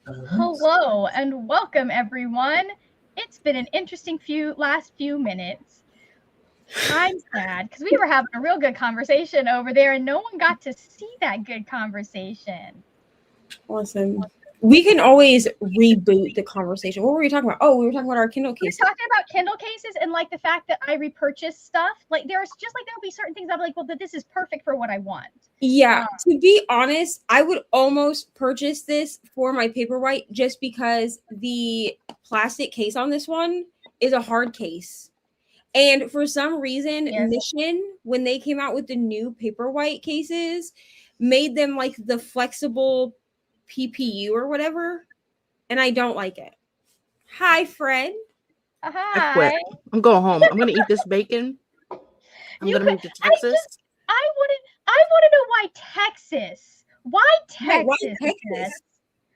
Hello and welcome, everyone. It's been an interesting last few minutes. I'm sad because we were having a real good conversation over there, and no one got to see that good conversation. Listen, we can always reboot the conversation. What were we talking about? Oh, we were talking about our Kindle We cases. were talking about Kindle cases and like the fact that I repurchase stuff. Like there's just like there'll be certain things I'm like, well, this is perfect for what I want. Yeah, to be honest, I would almost purchase this for my Paperwhite just because the plastic case on this one is a hard case. And for some reason, Yes. Mission, when they came out with the new Paperwhite cases, made them like the flexible PPU or whatever. And I don't like it. Hi, Fred. I quit. Hi. I'm going home. I'm gonna eat this bacon. I'm gonna move to Texas. I want to know why Texas. Why Texas? Why Texas?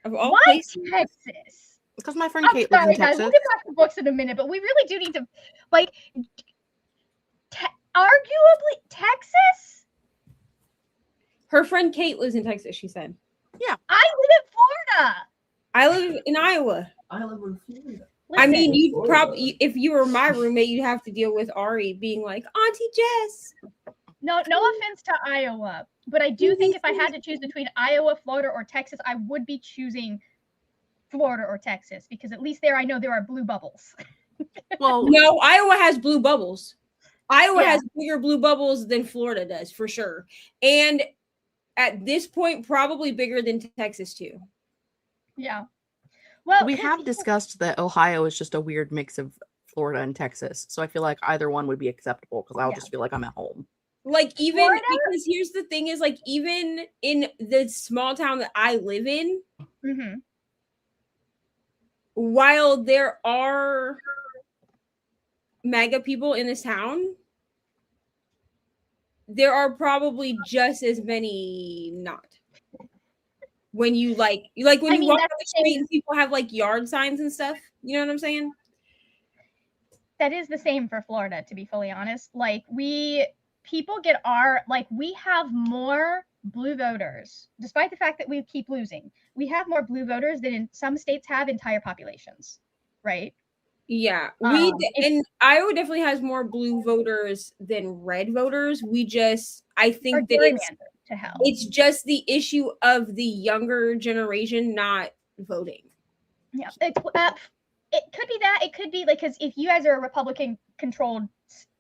Of all Why places. Texas? Because my friend I'm Kate sorry, lives in guys. Texas. We'll get back to books in a minute, but we really do need to, like, arguably Texas. Her friend Kate lives in Texas, she said. Yeah. I live in Florida. I live in Iowa. I live in Florida. I mean, you'd Florida. probably, if you were my roommate, you'd have to deal with Ari being like, Auntie Jess. No offense to Iowa, but I do think if I had to choose between Iowa, Florida, or Texas, I would be choosing Florida or Texas because at least there I know there are blue bubbles. Well, No, Iowa has blue bubbles. Iowa has bigger blue bubbles than Florida does, for sure. And at this point, probably bigger than Texas, too. Yeah. Well, we have discussed that Ohio is just a weird mix of Florida and Texas. So I feel like either one would be acceptable because I'll just feel like I'm at home. Like, even Florida? because here's the thing is, like, even in the small town that I live in, while there are MAGA people in this town, there are probably just as many not. When you when you walk down the street and people have like yard signs and stuff, you know what I'm saying? That is the same for Florida, to be fully honest. Like we have more blue voters, despite the fact that we keep losing. We have more blue voters than in some states have entire populations, right? Yeah, and Iowa definitely has more blue voters than red voters. I think that it's just the issue of the younger generation not voting. Yeah, it could be that. It could be like because if you guys are a Republican-controlled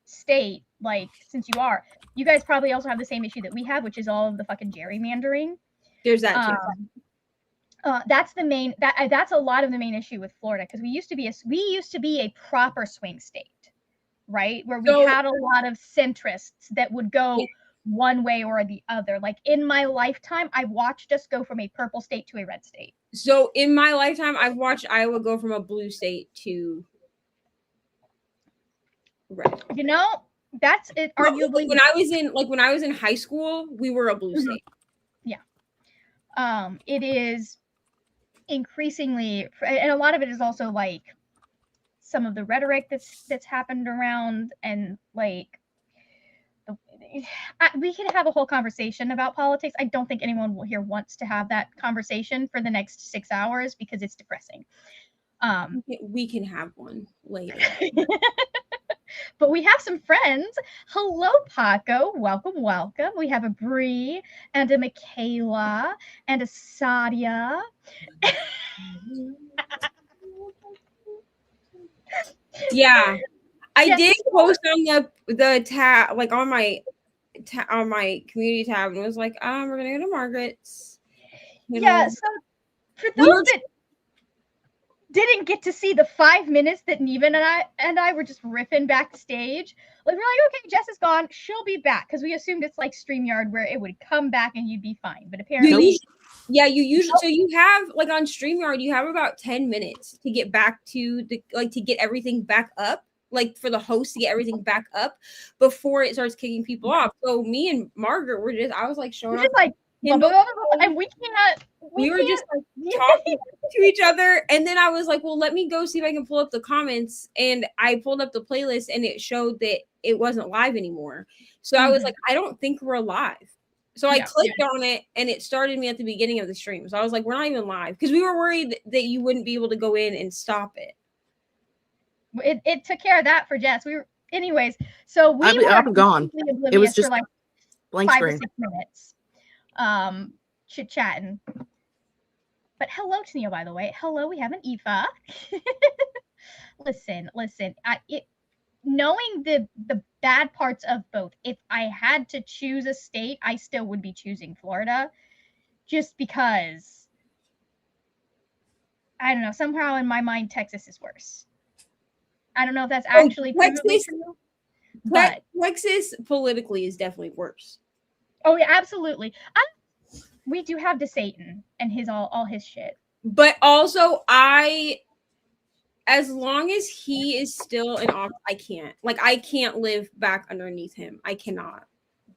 state, like since you guys probably also have the same issue that we have, which is all of the fucking gerrymandering. There's that too. That's the main that's a lot of the main issue with Florida because we used to be a proper swing state, right? Where we had a lot of centrists that would go one way or the other. Like in my lifetime, I've watched us go from a purple state to a red state. So in my lifetime, I've watched Iowa go from a blue state to red. You know, that's it. Arguably, when I was in high school, we were a blue state. Yeah. It is increasingly, and a lot of it is also like some of the rhetoric that's happened around, and like we can have a whole conversation about politics. I don't think anyone here wants to have that conversation for the next 6 hours because it's depressing. We can have one later. But we have some friends. Hello, Paco. Welcome. We have a Bree and a Michaela and a Sadia. Yeah. I did post on the tab, like on my community tab, and it was like, we're gonna go to Margaret's. Yeah, so for those that didn't get to see the 5 minutes that Neva and I were just riffing backstage, like we're like, okay, Jess is gone, she'll be back, because we assumed it's like StreamYard where it would come back and you'd be fine. But apparently, you usually so you have like on StreamYard, you have about 10 minutes to get back to to get everything back up. Like for the host to get everything back up before it starts kicking people off. So me and Margaret I was like showing up like, and we were just like talking to each other, and then I was like, well, let me go see if I can pull up the comments, and I pulled up the playlist and it showed that it wasn't live anymore. So I was like, I don't think we're live. So I clicked on it and it started me at the beginning of the stream. So I was like, we're not even live because we were worried that you wouldn't be able to go in and stop it. It took care of that for Jess. Anyways, so we were gone. It was just for like blank 5 screen. or 6 minutes, chit-chatting. But hello, Tania, by the way. Hello, we have an Eva. listen. Knowing the bad parts of both, if I had to choose a state, I still would be choosing Florida, just because I don't know, somehow in my mind Texas is worse. I don't know if that's actually Texas, true, but Texas politically is definitely worse. Oh yeah, absolutely. We do have DeSatan and his all his shit, but also as long as he is still in office, I can't live back underneath him. I cannot.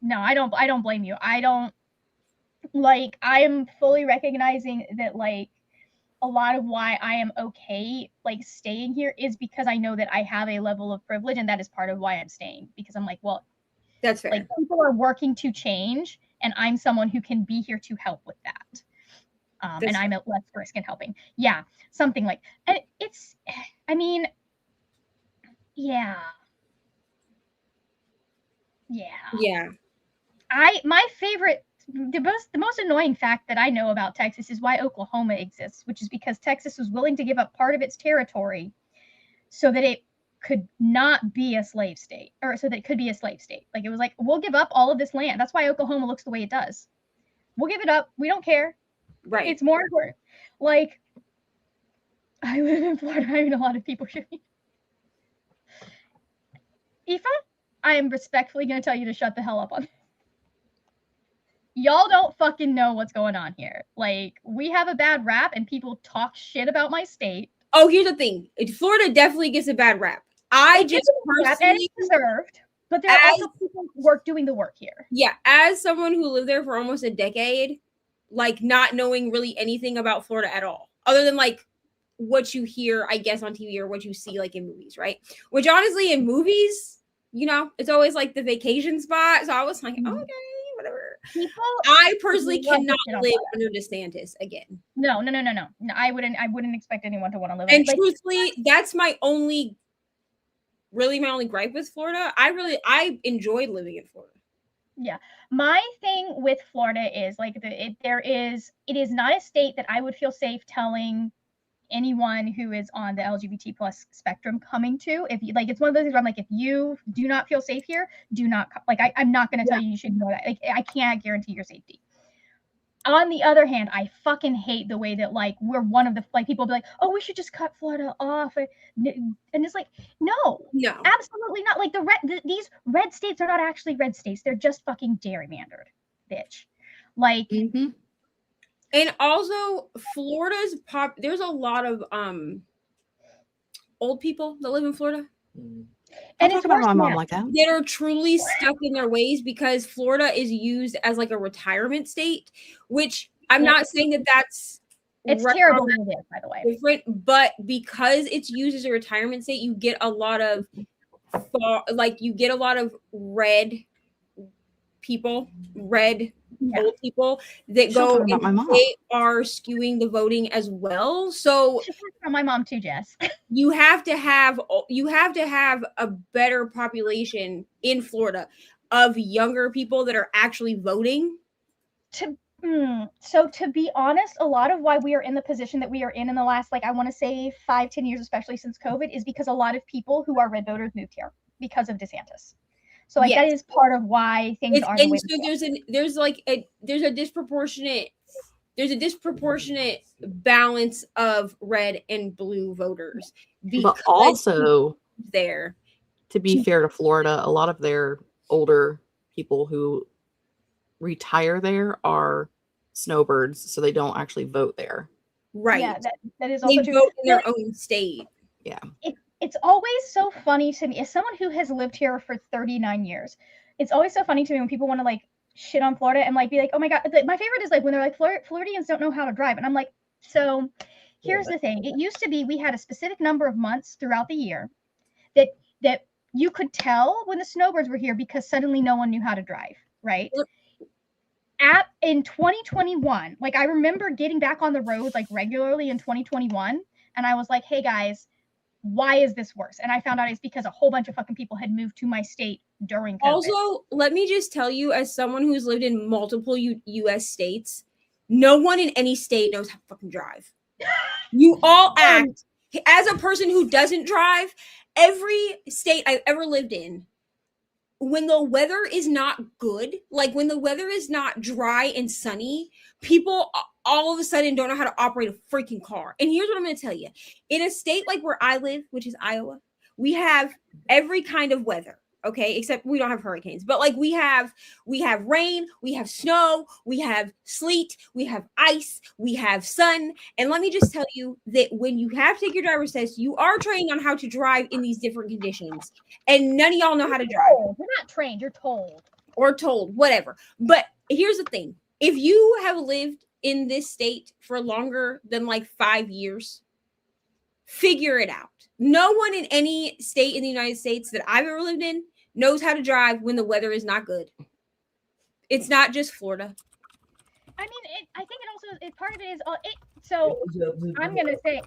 No, I don't blame you. I am fully recognizing that like a lot of why I am okay like staying here is because I know that I have a level of privilege, and that is part of why I'm staying, because I'm like, well, that's fair. Like, people are working to change, and I'm someone who can be here to help with that. And I'm at less risk in helping. Yeah, something like, and it's, I mean, yeah. My favorite, the most annoying fact that I know about Texas is why Oklahoma exists, which is because Texas was willing to give up part of its territory so that it could not be a slave state, or so that it could be a slave state. Like, it was like, we'll give up all of this land. That's why Oklahoma looks the way it does. We'll give it up. We don't care. Right. It's more important. Like, I live in Florida. I mean, a lot of people should be. Aoife, I am respectfully going to tell you to shut the hell up on this. Y'all don't fucking know what's going on here. Like, we have a bad rap and people talk shit about my state. Oh, here's the thing. Florida definitely gets a bad rap. I just personally deserved, but there are also people doing the work here. Yeah, as someone who lived there for almost a decade, like not knowing really anything about Florida at all, other than like what you hear, I guess, on TV or what you see like in movies, right? Which honestly, in movies, you know, it's always like the vacation spot. So I was like, okay, whatever. I personally cannot live under DeSantis again. No. I wouldn't expect anyone to want to live. And truthfully, that's my only gripe with Florida. I enjoyed living in Florida. Yeah, my thing with Florida is like it is not a state that I would feel safe telling anyone who is on the LGBT plus spectrum coming to. If you like, it's one of those things where I'm like, if you do not feel safe here, do not like. I'm not going to tell you should know that. Like, I can't guarantee your safety. On the other hand, I fucking hate the way that like we're one of the like people be like, oh, we should just cut Florida off, and it's like, no, absolutely not. Like these red states are not actually red states; they're just fucking gerrymandered, bitch. Like, and also Florida's there's a lot of old people that live in Florida. And it's worse my mom like that. That are truly stuck in their ways because Florida is used as like a retirement state, which I'm not saying that it's terrible to live, by the way. Different, but because it's used as a retirement state, you get a lot of red people, old people that go and they are skewing the voting as well. So my mom too, Jess. You have to have a better population in Florida of younger people that are actually voting. So to be honest, a lot of why we are in the position that we are in the last, like, I want to say 5-10 years, especially since COVID, is because a lot of people who are red voters moved here because of DeSantis. So like that is part of why things are the way there's a disproportionate balance of red and blue voters. But also there, to be fair to Florida, a lot of their older people who retire there are snowbirds, so they don't actually vote there. Right. Yeah, that is also true. They vote in their own state. Yeah. It's always so funny to me, as someone who has lived here for 39 years, it's always so funny to me when people want to like shit on Florida and like be like, oh my God. My favorite is like when they're like, Floridians don't know how to drive. And I'm like, so here's the thing. It used to be we had a specific number of months throughout the year that you could tell when the snowbirds were here because suddenly no one knew how to drive, right? in 2021, like I remember getting back on the road like regularly in 2021, and I was like, hey guys, why is this worse? And I found out it's because a whole bunch of fucking people had moved to my state during COVID. Also, let me just tell you, as someone who's lived in multiple US states, no one in any state knows how to fucking drive. You all act as a person who doesn't drive. Every state I've ever lived in, when the weather is not good, like when the weather is not dry and sunny, people all of a sudden don't know how to operate a freaking car. And here's what I'm going to tell you. In a state like where I live, which is Iowa, we have every kind of weather. Okay, except we don't have hurricanes, but like we have rain, we have snow, we have sleet, we have ice, we have sun. And let me just tell you that when you have to take your driver's test, you are trained on how to drive in these different conditions. And none of y'all know how to drive. You're not trained, you're told. Or told, whatever. But here's the thing. If you have lived in this state for longer than like 5 years, figure it out. No one in any state in the United States that I've ever lived in knows how to drive when the weather is not good. It's not just Florida. I mean, I think it also, part of it is, so I'm going to say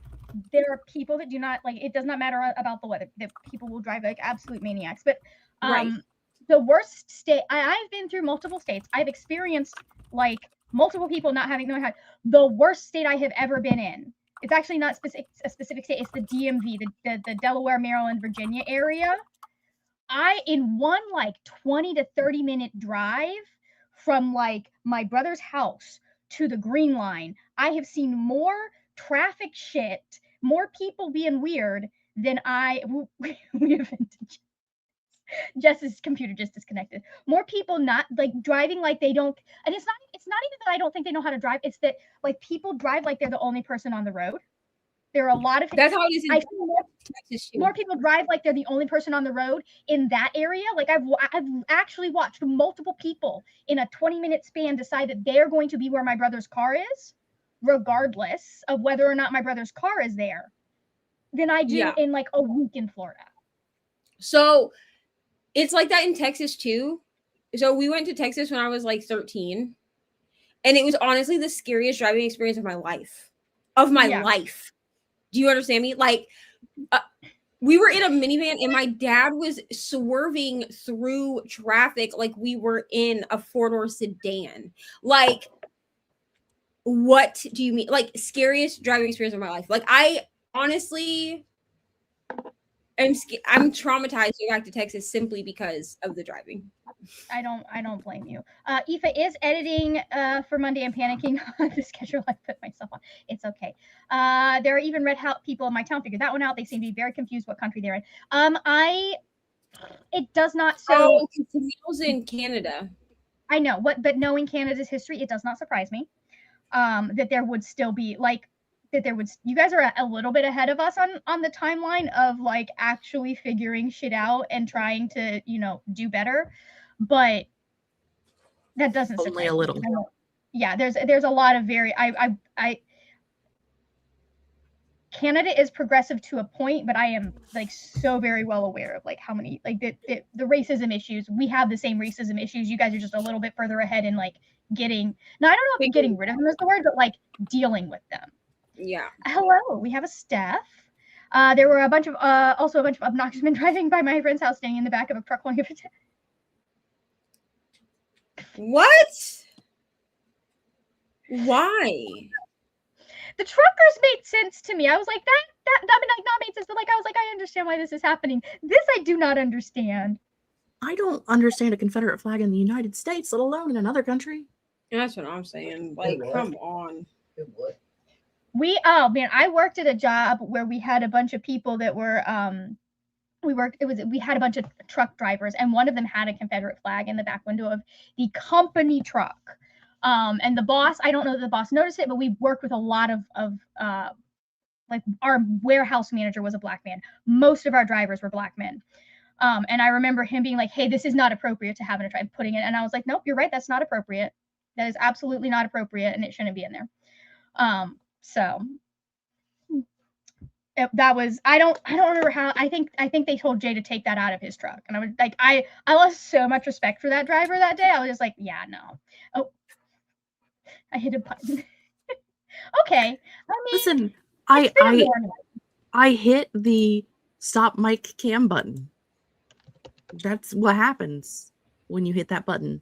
there are people that do not, like, it does not matter about the weather, that people will drive like absolute maniacs. But Right. The worst state, I've been through multiple states. I've experienced like multiple people not knowing how. The worst state I have ever been in, it's actually not a specific state, it's the DMV, the Delaware, Maryland, Virginia area. In one like 20 to 30 minute drive from like my brother's house to the Green Line, I have seen more traffic shit, more people being weird than we have Jess's computer just disconnected. More people not like driving like they don't, and it's not even that I don't think they know how to drive, it's that like people drive like they're the only person on the road. There are a lot of, that's how it is. I feel more people drive like they're the only person on the road in that area. Like I've actually watched multiple people in a 20-minute span decide that they're going to be where my brother's car is, regardless of whether or not my brother's car is there, than I do in like a week in Florida. So it's like that in Texas too. So we went to Texas when I was like 13, and it was honestly the scariest driving experience of my life. Life. Do you understand me? Like, we were in a minivan and my dad was swerving through traffic like we were in a four-door sedan. Like, what do you mean? Like, scariest driving experience of my life. Like, I honestly I'm traumatized to go back to Texas simply because of the driving. I don't blame you. Aoife is editing for Monday. I'm panicking on the schedule I put myself on. It's okay. There are even red hat people in my town figured that one out. They seem to be very confused what country they're in. It does not. So Camille's in Canada. I know but knowing Canada's history, it does not surprise me that there would still be like that there would. You guys are a little bit ahead of us on the timeline of like actually figuring shit out and trying to do better. But that doesn't only a little. Yeah, there's a lot of Canada is progressive to a point, but I am like so very well aware of like how many like the racism issues. We have the same racism issues. You guys are just a little bit further ahead in like getting. Now I don't know if getting rid of them is the word, but like dealing with them. Yeah. Hello, we have a Steph. There were also a bunch of obnoxious men driving by my friend's house, staying in the back of a truck holding a potato. What? Why? The truckers made sense to me. I was like, that not made sense, but like I was like, I understand why this is happening. This I do not understand. I don't understand a Confederate flag in the United States, let alone in another country. That's what I'm saying. Like, come on. I worked at a job where we had a bunch of people that were we had a bunch of truck drivers, and one of them had a Confederate flag in the back window of the company truck. And the boss, I don't know that the boss noticed it, but we worked with a lot of like our warehouse manager was a black man. Most of our drivers were black men. And I remember him being like, hey, this is not appropriate to have in a truck, putting it. And I was like, nope, you're right. That's not appropriate. That is absolutely not appropriate. And it shouldn't be in there. So that was, I don't remember how. I think they told Jay to take that out of his truck. And I was like, I lost so much respect for that driver that day. I was just like, yeah, no. Oh, I hit a button. Okay. I mean, Listen, it's been a morning. I hit the stop mic cam button. That's what happens when you hit that button.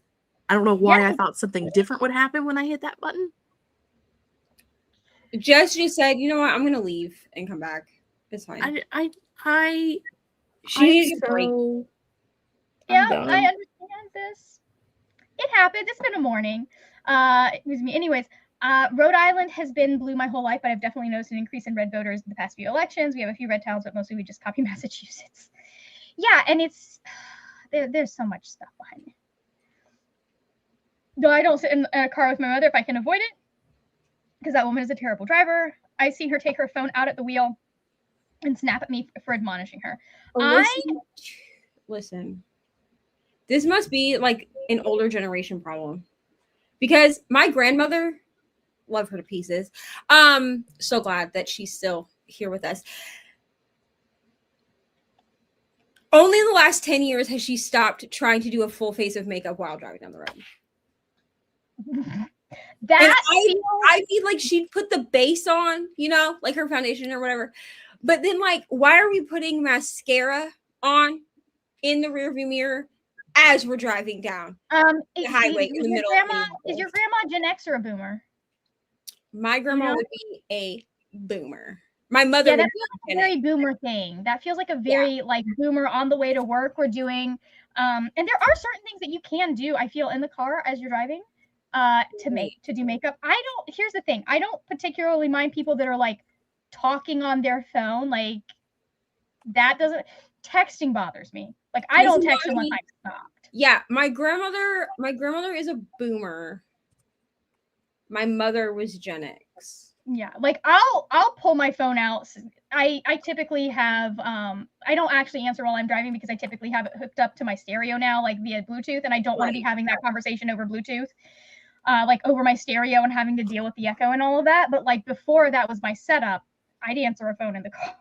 I don't know why I thought something different would happen when I hit that button. Jess just said, you know what, I'm gonna leave and come back. It's fine. She needs a break. Yeah, I understand this. It happened. It's been a morning. It was me. Anyways, Rhode Island has been blue my whole life, but I've definitely noticed an increase in red voters in the past few elections. We have a few red towns, but mostly we just copy Massachusetts. Yeah, and it's there's so much stuff behind me. Though I don't sit in a car with my mother if I can avoid it, because that woman is a terrible driver. I've seen her take her phone out at the wheel and snap at me for admonishing her. Listen, this must be like an older generation problem, because my grandmother, love her to pieces. So glad that she's still here with us. Only in the last 10 years has she stopped trying to do a full face of makeup while driving down the road. I feel like she'd put the base on, you know, like her foundation or whatever. But then, like, why are we putting mascara on in the rearview mirror as we're driving down the highway in the middle? Is your grandma Gen X or a boomer? My grandma would be a boomer. My mother would be a very boomer thing. That feels like a very like boomer on the way to work. We're doing, and there are certain things that you can do, I feel, in the car as you're driving, to do makeup. Here's the thing. I don't particularly mind people that are like talking on their phone. Like that doesn't, texting bothers me. Like I don't text unless I'm stopped. Yeah, my grandmother is a boomer. My mother was Gen X. Yeah, like I'll pull my phone out. I typically have I don't actually answer while I'm driving because I typically have it hooked up to my stereo now, like via Bluetooth, and I don't want to be having that conversation over Bluetooth, like over my stereo and having to deal with the echo and all of that. But like before that was my setup, I'd answer a phone in the car.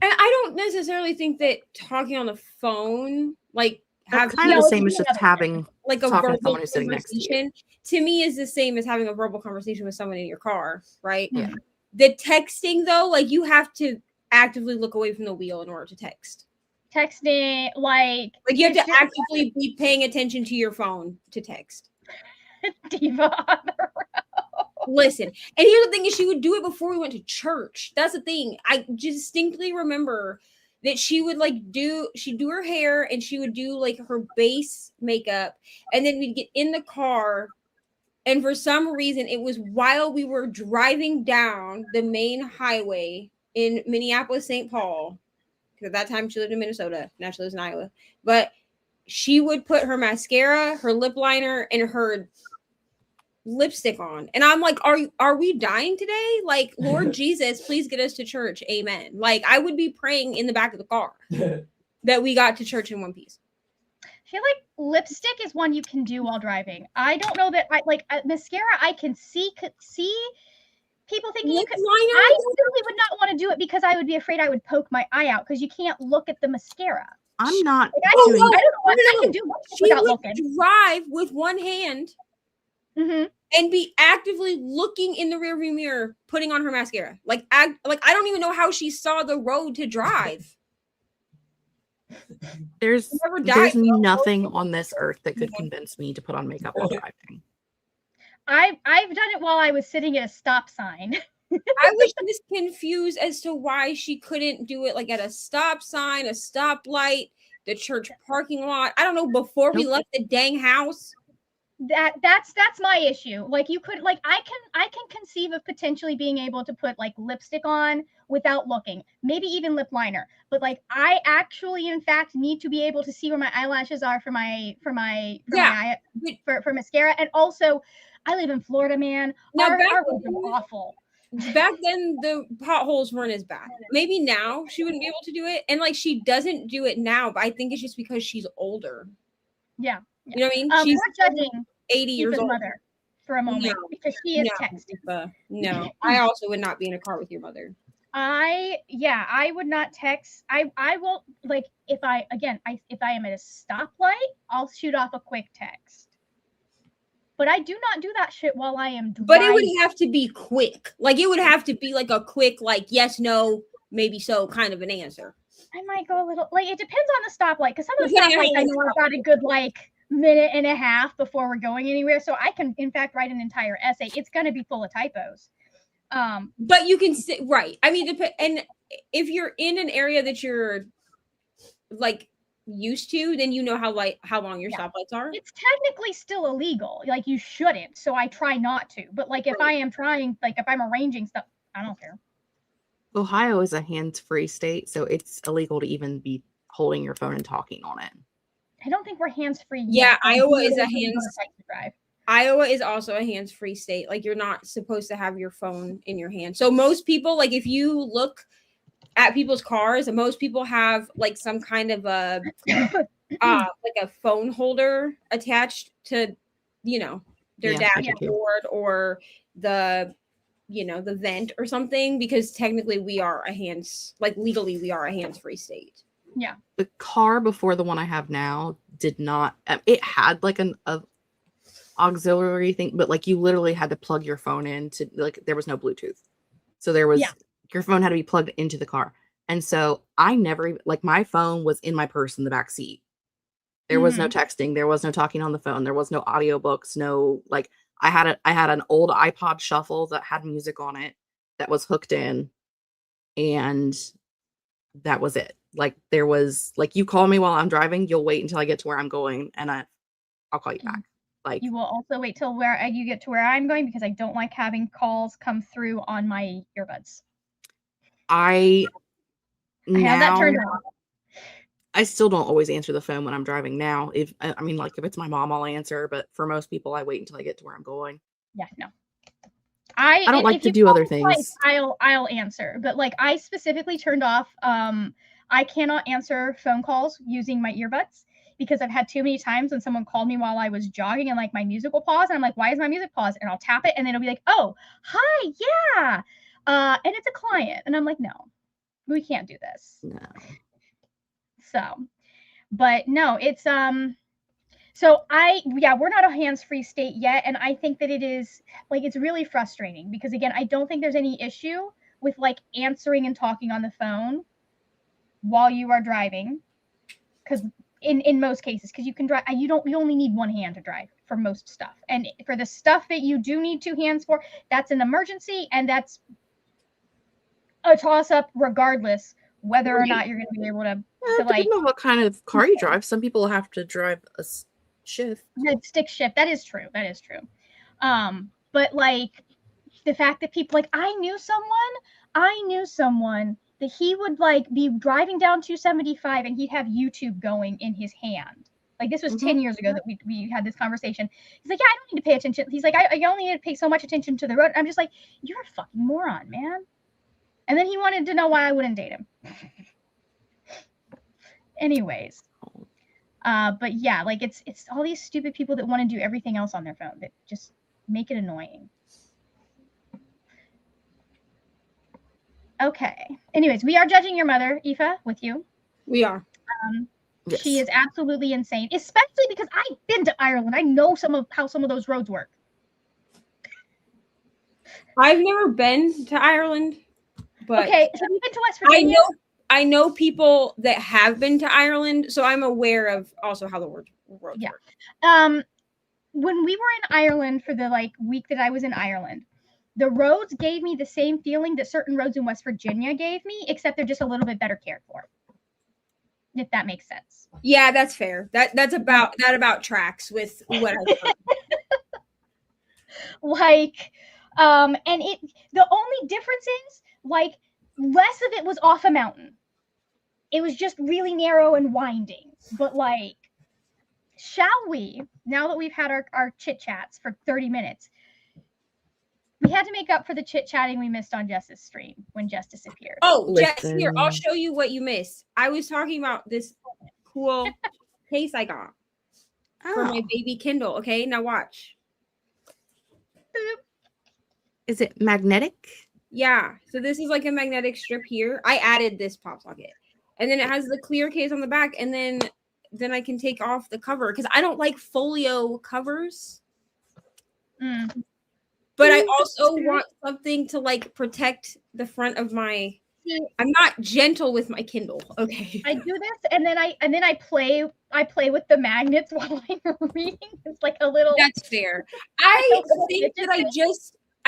And I don't necessarily think that talking on the phone, like that's kind of the same as just having like a verbal conversation, to me is the same as having a verbal conversation with someone in your car, right? Yeah. The texting though, like you have to actively look away from the wheel in order to text. Texting, like you have to actively be paying attention to your phone to text. Diva on the road. Listen, and here's the thing: is she would do it before we went to church. That's the thing. I distinctly remember that she would she'd do her hair and she would do like her base makeup, and then we'd get in the car, and for some reason it was while we were driving down the main highway in Minneapolis, St. Paul, because at that time she lived in Minnesota, now she lives in Iowa, but she would put her mascara, her lip liner, and her lipstick on, and I'm like, are we dying today? Like, Lord Jesus, please get us to church, amen. Like I would be praying in the back of the car that we got to church in one piece. I feel like lipstick is one you can do while driving. I don't know that I like mascara. I can see people thinking you could. I simply would not want to do it because I would be afraid I would poke my eye out because you can't look at the mascara. I'm not. Like, I don't know what I can do without looking. Drive with one hand. Mm-hmm. And be actively looking in the rearview mirror, putting on her mascara. Like I don't even know how she saw the road to drive. There's nothing on this earth that could convince me to put on makeup while driving. I've done it while I was sitting at a stop sign. I was just confused as to why she couldn't do it like at a stop sign, a stoplight, the church parking lot. I don't know, before we left the dang house. That's my issue. Like you could, like I can conceive of potentially being able to put like lipstick on without looking, maybe even lip liner, but like I actually in fact need to be able to see where my eyelashes are for mascara. And also I live in Florida, man. Our roads are awful. Back then the potholes weren't as bad. Maybe now she wouldn't be able to do it, and like she doesn't do it now, but I think it's just because she's older. Yeah. You know what I mean? She's judging 80 years old. Mother for a moment because she is texting. No, I also would not be in a car with your mother. I would not text. I will, like, if I am at a stoplight, I'll shoot off a quick text. but I do not do that shit while I am driving. But it would have to be quick. Like it would have to be like a quick, like yes, no, maybe so kind of an answer. I might go a little, like, it depends on the stoplight, because some of the stoplights I know I've got a good like minute and a half before we're going anywhere, so I can in fact write an entire essay. It's going to be full of typos. But you can sit right. I mean, and if you're in an area that you're like used to, then you know how long your stoplights are. It's technically still illegal. Like you shouldn't. So I try not to. But like if I am trying, like if I'm arranging stuff, I don't care. Ohio is a hands-free state, so it's illegal to even be holding your phone and talking on it. I don't think we're hands-free yet. Yeah, Iowa is a Iowa is also a hands-free state. Like you're not supposed to have your phone in your hand. So most people, like if you look at people's cars, most people have like some kind of a like a phone holder attached to, their dashboard or the the vent or something, because technically we are legally we are a hands-free state. Yeah. The car before the one I have now did not, it had like an auxiliary thing, but like you literally had to plug your phone in to, like, there was no Bluetooth. So there was, your phone had to be plugged into the car. And so I never even, like, my phone was in my purse in the back seat. There was no texting. There was no talking on the phone. There was no audiobooks. No, like, I had an old iPod Shuffle that had music on it that was hooked in, and that was it. Like, there was, like, you call me while I'm driving, you'll wait until I get to where I'm going, and I'll call you back. Like, you will also wait till where you get to where I'm going, because I don't like having calls come through on my earbuds. I have that turned off. I still don't always answer the phone when I'm driving now. If it's my mom, I'll answer, but for most people, I wait until I get to where I'm going. Yeah, no. I don't like to do other things. I'll answer, but like I specifically turned off. I cannot answer phone calls using my earbuds, because I've had too many times when someone called me while I was jogging and like my music will pause, and I'm like, why is my music paused? And I'll tap it, and then it'll be like, oh, hi, yeah, and it's a client, and I'm like, no, we can't do this. No. So, but no, it's so we're not a hands-free state yet, and I think that it is, like, it's really frustrating, because again, I don't think there's any issue with like answering and talking on the phone while you are driving, because in most cases, because you can drive, you only need one hand to drive for most stuff, and for the stuff that you do need two hands for, that's an emergency, and that's a toss-up regardless whether or not you're going to be able to depending on what kind of car you drive. Some people have to drive a shift. Stick shift. That is true. But like the fact that people, like, I knew someone that he would like be driving down 275 and he'd have YouTube going in his hand. Like, this was 10 years ago that we had this conversation. He's like, yeah, I don't need to pay attention. He's like, I only need to pay so much attention to the road. I'm just like, you're a fucking moron, man. And then he wanted to know why I wouldn't date him. Anyways, but yeah, like it's all these stupid people that want to do everything else on their phone that just make it annoying. Okay. Anyways, we are judging your mother, Aoife, with you. We are. Yes. She is absolutely insane, especially because I've been to Ireland. I know how some of those roads work. I've never been to Ireland, but okay. Have you been to West Virginia? I know people that have been to Ireland, so I'm aware of also how the roads work. When we were in Ireland for the week that I was in Ireland, the roads gave me the same feeling that certain roads in West Virginia gave me, except they're just a little bit better cared for. If that makes sense. Yeah, that's fair. That about tracks with what I've heard. And the only difference is less of it was off a mountain. It was just really narrow and winding. But shall we, now that we've had our chit chats for 30 minutes, we had to make up for the chit chatting we missed on Jess's stream when Jess disappeared. Oh, Jess, here, I'll show you what you missed. I was talking about this cool case I got for my baby Kindle. Okay, now watch. Is it magnetic? Yeah. So this is like a magnetic strip here. I added this pop socket, and then it has the clear case on the back, and then I can take off the cover because I don't like folio covers. But I also want something to like protect the front of my. I'm not gentle with my Kindle. Okay. I do this, and then I play with the magnets while I'm reading. It's like a little. That's fair. I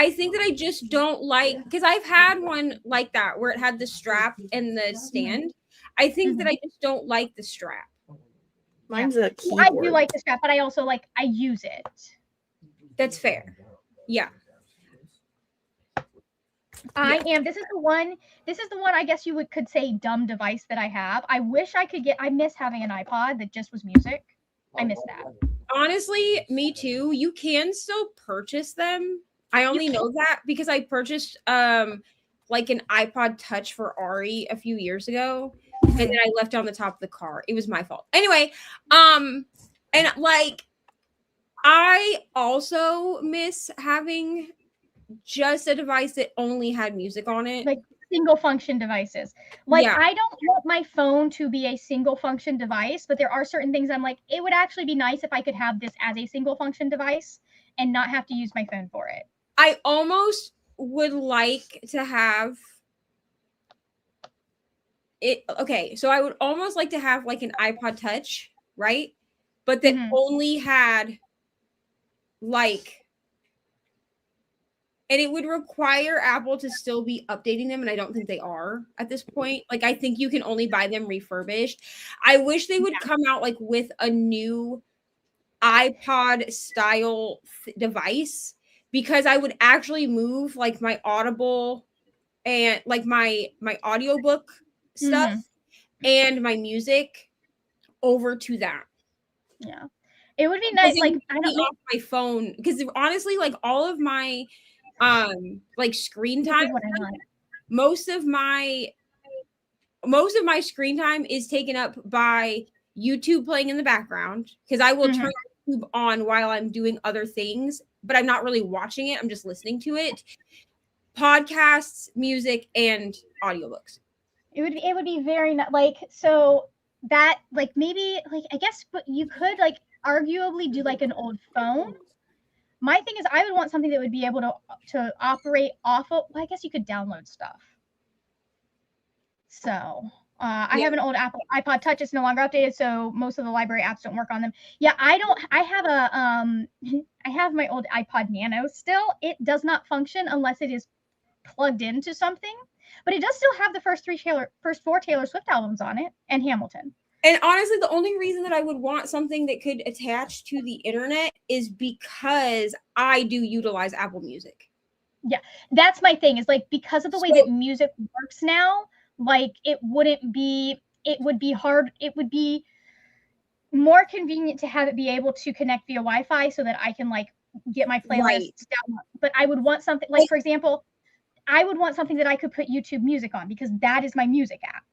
think that I just don't like, because I've had one like that where it had the strap and the stand. I think that I just don't like the strap. Mine's a keyboard. I do like the strap, but I also I use it. That's fair. Yeah. This is the one I guess you could say dumb device that I have. I wish I could I miss having an iPod that just was music. I miss that. Honestly, me too. You can still purchase them. I only know that because I purchased like an iPod Touch for Ari a few years ago, and then I left it on the top of the car. It was my fault. Anyway, and like I also miss having just a device that only had music on it. Like single function devices. Like I don't want my phone to be a single function device, but there are certain things I'm like, it would actually be nice if I could have this as a single function device and not have to use my phone for it. I almost would like to have it. Okay, so I would almost like to have like an iPod Touch, right? But that only had like, and it would require Apple to still be updating them, and I don't think they are at this point. Like, I think you can only buy them refurbished. I wish they would come out like with a new iPod style device, because I would actually move like my Audible and like my audiobook stuff and my music over to that. Yeah. It would be nice. Like, I don't know. Off my phone, because honestly, like all of my like screen time, most of my screen time is taken up by YouTube playing in the background, because I will turn YouTube on while I'm doing other things, but I'm not really watching it. I'm just listening to it. Podcasts, music, and audiobooks. It would be very like, so that like maybe like I guess, but you could like arguably do like an old phone. My thing is, I would want something that would be able to operate off of. Well, I guess you could download stuff. So I have an old iPod Touch. It's no longer updated, so most of the library apps don't work on them. Yeah, I don't. I have I have my old iPod Nano still. It does not function unless it is plugged into something, but it does still have the first four Taylor Swift albums on it and Hamilton. And honestly, the only reason that I would want something that could attach to the internet is because I do utilize Apple Music. Yeah, that's my thing, is like, because of the way that music works now, like it would be hard. It would be more convenient to have it be able to connect via Wi-Fi so that I can like get my playlists down. But I would want something like, for example, I would want something that I could put YouTube Music on, because that is my music app.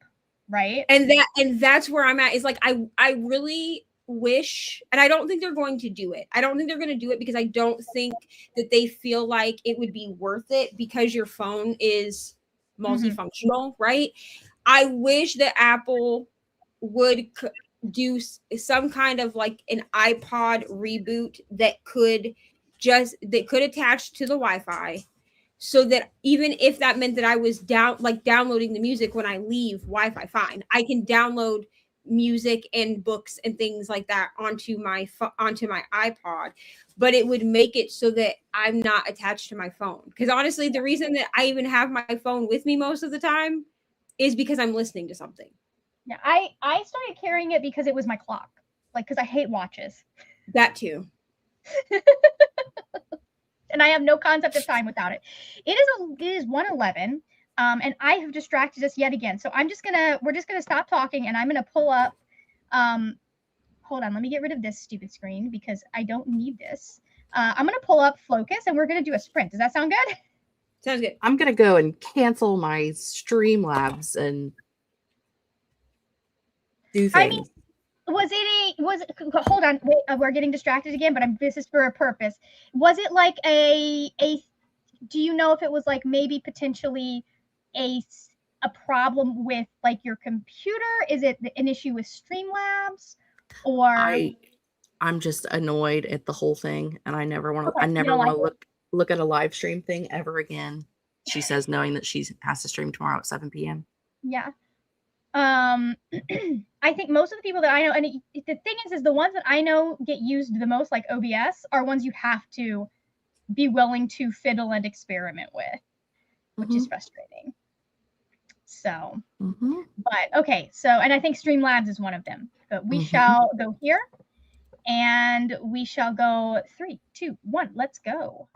Right. And that's where I'm at, is like, I really wish, and I don't think they're going to do it. I don't think they're going to do it because I don't think that they feel like it would be worth it, because your phone is multifunctional, right? I wish that Apple would do some kind of like an iPod reboot that could attach to the Wi-Fi, so that even if that meant that I was downloading the music when I leave Wi-Fi, fine. I can download music and books and things like that onto my iPod, but it would make it so that I'm not attached to my phone. Because honestly, the reason that I even have my phone with me most of the time is because I'm listening to something. Yeah, I started carrying it because it was my clock, like, because I hate watches. That too. And I have no concept of time without it. It is 1:11, and I have distracted us yet again. So we're just gonna stop talking, and I'm gonna pull up. Hold on, let me get rid of this stupid screen because I don't need this. I'm gonna pull up Focus, and we're gonna do a sprint. Does that sound good? Sounds good. I'm gonna go and cancel my Streamlabs and do things. I mean, hold on, wait, we're getting distracted again, but this is for a purpose. Was it like do you know if it was like maybe potentially a problem with like your computer? Is it an issue with Streamlabs, or I'm just annoyed at the whole thing, and I never want to. I Okay, you never don't want like to it. look at a live stream thing ever again. She says, knowing that she has to stream tomorrow at 7 p.m. Yeah. I think most of the people that I know, and the thing is the ones that I know get used the most, like OBS, are ones you have to be willing to fiddle and experiment with, which is frustrating. So, but okay, so, and I think Streamlabs is one of them. But we shall go here, and we shall go 3, 2, 1. Let's go.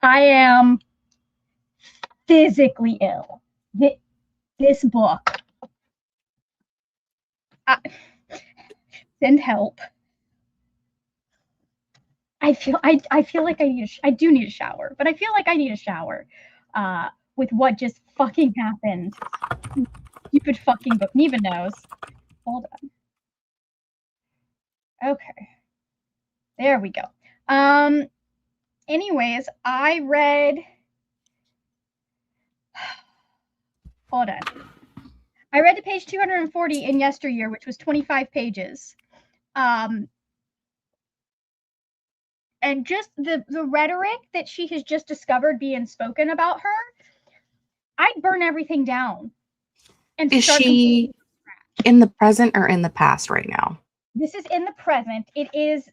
I am physically ill. This book. Send help. I feel like I do need a shower, but I feel like I need a shower with what just fucking happened. Stupid fucking book. Neva knows. Hold on. Okay. There we go. Anyways, I read. Hold on. I read to page 240 in Yesteryear, which was 25 pages. And just the rhetoric that she has just discovered being spoken about her, I'd burn everything down. And is she in the present or in the past right now? This is in the present. It is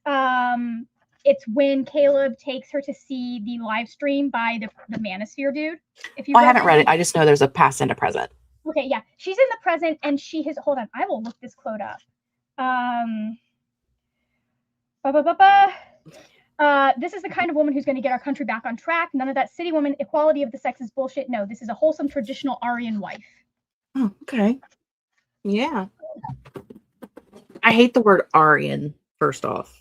it's when Caleb takes her to see the live stream by the Manosphere dude. If you I haven't read it. I just know there's a past and a present. Okay, yeah. She's in the present and she has hold on, I will look this quote up. This is the kind of woman who's going to get our country back on track. None of that city woman equality of the sexes bullshit. No, this is a wholesome traditional Aryan wife. Oh, okay. Yeah. I hate the word Aryan, first off.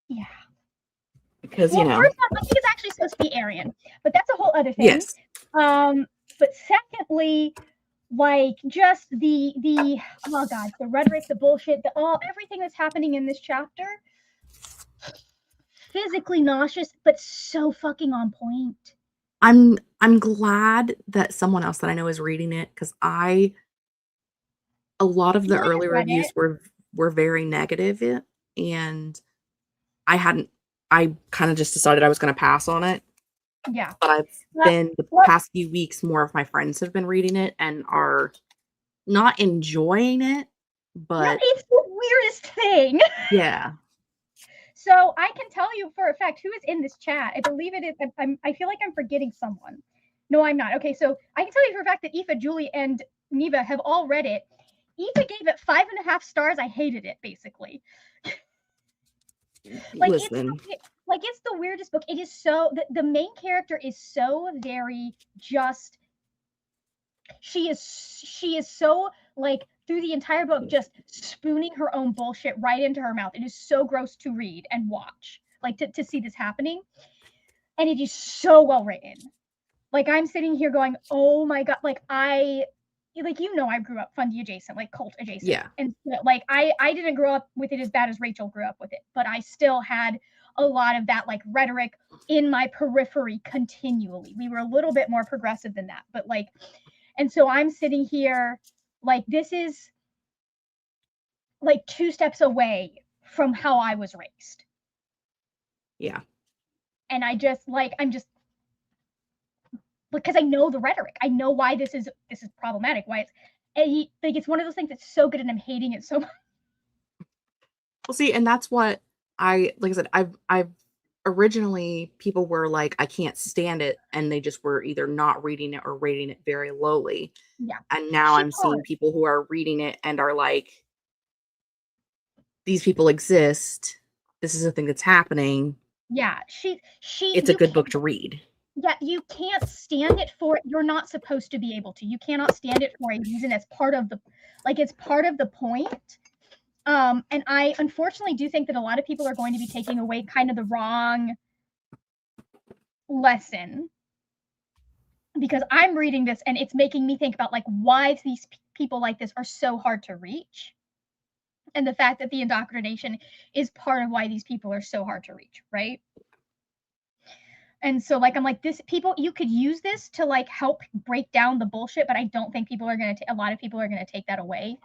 Yeah. Because, you know. First off, I think it's actually supposed to be Aryan, but that's a whole other thing. Yes. But secondly, like just the oh god, the rhetoric, the bullshit, everything that's happening in this chapter, physically nauseous, but so fucking on point. I'm glad that someone else that I know is reading it, because a lot of the early reviews were very negative, and I kind of just decided I was going to pass on it. Yeah. But I've been the past few weeks, more of my friends have been reading it and are not enjoying it, but it's the weirdest thing. Yeah. So I can tell you for a fact who is in this chat. I believe it is. I feel like I'm forgetting someone. No, I'm not. Okay, so I can tell you for a fact that Aoife, Julie, and Neva have all read it. Aoife gave it 5.5 stars. I hated it, basically. Like, listen. It's the weirdest book. It is so the main character is so very just. She is so like through the entire book just spooning her own bullshit right into her mouth. It is so gross to read and watch, like to see this happening. And it is so well written. Like I'm sitting here going, oh my god, I grew up Fundy adjacent, like cult adjacent. Yeah. And like I didn't grow up with it as bad as Rachel grew up with it, but I still had a lot of that like rhetoric in my periphery continually. We were a little bit more progressive than that, but like, and so I'm sitting here like this is like 2 steps away from how I was raised. Yeah. And I'm just because I know the rhetoric. I know why this is problematic. Why it's one of those things that's so good and I'm hating it so much. Well, see, and that's what like I said, I've originally people were like, I can't stand it, and they just were either not reading it or rating it very lowly. Yeah. And now I'm seeing people who are reading it and are like, these people exist. This is a thing that's happening. Yeah, it's a good book to read. Yeah, you can't stand it for it. You're not supposed to be able to. You cannot stand it for a reason. It's part of it's part of the point. And I unfortunately do think that a lot of people are going to be taking away kind of the wrong lesson, because I'm reading this and it's making me think about like why these people like this are so hard to reach, and the fact that the indoctrination is part of why these people are so hard to reach, right? And so like I'm like, you could use this to like help break down the bullshit, but I don't think a lot of people are going to take that away.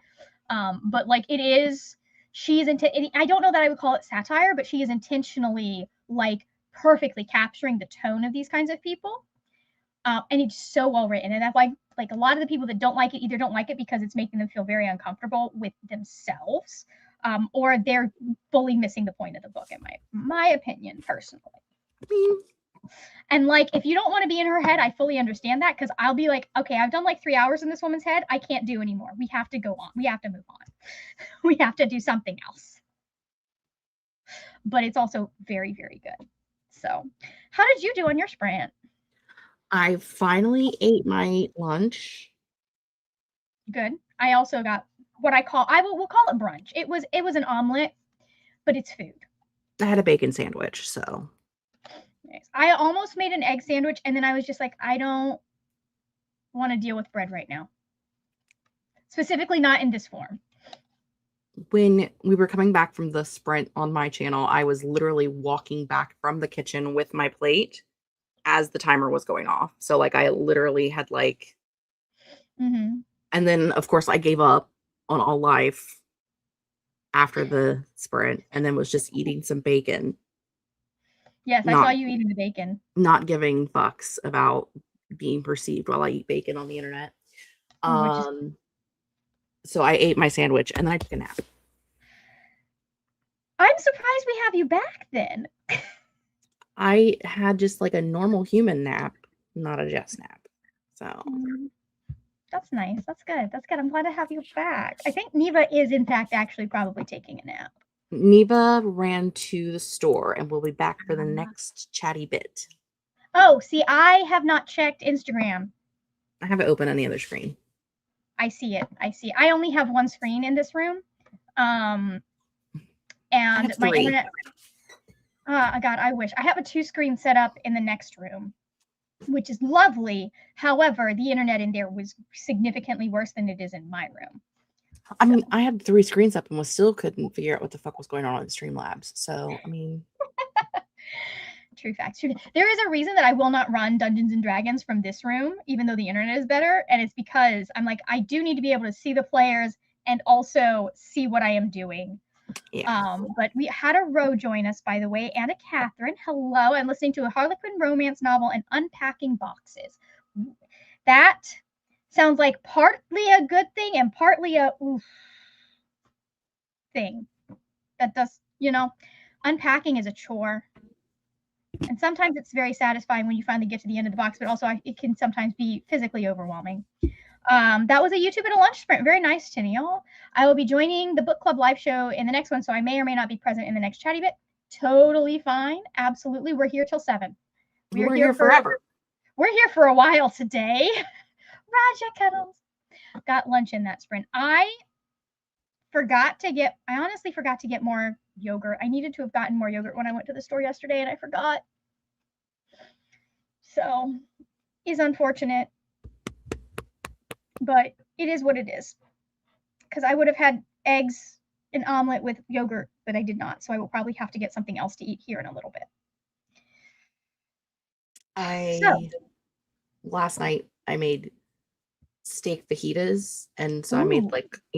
But like it is, I don't know that I would call it satire, but she is intentionally like perfectly capturing the tone of these kinds of people. And it's so well written. And that's like a lot of the people that don't like it either don't like it because it's making them feel very uncomfortable with themselves, or they're fully missing the point of the book, in my opinion, personally. And like, if you don't want to be in her head, I fully understand that, because I'll be like, okay, I've done like 3 hours in this woman's head. I can't do anymore. We have to go on. We have to move on. We have to do something else. But it's also very, very good. So, how did you do on your sprint? I finally ate my lunch. Good. I also got what we'll call it brunch. It was an omelet, but it's food. I had a bacon sandwich, so. Nice. I almost made an egg sandwich, and then I was just like, I don't want to deal with bread right now. Specifically, not in this form. When we were coming back from the sprint on my channel, I was literally walking back from the kitchen with my plate as the timer was going off. So like I literally had like, and then of course I gave up on all life after the sprint and then was just eating some bacon. Yes, I saw you eating the bacon. Not giving fucks about being perceived while I eat bacon on the internet. So I ate my sandwich and then I took a nap. I'm surprised we have you back then. I had just like a normal human nap, not a Jess nap. So that's nice. That's good. That's good. I'm glad to have you back. I think Neva is in fact actually probably taking a nap. Neva ran to the store and will be back for the next chatty bit. Oh, see, I have not checked Instagram. I have it open on the other screen. I see it. I only have one screen in this room. And my internet. God, I wish. I have a 2-screen setup in the next room, which is lovely. However, the internet in there was significantly worse than it is in my room. I mean, I had 3 screens up and still couldn't figure out what the fuck was going on in Streamlabs. So, I mean. True facts. There is a reason that I will not run Dungeons and Dragons from this room, even though the internet is better. And it's because I'm like, I do need to be able to see the players and also see what I am doing. Yeah. But we had a Roe join us, by the way, and a Catherine. Hello. I'm listening to a Harlequin romance novel and unpacking boxes. That sounds like partly a good thing and partly a oof thing. That does, unpacking is a chore. And sometimes it's very satisfying when you finally get to the end of the box, but also it can sometimes be physically overwhelming. That was a YouTube and a lunch sprint. Very nice, Tennille. I will be joining the book club live show in the next one, so I may or may not be present in the next chatty bit. Totally fine. Absolutely. We're here till 7. We're here forever. We're here for a while today. Raja Cuddles. Got lunch in that sprint. I honestly forgot to get more yogurt. I needed to have gotten more yogurt when I went to the store yesterday and I forgot. So, is unfortunate. But it is what it is. Because I would have had eggs and omelet with yogurt, but I did not. So I will probably have to get something else to eat here in a little bit. Last night I made steak fajitas, and so I made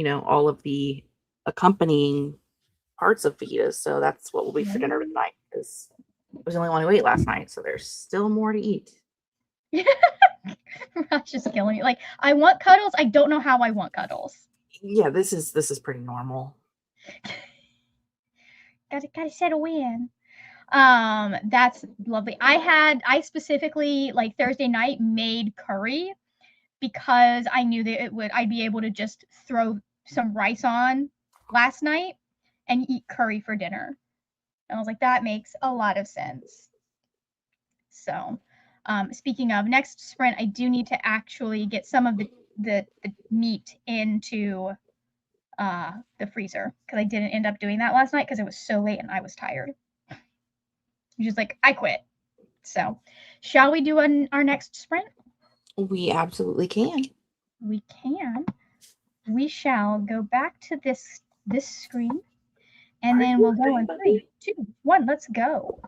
all of the accompanying parts of fajitas. So that's what will be for dinner tonight. Because I was the only one who ate last night, so there's still more to eat. That's just killing me. Like, I want cuddles. I don't know how I want cuddles. Yeah, this is pretty normal. Gotta settle in. That's lovely. I specifically, like, Thursday night made curry because I knew that I'd be able to just throw some rice on last night and eat curry for dinner. And I was like, that makes a lot of sense. So, speaking of next sprint, I do need to actually get some of the meat into the freezer because I didn't end up doing that last night because it was so late and I was tired. Just like, I quit. So, shall we do our next sprint? We absolutely can. We can. We shall go back to this screen, and then we'll go in 3, 2, 1. Let's go.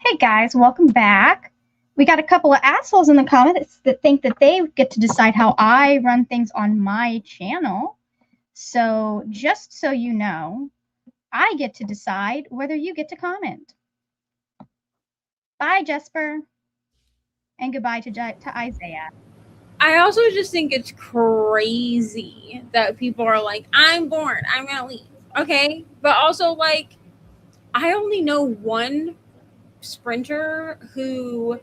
Hey guys, welcome back. We got a couple of assholes in the comments that think that they get to decide how I run things on my channel. So just so you know, I get to decide whether you get to comment. Bye, Jesper. And goodbye to Isaiah. I also just think it's crazy that people are like, I'm bored, I'm gonna leave. Okay. But also, like, I only know one sprinter who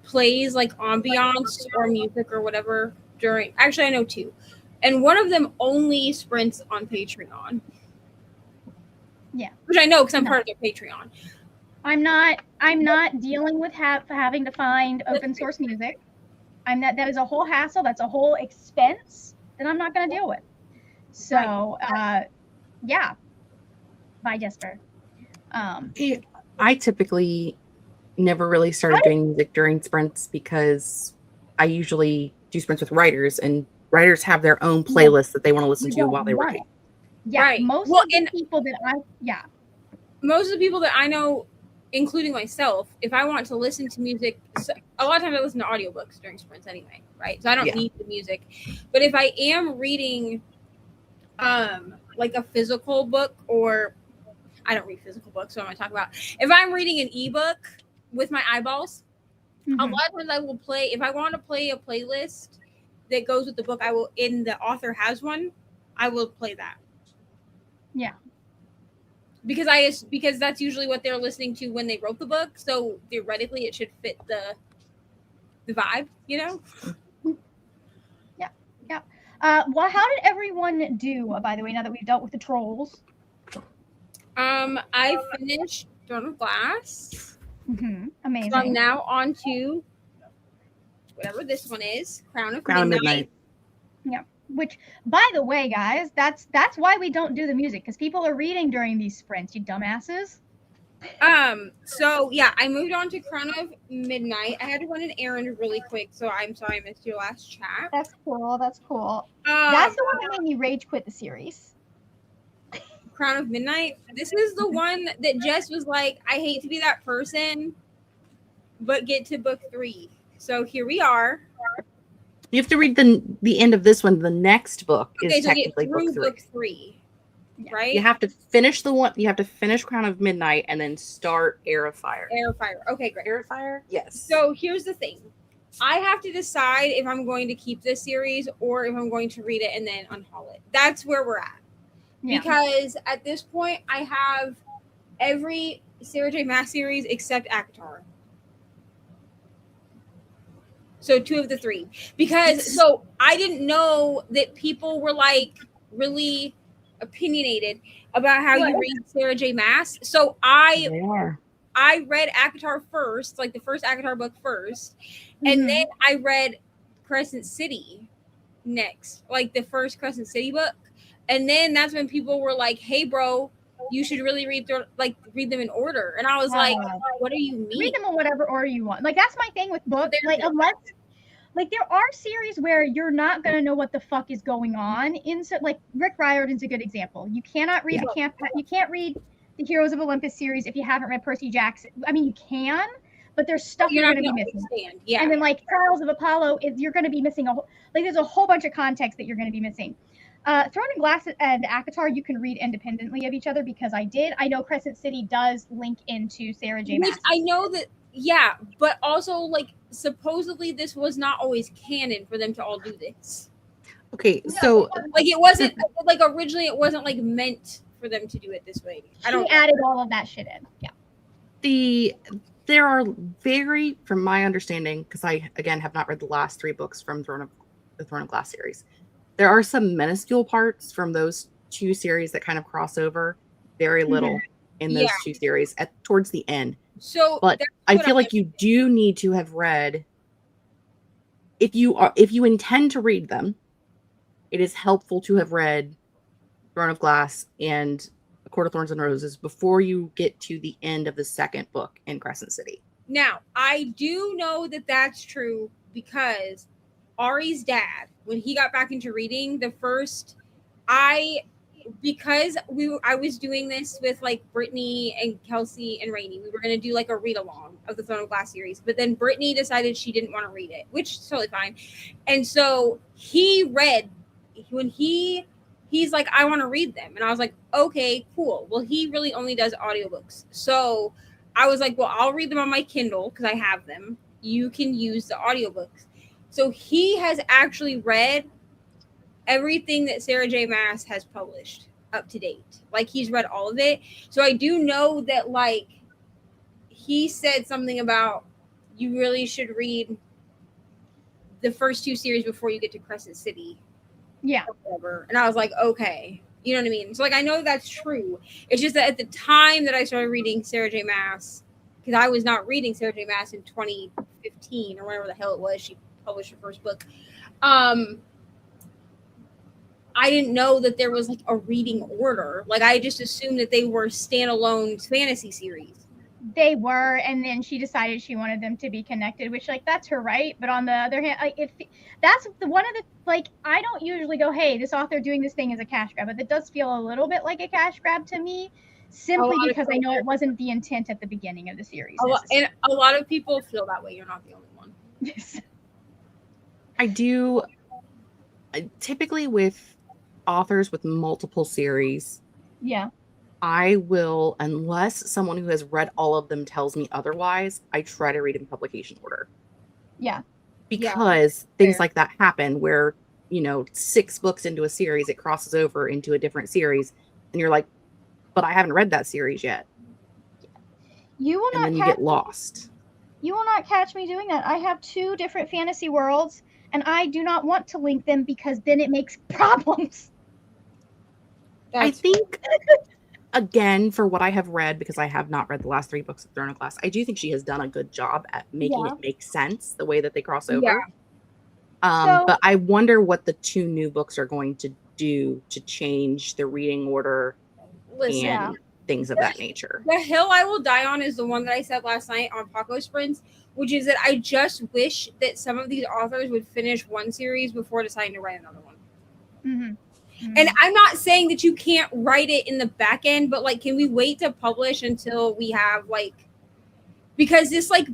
plays like ambiance or music or whatever during, actually I know two, and one of them only sprints on Patreon. Yeah, which I know because I'm part of their Patreon. I'm not dealing with having to find open source music. That is a whole hassle. That's a whole expense that I'm not going to deal with. So yeah, bye, Jesper. I typically never really started doing music during sprints because I usually do sprints with writers, and writers have their own playlist that they want to listen to while they write. Yeah, right. Most of the people that I know, including myself, if I want to listen to music, a lot of times I listen to audiobooks during sprints anyway, right? So I don't need the music. But if I am reading like a physical book, or I don't read physical books, so what am I talking about? If I'm reading an ebook with my eyeballs, a lot of times I will play, if I want to play a playlist that goes with the book, I will, in the author has one, I will play that. Yeah. Because that's usually what they're listening to when they wrote the book. So theoretically, it should fit the vibe, you know? Yeah, yeah. Well, how did everyone do? By the way, now that we've dealt with the trolls. I finished Throne of Glass. Amazing. So I'm now on to whatever this one is, Crown of Midnight. Yeah. Which, by the way, guys, that's why we don't do the music, because people are reading during these sprints, you dumbasses. So yeah, I moved on to Crown of Midnight. I had to run an errand really quick, so I'm sorry I missed your last chat. That's cool. That's the one that made me rage quit the series. Crown of Midnight. This is the one that Jess was like, I hate to be that person, but get to book 3. So here we are. You have to read the end of this one. The next book is technically book 3. Right? You have to finish you have to finish Crown of Midnight and then start Heir of Fire. Heir of Fire. Okay, great. Heir of Fire? Yes. So here's the thing. I have to decide if I'm going to keep this series or if I'm going to read it and then unhaul it. That's where we're at. Yeah. Because at this point, I have every Sarah J. Maas series except ACOTAR. So 2 of the 3. Because I didn't know that people were like really opinionated about how you read Sarah J. Maas. So I read ACOTAR first, like the first ACOTAR book first, and then I read Crescent City next, like the first Crescent City book. And then that's when people were like, hey, bro, you should really read them in order. And I was like, what do you mean? Read them in whatever order you want. Like, that's my thing with books. Like, unless, like, there are series where you're not going to know what the fuck is going on. Like, Rick Riordan's a good example. You cannot read you can't read the Heroes of Olympus series if you haven't read Percy Jackson. I mean, you can, but there's stuff you're going to be missing. Yeah. And then, like, Trials of Apollo, you're going to be missing there's a whole bunch of context that you're going to be missing. Throne of Glass and ACOTAR you can read independently of each other, because I know Crescent City does link into Sarah J. Maas. I know that, yeah, but also, like, supposedly this was not always canon for them to all do this. Okay, so like it wasn't like originally it wasn't like meant for them to do it this way. She added all of that shit in. Yeah. There are very, from my understanding, because I again have not read the last 3 books from the Throne of Glass series. There are some minuscule parts from those 2 series that kind of cross over, very little in those 2 series towards the end. So, but I feel like you do need to have read, if you intend to read them, it is helpful to have read Throne of Glass and A Court of Thorns and Roses before you get to the end of the second book in Crescent City. Now, I do know that that's true because Ari's dad, when he got back into reading, I because I was doing this with like Brittany and Kelsey and Rainey. We were gonna do like a read along of the Throne of Glass series, but then Brittany decided she didn't want to read it, which is totally fine. And so he read when he's like, I want to read them, and I was like, okay, cool. Well, he really only does audiobooks, so I was like, well, I'll read them on my Kindle because I have them. You can use the audiobooks. So he has actually read everything that Sarah J. Maas has published up to date. Like, he's read all of it. So I do know that, like, he said something about you really should read the first 2 series before you get to Crescent City. Yeah. Or whatever. And I was like, okay. You know what I mean? So, like, I know that's true. It's just that at the time that I started reading Sarah J. Maas, because I was not reading Sarah J. Maas in 2015 or whatever the hell it was, she published her first book. I didn't know that there was like a reading order. Like, I just assumed that they were standalone fantasy series. They were, and then she decided she wanted them to be connected, which, like, that's her right. But on the other hand, like, if that's one of the, like, I don't usually go, hey, this author doing this thing is a cash grab, but it does feel a little bit like a cash grab to me, simply because I know it wasn't the intent at the beginning of the series. And a lot of people feel that way. You're not the only one. Yes. I do typically with authors with multiple series. Yeah. I will, unless someone who has read all of them tells me otherwise, I try to read in publication order. Yeah. Because things like that happen where, 6 books into a series, it crosses over into a different series. And you're like, but I haven't read that series yet. You will not and then you get lost. You will not catch me doing that. I have 2 different fantasy worlds, and I do not want to link them because then it makes problems. I think, again, for what I have read, because I have not read the last 3 books of Throne of Glass, I do think she has done a good job at making it make sense the way that they cross over. But I wonder what the 2 new books are going to do to change the reading order and things of that nature. The hill I will die on is the one that I said last night on Paco Sprints, which is that I just wish that some of these authors would finish one series before deciding to write another one. Mm-hmm. And I'm not saying that you can't write it in the back end, but like, can we wait to publish until we have like, because this like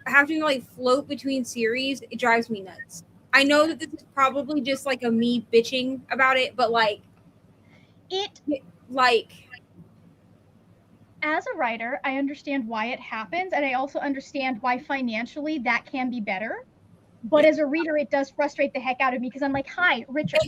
having to like float between series, it drives me nuts. I know that this is probably just like a me bitching about it, but like as a writer, I understand why it happens, and I also understand why financially that can be better. But as a reader, it does frustrate the heck out of me because I'm like, hi, Richard.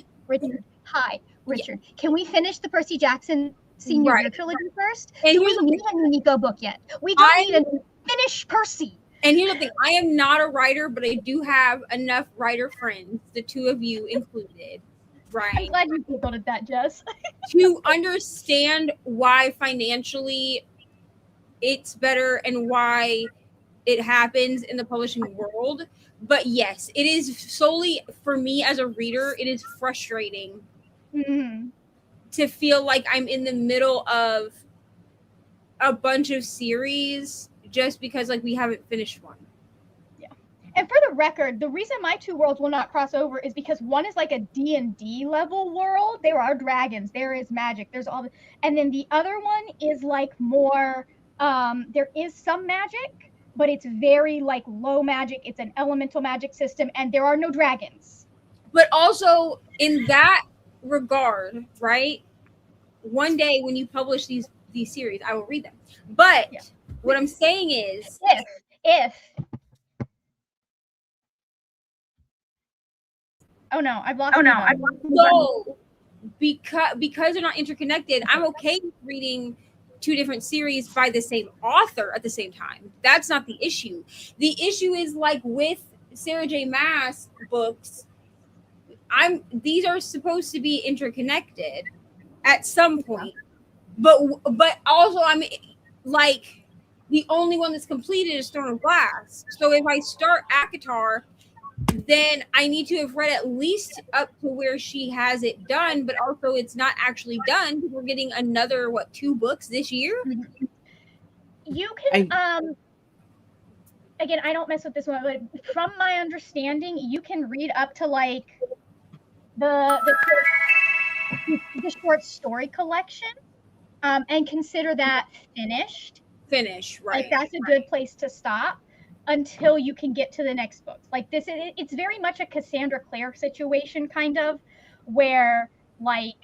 Hi, Richard. Yeah. Can we finish the Percy Jackson Senior trilogy first? And do we need a new Nico book yet? We don't need a finish Percy. And here's the thing. I am not a writer, but I do have enough writer friends, the 2 of you included, right? I'm glad you googled it that, Jess. To understand why financially it's better and why it happens in the publishing world. But yes, it is solely for me as a reader, it is frustrating to feel like I'm in the middle of a bunch of series just because like we haven't finished one. Yeah. And for the record, the reason my 2 worlds will not cross over is because one is like a D&D level world. There are dragons, there is magic, there's all and then the other one is like more there is some magic, but it's very like low magic. It's an elemental magic system, and there are no dragons. But also in that regard, right? One day when you publish these series, I will read them. But what I'm saying is, if oh no, I've lost. So because they're not interconnected, I'm okay with reading 2 different series by the same author at the same time. That's not the issue. The issue is like with Sarah J. Maas books, these are supposed to be interconnected at some point. But also I'm like the only one that's completed is Throne of Glass. So if I start ACOTAR, then I need to have read at least up to where she has it done, but also it's not actually done because we're getting another 2 books this year. You can again, I don't mess with this one, but from my understanding, you can read up to like the the short story collection, and consider that finished. Right. Like that's a good place to stop until you can get to the next books. Like this, it's very much a Cassandra Clare situation, kind of, where like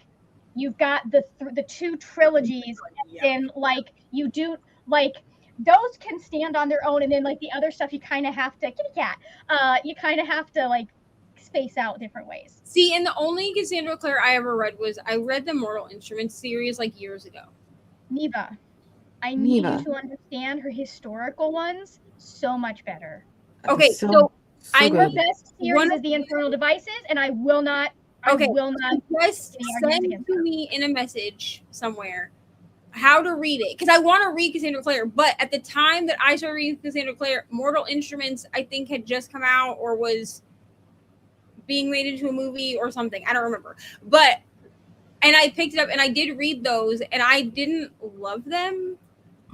you've got the 2 trilogies, and like you do like those can stand on their own, and then like the other stuff you kind of have to kitty cat. You kind of have to like space out different ways. See, and the only Cassandra Clare I ever read was I read the Mortal Instruments series like years ago. Neva, I need you to understand her historical ones so much better. Okay, so I know best series is the Infernal Devices, and I will not. Okay, I will not. Just send to me in a message somewhere how to read it, because I want to read Cassandra Clare. But at the time that I started reading Cassandra Clare, Mortal Instruments I think had just come out or was being made into a movie or something. I don't remember, and I picked it up and I did read those, and I didn't love them.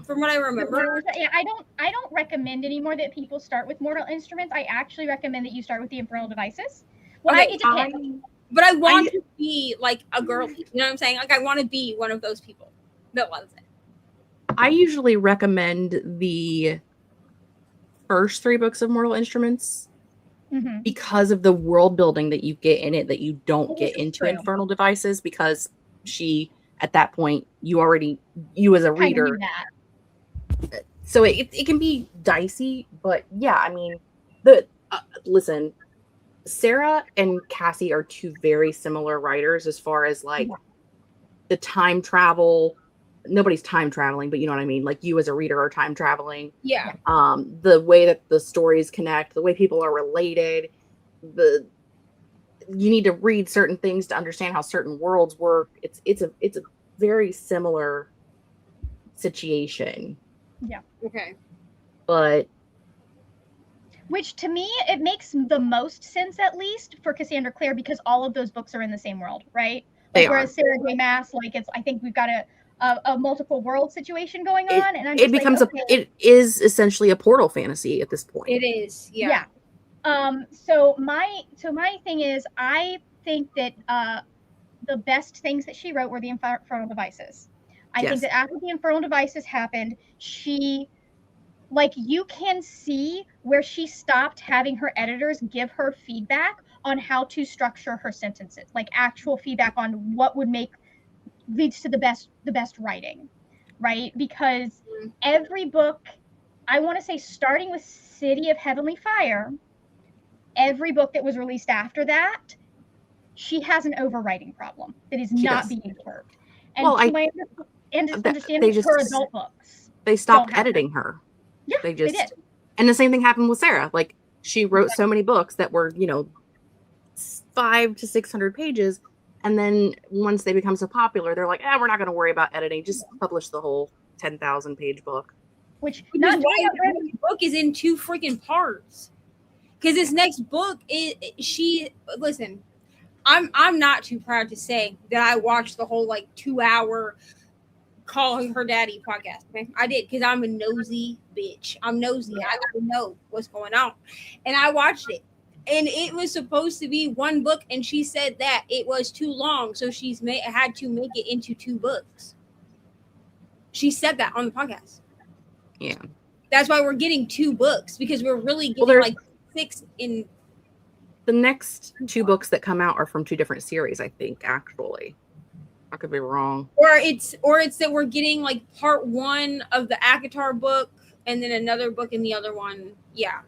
From what I remember, yeah, I don't recommend anymore that people start with Mortal Instruments. I actually recommend that you start with the Infernal Devices. Well, okay, it depends. But I want to be like a girly. You know what I'm saying? Like I want to be one of those people that loves it. I usually recommend the first 3 books of Mortal Instruments because of the world building that you get in it that you don't get into Infernal Devices, because she, at that point, you as a reader. So it can be dicey, but yeah, I mean, listen, Sarah and Cassie are 2 very similar writers as far as like the time travel. Nobody's time traveling, but you know what I mean? Like you as a reader are time traveling. Yeah. The way that the stories connect, the way people are related, you need to read certain things to understand how certain worlds work. It's a very similar situation. Yeah. Okay. But which to me it makes the most sense, at least for Cassandra Clare, because all of those books are in the same world, right? Like, whereas Sarah J. Maas, like I think we've got a multiple world situation going on, and I'm it is essentially a portal fantasy at this point. It is, yeah. So my thing is, I think that the best things that she wrote were the Infernal Devices. I think that after the Infernal Devices happened, she, like, you can see where she stopped having her editors give her feedback on how to structure her sentences, like actual feedback on what would leads to the best writing, right? Because every book, I want to say, starting with City of Heavenly Fire, every book that was released after that, she has an overwriting problem that is not being served. And my understanding, her adult books, they stopped editing her. Yeah, they did. And the same thing happened with Sarah. Like, she wrote so many books that were, 500 to 600 pages. And then once they become so popular, they're like, we're not going to worry about editing. Just publish the whole 10,000 page book. Which not why the book is in 2 freaking parts. Because this next book listen, I'm not too proud to say that I watched the whole 2-hour Calling Her Daddy podcast. Okay? I did, because I'm a nosy bitch. I'm nosy. I gotta know what's going on. And I watched it. And it was supposed to be 1 book, and she said that it was too long, so she's had to make it into 2 books. She said that on the podcast. Yeah. That's why we're getting 2 books, because we're really getting 6 in. The next 2 books that come out are from 2 different series, I think, actually. I could be wrong. Or it's that we're getting part 1 of the ACOTAR book and then another book in the other one. Yeah.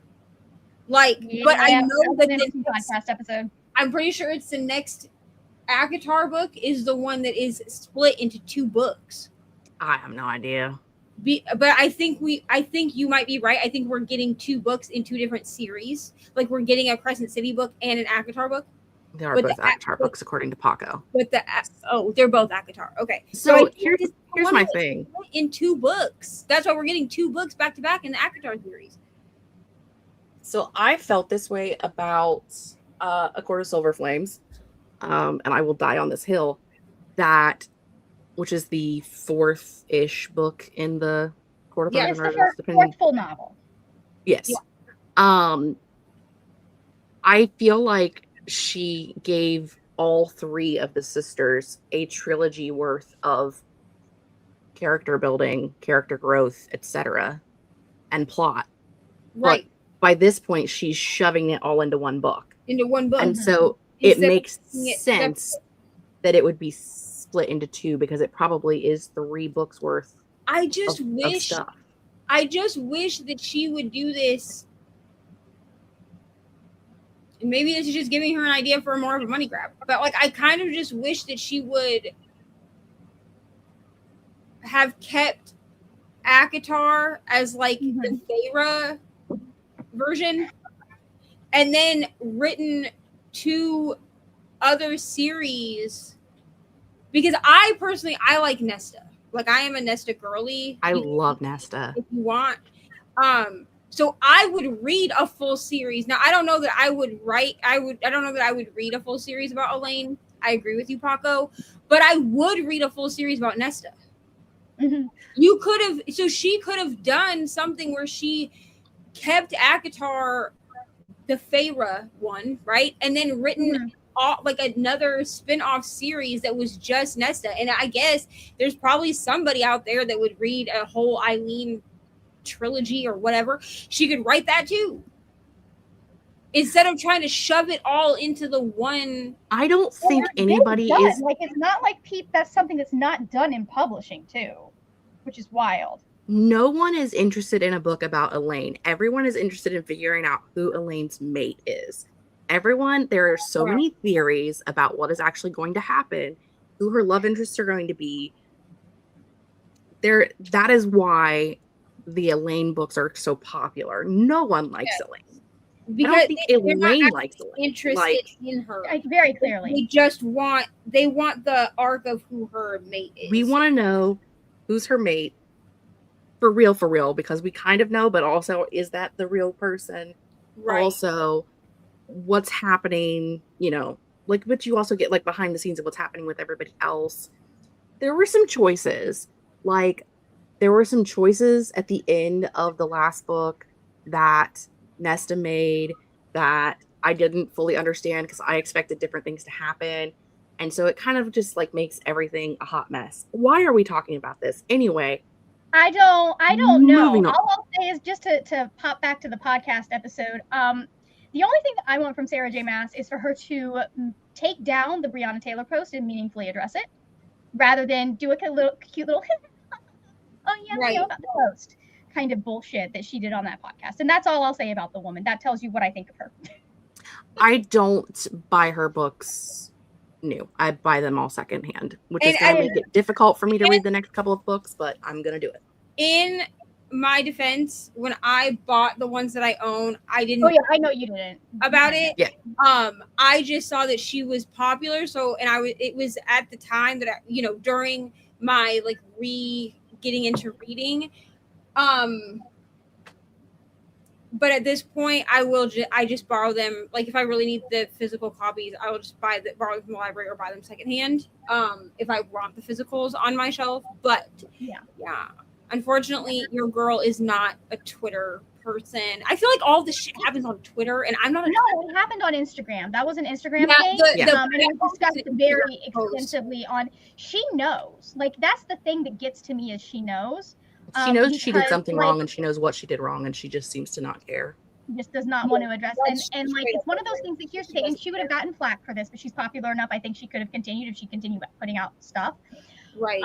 But I know that the podcast episode. I'm pretty sure it's the next ACOTAR book is the one that is split into 2 books. I have no idea. But I think you might be right. I think we're getting 2 books in 2 different series. Like, we're getting a Crescent City book and an ACOTAR book. They are both ACOTAR books, according to Paco. But they're both ACOTAR. Okay. So here's my thing. In 2 books. That's why we're getting 2 books back to back in the ACOTAR series. So I felt this way about A Court of Silver Flames, and I will die on this hill, which is the 4th-ish book in the Court of Silver Flames. It's the 4th full novel. Yes. Yeah. I feel like she gave all three of the sisters a trilogy worth of character building, character growth, etc., and plot. Right. But by this point, she's shoving it all into one book. Into one book. And so it makes sense that it would be split into two, because it probably is 3 books worth I just of wish stuff. I just wish that she would do this. And maybe this is just giving her an idea for more of a money grab. But like, I kind of just wish that she would have kept Akatar as like the Feyre version, and then written 2 other series, because I personally like Nesta. Like, I am a Nesta girly. I love Nesta. If you want. So I would read a full series. Now, I don't know that I would write. I don't know that I would read a full series about Elaine. I agree with you, Paco. But I would read a full series about Nesta. Mm-hmm. She could have done something where she kept Akatar, the Feyre one, right? And then written like another spin-off series that was just Nesta. And I guess there's probably somebody out there that would read a whole Eileen trilogy or whatever. She could write that too, instead of trying to shove it all into the one. I don't think anybody is like, it's not like that's something that's not done in publishing too, which is wild. No one is interested in a book about Elaine. Everyone is interested in figuring out who Elaine's mate is. There are so many theories about what is actually going to happen, who her love interests are going to be. That is why the Elaine books are so popular. No one likes Elaine. Because I don't think Elaine likes Elaine. Interested in her, like, very clearly. They just want the arc of who her mate is. We want to know who's her mate. For real, because we kind of know, but also, is that the real person? Right. Also, what's happening, but you also get like behind the scenes of what's happening with everybody else. There were some choices. There were some choices at the end of the last book that Nesta made that I didn't fully understand, because I expected different things to happen. And so it kind of just like makes everything a hot mess. Why are we talking about this? Anyway, I don't know. All I'll say is, just to pop back to the podcast episode, the only thing that I want from Sarah J. Maas is for her to take down the Breonna Taylor post and meaningfully address it, rather than do a cute little oh yeah, I know about the post kind of bullshit that she did on that podcast. And that's all I'll say about the woman. That tells you what I think of her. I don't buy her books new. I buy them all secondhand, which is going to make it difficult for me to read the next couple of books, but I'm going to do it. In my defense, when I bought the ones that I own, I didn't. Oh yeah, I know you didn't. About it. Yeah. I just saw that she was popular, it was at the time that during my like getting into reading. But at this point, I just borrow them. Like, if I really need the physical copies, I will just borrow them from the library or buy them secondhand. If I want the physicals on my shelf. But yeah. Unfortunately, your girl is not a Twitter person. I feel like all this shit happens on Twitter, and I'm not. No, it happened on Instagram. That was an Instagram thing. And it was discussed very extensively on. She knows. Like, that's the thing that gets to me, is she knows. She knows she did something wrong, and she knows what she did wrong, and she just seems to not care. Just does not want to address it. And like, it's one of those things that, here's the thing, and she would have gotten flack for this, but she's popular enough. I think she could have continued if she continued putting out stuff. Right.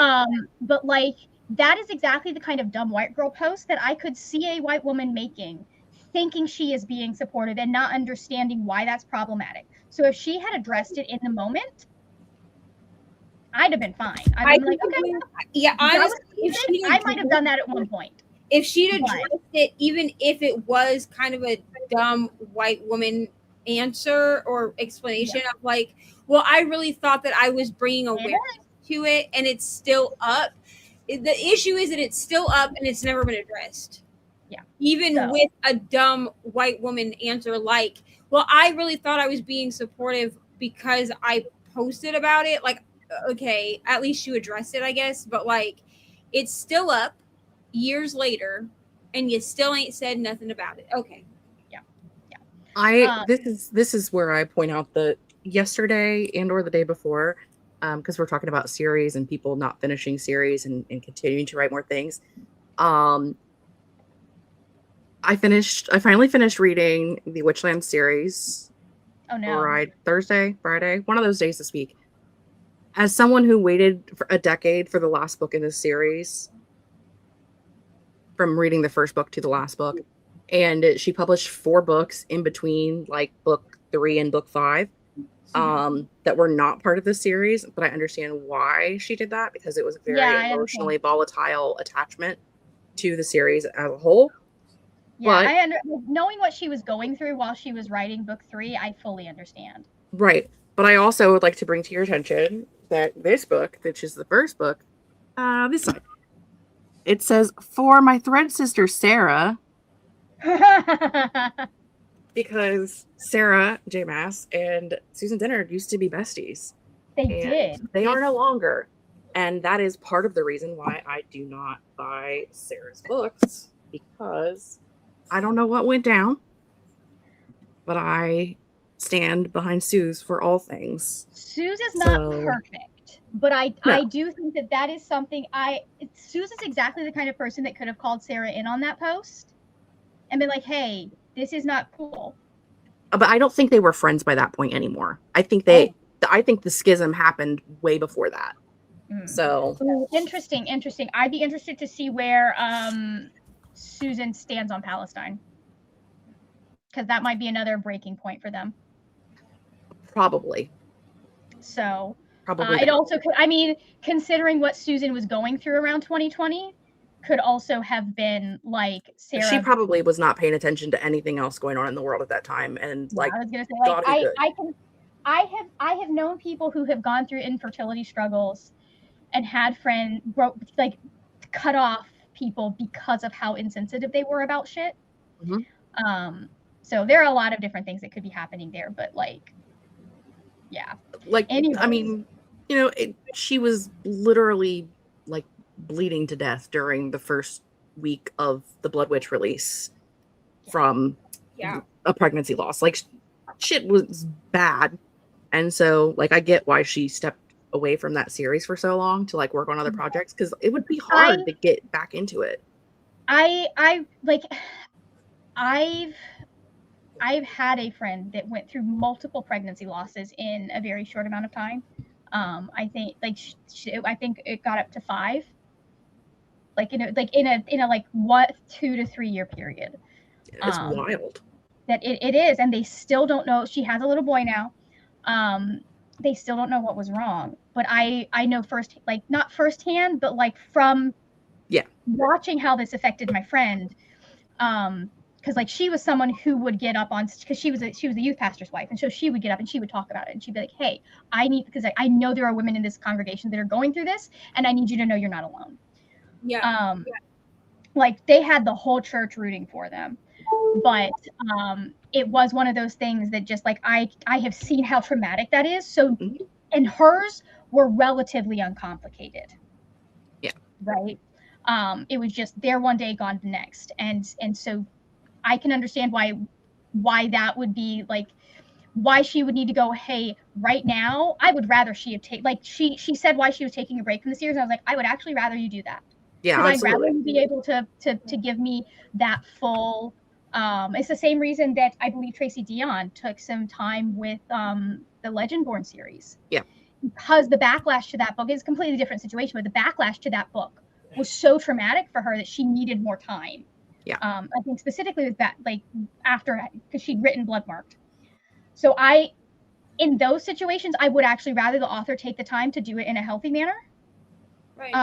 But like, that is exactly the kind of dumb white girl post that I could see a white woman making, thinking she is being supportive and not understanding why that's problematic. So if she had addressed it in the moment, I'd have been fine. I'd been like, okay. Yeah, honestly, I might have done that at one point. If she'd addressed it, even if it was kind of a dumb white woman answer or explanation of like, well, I really thought that I was bringing awareness to it, and it's still up. The issue is that it's still up and it's never been addressed. Yeah. Even with a dumb white woman answer like, well, I really thought I was being supportive because I posted about it. Like, okay, at least you addressed it, I guess. But like, it's still up years later and you still ain't said nothing about it. Okay. Yeah. This is where I point out that yesterday and or the day before, because we're talking about series and people not finishing series and continuing to write more things. I finally finished reading the Witchland series. Oh no. Thursday, Friday, one of those days this week. As someone who waited for a decade for the last book in this series, from reading the first book to the last book, and she published 4 books in between, like book 3 and book 5, that were not part of the series, but I understand why she did that, because it was a very emotionally volatile attachment to the series as a whole. Yeah, knowing what she was going through while she was writing book 3, I fully understand. Right. But I also would like to bring to your attention that this book, which is the first book, this side, it says, "For my thread sister Sarah," because Sarah J. Maas and Susan Dennard used to be besties. They did. They are no longer. And that is part of the reason why I do not buy Sarah's books, because I don't know what went down, but I stand behind Suze for all things. Suze is not perfect, but I do think that is something Suze is exactly the kind of person that could have called Sarah in on that post and been like, hey, this is not cool. But I don't think they were friends by that point anymore. I think the schism happened way before that. So interesting. I'd be interested to see where Susan stands on Palestine, because that might be another breaking point for them. Probably. So it also could, I mean, considering what Susan was going through around 2020, could also have been like Sarah. She probably was not paying attention to anything else going on in the world at that time, and I was gonna say, I have known people who have gone through infertility struggles and had friends cut off people because of how insensitive they were about shit. So there are a lot of different things that could be happening there, but anyways. I mean, she was literally like bleeding to death during the first week of the Blood Witch release from a pregnancy loss. Like, shit was bad. And so, I get why she stepped away from that series for so long to work on other projects, because it would be hard to get back into it. I've had a friend that went through multiple pregnancy losses in a very short amount of time. I think I think it got up to 5, in a 2 to 3 year period. It's wild. That it is, and they still don't know. She has a little boy now. They still don't know what was wrong, but I know not firsthand, but from watching how this affected my friend. Because she was someone who would get up on, because she was a youth pastor's wife, and so she would get up and she would talk about it, and she'd be like, hey, because I know there are women in this congregation that are going through this, and I need you to know you're not alone. They had the whole church rooting for them, but it was one of those things that just I have seen how traumatic that is. So and hers were relatively uncomplicated. Right. It was just there one day, gone the next, and so I can understand why that would be why she would need to go, hey, right now, I would rather she had she said why she was taking a break from the series. And I was like, I would actually rather you do that. Yeah, I'd rather you be able to give me that full. It's the same reason that I believe Tracy Dion took some time with the Legendborn series. Yeah. Because the backlash to that book is a completely different situation, but the backlash to that book was so traumatic for her that she needed more time. Yeah. I think specifically with that, after, because she'd written Bloodmarked. So in those situations, I would actually rather the author take the time to do it in a healthy manner. Right.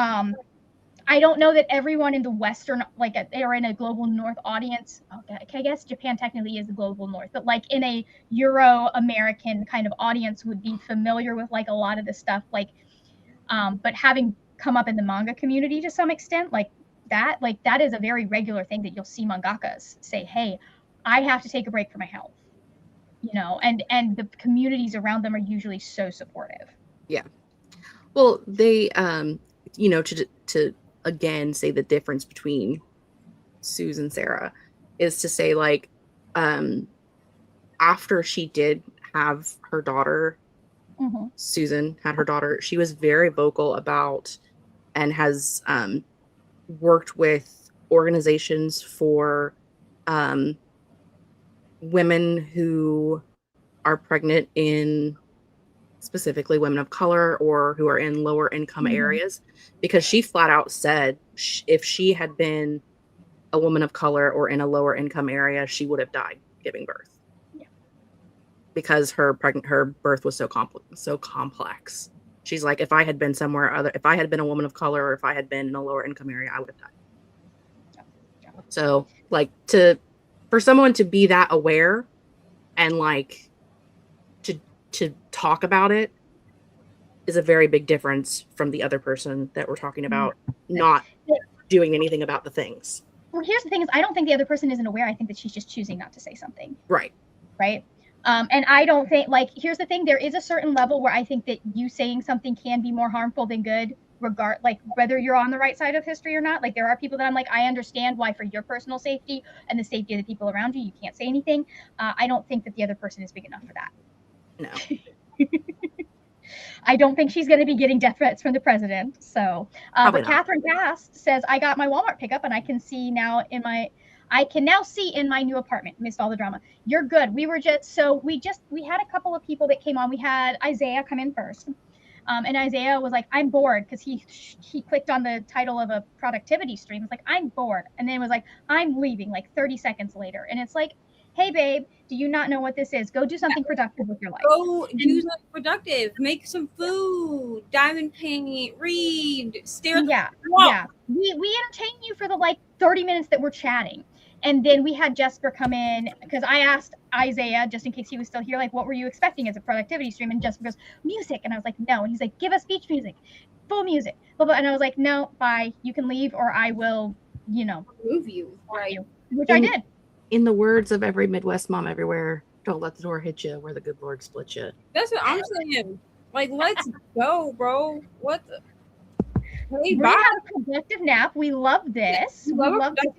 I don't know that everyone in the Western, or in a global North audience, I guess Japan technically is the global North, but in a Euro-American kind of audience would be familiar with a lot of this stuff, but having come up in the manga community to some extent, that is a very regular thing that you'll see mangakas say, hey, I have to take a break for my health, and the communities around them are usually so supportive. Yeah. Well, they, to again say the difference between Suze and Sarah is to say after she did have her daughter, Susan had her daughter, she was very vocal about and has worked with organizations for women who are pregnant, in specifically women of color or who are in lower income areas, because she flat out said if she had been a woman of color or in a lower income area, she would have died giving birth. Yeah. Because her birth was so complex. She's like, if I had been if I had been a woman of color, or if I had been in a lower income area, I would have died. Yeah. So like for someone to be that aware and like to talk about it is a very big difference from the other person that we're talking about not doing anything about the things. Well, here's the thing: is I don't think the other person isn't aware. I think that she's just choosing not to say something. Right. Right. And I don't think, like, here's the thing: there is a certain level where I think that you saying something can be more harmful than good, like whether you're on the right side of history or not. Like, there are people that I'm like, I understand why for your personal safety and the safety of the people around you, you can't say anything. I don't think that the other person is big enough for that. No. I don't think she's going to be getting death threats from the president. So, but Catherine Cast says, I got my Walmart pickup and I can now see in my new apartment. Missed all the drama. You're good. We had a couple of people that came on. We had Isaiah come in first. And Isaiah was like, I'm bored, because he clicked on the title of a productivity stream. It's like, I'm bored. And then it was like, I'm leaving, like 30 seconds later. And it's like, hey, babe, do you not know what this is? Go do something productive with your life. Go do something productive. Make some food, diamond paint, read, stare at the wall. Yeah. We entertain you for the like 30 minutes that we're chatting. And then we had Jesper come in, because I asked Isaiah, just in case he was still here, like, what were you expecting as a productivity stream? And Jesper goes, music. And I was like, no. And he's like, give us beach music, full music. Blah, blah. And I was like, no, bye. You can leave, or I will, remove you. Right. Which I did. In the words of every Midwest mom everywhere, don't let the door hit you where the good Lord split you. That's what I'm saying. Like, let's go, bro. What the? Hey, we had a productive nap. We love this. We love this.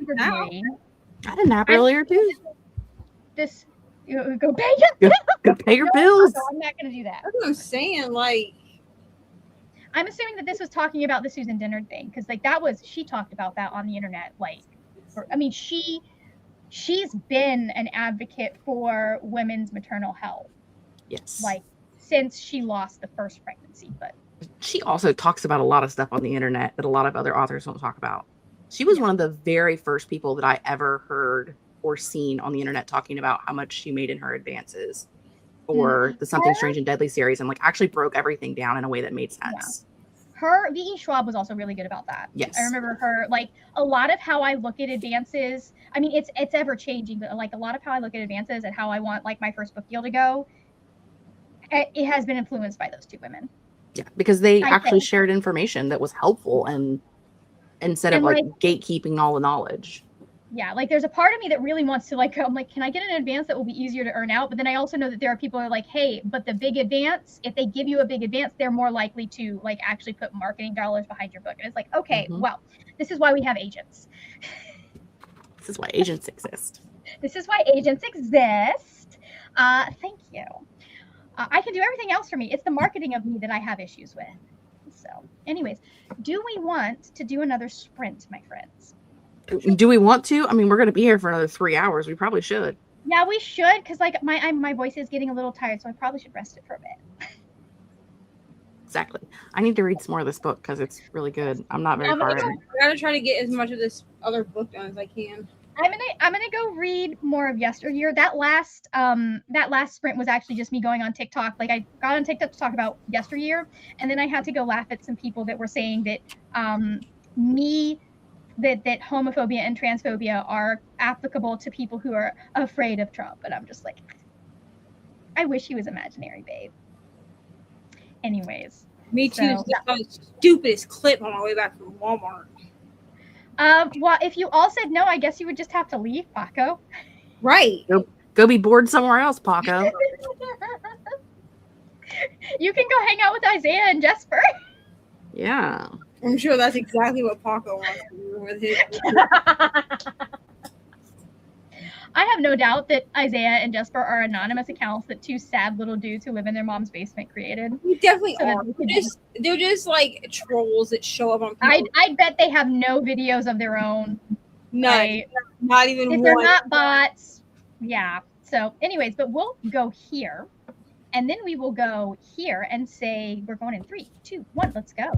I had a nap earlier too. Go pay your bills. Go pay your bills. No, I'm not going to do that. That's what I'm saying. Like, I'm assuming that this was talking about the Susan Dennard thing, because like she talked about that on the internet. Like, she's been an advocate for women's maternal health. Yes. Like, since she lost the first pregnancy, but she also talks about a lot of stuff on the internet that a lot of other authors don't talk about. She was one of the very first people that I ever heard or seen on the internet talking about how much she made in her advances for the Something Strange and Deadly series, and like actually broke everything down in a way that made sense. Yeah. V.E. Schwab was also really good about that. Yes. I remember her, like, a lot of how I look at advances. I mean, it's ever changing, but like a lot of how I look at advances and how I want like my first book deal to go, it has been influenced by those two women. Yeah, because they actually shared information that was helpful, and instead of like gatekeeping all the knowledge. Yeah, like there's a part of me that really wants to like, I'm like, can I get an advance that will be easier to earn out? But then I also know that there are people who are like, hey, but the big advance, if they give you a big advance, they're more likely to like actually put marketing dollars behind your book. And it's like, okay, well, this is why we have agents. This is why agents exist. This is why agents exist. Thank you. I can do everything else for me. It's the marketing of me that I have issues with. So anyways, do we want to do another sprint, my friends? Do we want to? I mean, we're going to be here for another 3 hours. We probably should. Yeah, we should, because like my voice is getting a little tired, so I probably should rest it for a bit. Exactly. I need to read some more of this book because it's really good. I'm not very far in. I gotta try to get as much of this other book done as I can. I'm gonna go read more of Yesteryear. That last sprint was actually just me going on TikTok. Like, I got on TikTok to talk about Yesteryear, and then I had to go laugh at some people that were saying that that homophobia and transphobia are applicable to people who are afraid of Trump. And I'm just like, I wish he was imaginary, babe. Anyways. Me too. It's the stupidest clip on my way back from Walmart. Well, if you all said no, I guess you would just have to leave, Paco. Right. Go be bored somewhere else, Paco. You can go hang out with Isaiah and Jesper. Yeah. I'm sure that's exactly what Paco wants to do with his. I have no doubt that Isaiah and Jesper are anonymous accounts that two sad little dudes who live in their mom's basement created. We definitely so are. They're just like trolls that show up on people. I bet they have no videos of their own. None. Right? Not even if one. They're not bots. Yeah. So anyways, but we'll go here. And then we will go here and say, we're going in 3, 2, 1, let's go.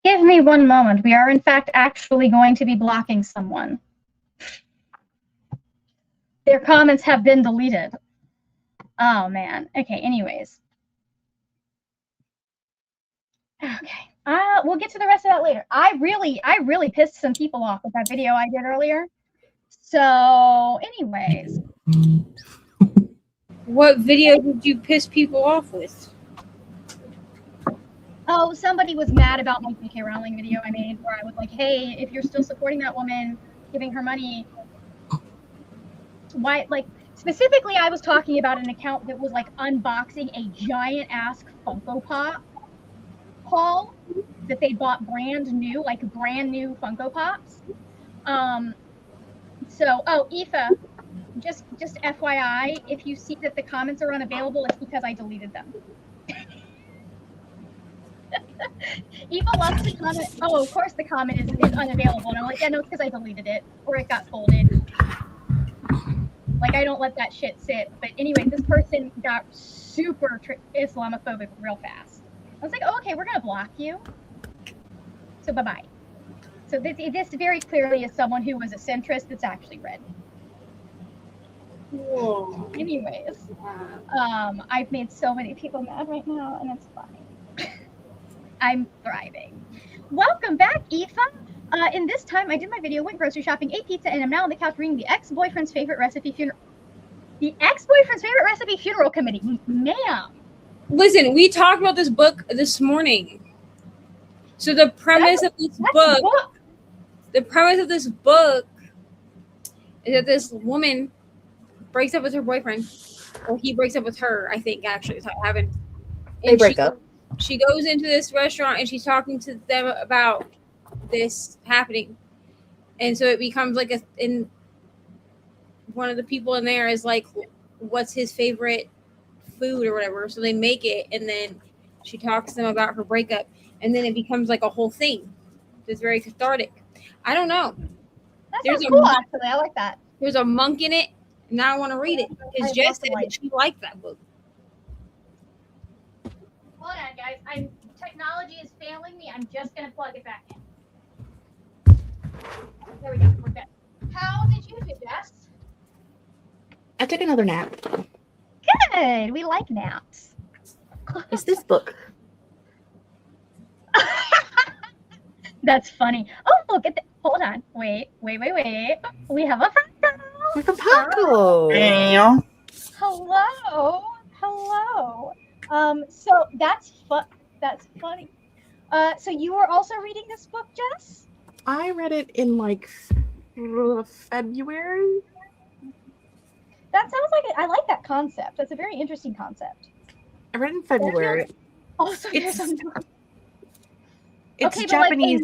Give me one moment. We are, in fact, actually going to be blocking someone. Their comments have been deleted. Oh, man. Okay, anyways. Okay. We'll get to the rest of that later. I really pissed some people off with that video I did earlier. So, anyways. What video did you piss people off with? Oh, somebody was mad about my J.K. Rowling video I made where I was like, hey, if you're still supporting that woman, giving her money, why, like, specifically I was talking about an account that was, like, unboxing a giant-ass Funko Pop haul that they bought brand new Funko Pops. So, Aoife, just FYI, if you see that the comments are unavailable, it's because I deleted them. Eva loves to comment. Oh, of course the comment is unavailable. And I'm like, yeah, no, it's because I deleted it or it got folded. Like, I don't let that shit sit. But anyway, this person got super Islamophobic real fast. I was like, oh, okay, we're going to block you. So bye-bye. So this very clearly is someone who was a centrist that's actually red. Whoa. Anyways, I've made so many people mad right now, and it's fine. I'm thriving. Welcome back, Aoife. In this time, I did my video, went grocery shopping, ate pizza, and I'm now on the couch reading the ex-boyfriend's favorite recipe funeral. The ex-boyfriend's favorite recipe funeral committee, ma'am. Listen, we talked about this book this morning. So the premise of this book, is that this woman breaks up with her boyfriend, or he breaks up with her. I think actually is how it happened. They break up. She goes into this restaurant and she's talking to them about this happening, and so it becomes like in one of the people in there is like, what's his favorite food or whatever, so they make it, and then she talks to them about her breakup, and then it becomes like a whole thing. It's very cathartic. I don't know. That's cool, actually. I like that. There's a monk in it, and now I want to read it because Jess said that she liked that book. Hold on, guys. Technology is failing me. I'm just gonna plug it back in. There we go. We're good. How did you do, Jess? I took another nap. Good. We like naps. It's this book. That's funny. Oh, look at that. Hold on. Wait. We have a Paco. Like a Paco. Hey. Hello. So that's funny. So you were also reading this book, Jess? I read it in like February. That sounds like I like that concept. That's a very interesting concept. I read it in February. Also, It's okay, Japanese.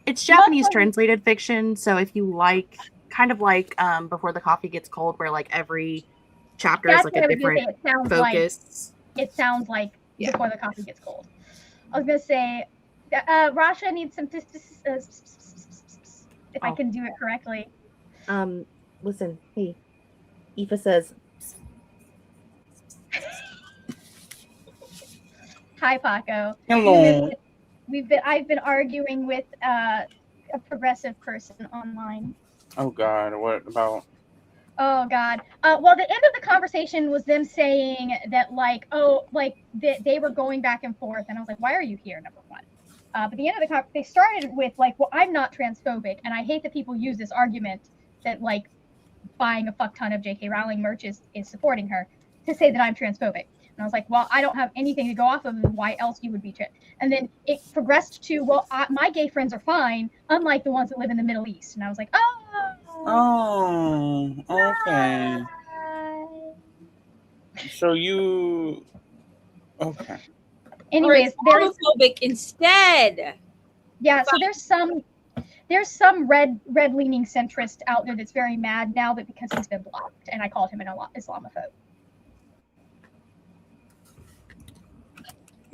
It's Japanese translated fiction. So if you like, kind of like Before the Coffee Gets Cold, where like every chapter is like a different focus. It sounds like Before the Coffee Gets Cold. I was gonna say, Rasha needs some if I can do it correctly. Listen, hey, Aoife says. Hi, Paco. Hello. I've been arguing with a progressive person online. Oh God, what about? Oh God. Well, the end of the conversation was them saying that they were going back and forth, and I was like, why are you here? Number one. But the end of the they started with like, well, I'm not transphobic, and I hate that people use this argument that like buying a fuck ton of J.K. Rowling merch is supporting her to say that I'm transphobic. And I was like, well, I don't have anything to go off of. Why else you would be trans? And then it progressed to, well, my gay friends are fine, unlike the ones that live in the Middle East. And I was like, oh, okay. So you, okay. Anyways, there's homophobic instead. Yeah, so there's some red leaning centrist out there that's very mad now that because he's been blocked, and I called him an Islamophobe.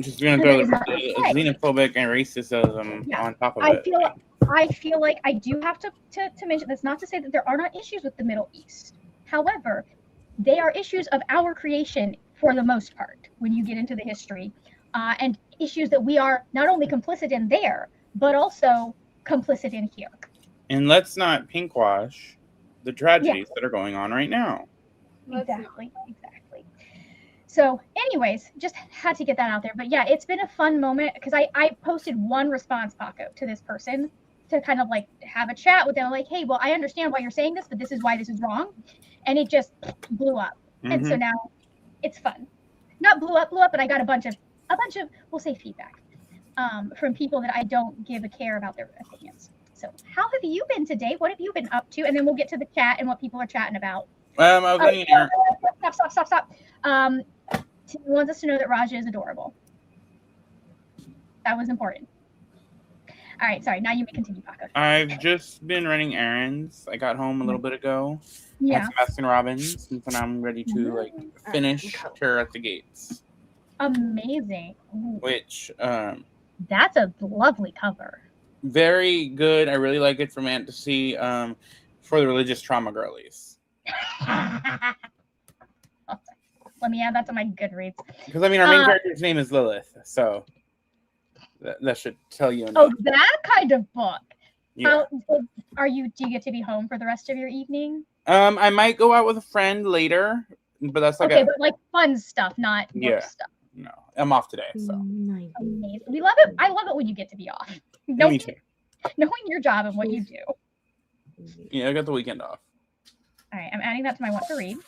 Just gonna throw the xenophobic and racism on top of it. I feel like I do have to mention that's not to say that there are not issues with the Middle East. However, they are issues of our creation for the most part when you get into the history. And issues that we are not only complicit in there, but also complicit in here. And let's not pinkwash the tragedies that are going on right now. Exactly. So anyways, just had to get that out there. But yeah, it's been a fun moment because I posted one response, Paco, to this person to kind of like have a chat with them. Like, hey, well, I understand why you're saying this, but this is why this is wrong. And it just blew up. Mm-hmm. And so now it's fun. Not blew up, but I got a bunch of, we'll say feedback from people that I don't give a care about their opinions. So how have you been today? What have you been up to? And then we'll get to the chat and what people are chatting about. I was running Stop. He wants us to know that Raja is adorable. That was important. All right, sorry. Now you may continue, Paco. I've just been running errands. I got home a little bit ago. Had some Baskin Robbins, and so now I'm ready to like finish Terror at the Gates. Amazing. Which that's a lovely cover. Very good. I really like it from Fantasy for the religious trauma girlies. Let me add that to my Goodreads. Because I mean, our main character's name is Lilith, so that should tell you enough. Oh, that kind of book. Yeah. Do you get to be home for the rest of your evening? I might go out with a friend later, but that's like but like fun stuff, not book stuff. No, I'm off today, so amazing. We love it. I love it when you get to be off. Me too. Knowing your job and what you do. Yeah, I got the weekend off. All right, I'm adding that to my want to read.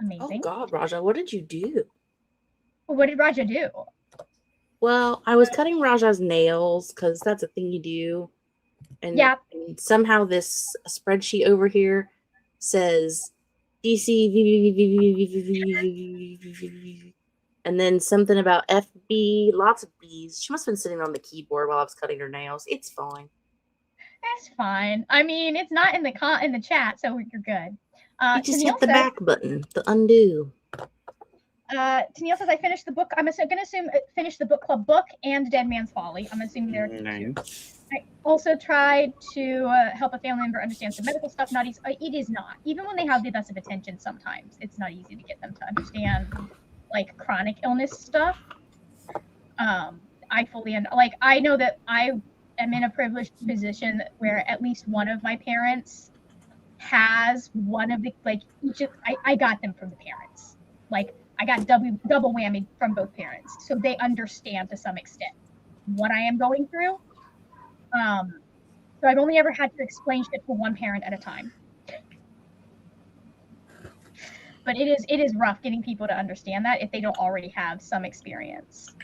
Amazing. Oh God, Raja, what did you do? What did Raja do? Well, I was cutting Raja's nails because that's a thing you do. And somehow this spreadsheet over here says DC and then something about FB, lots of B's. She must have been sitting on the keyboard while I was cutting her nails. It's fine. That's fine. I mean, it's not in the chat, so you're good. You just hit the back button, the undo. Tennille says, I finished the book. I'm going to assume finished the book club book and Dead Man's Folly. I'm assuming there are two. I also tried to help a family member understand some medical stuff. Not easy. It is not. Even when they have the best of attention, sometimes it's not easy to get them to understand like chronic illness stuff. I fully I know that I am in a privileged position where at least one of my parents has one of the I got them from the parents. Like I got double whammy from both parents, so they understand to some extent what I am going through. So I've only ever had to explain shit to one parent at a time. But it is rough getting people to understand that if they don't already have some experience.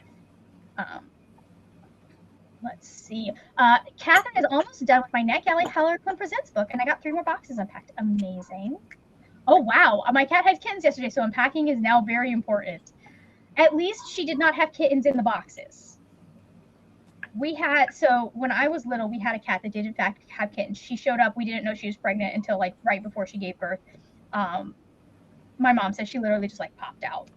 Let's see. Catherine is almost done with my NetGalley Harlequin Presents book, and I got 3 more boxes unpacked. Amazing. Oh, wow. My cat had kittens yesterday, so unpacking is now very important. At least she did not have kittens in the boxes. So when I was little, we had a cat that did, in fact, have kittens. She showed up. We didn't know she was pregnant until, like, right before she gave birth. My mom said she literally just, like, popped out.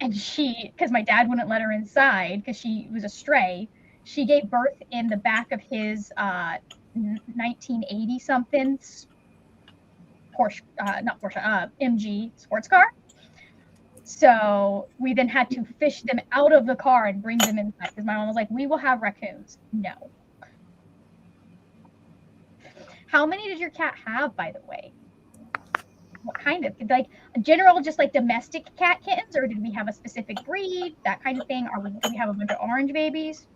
And because my dad wouldn't let her inside because she was a stray, she gave birth in the back of his 1980-something Porsche, not Porsche, MG sports car. So we then had to fish them out of the car and bring them inside because my mom was like, we will have raccoons. No. How many did your cat have, by the way? What kind of, like general, just like domestic cat kittens, or did we have a specific breed, that kind of thing? Or do we have a bunch of orange babies?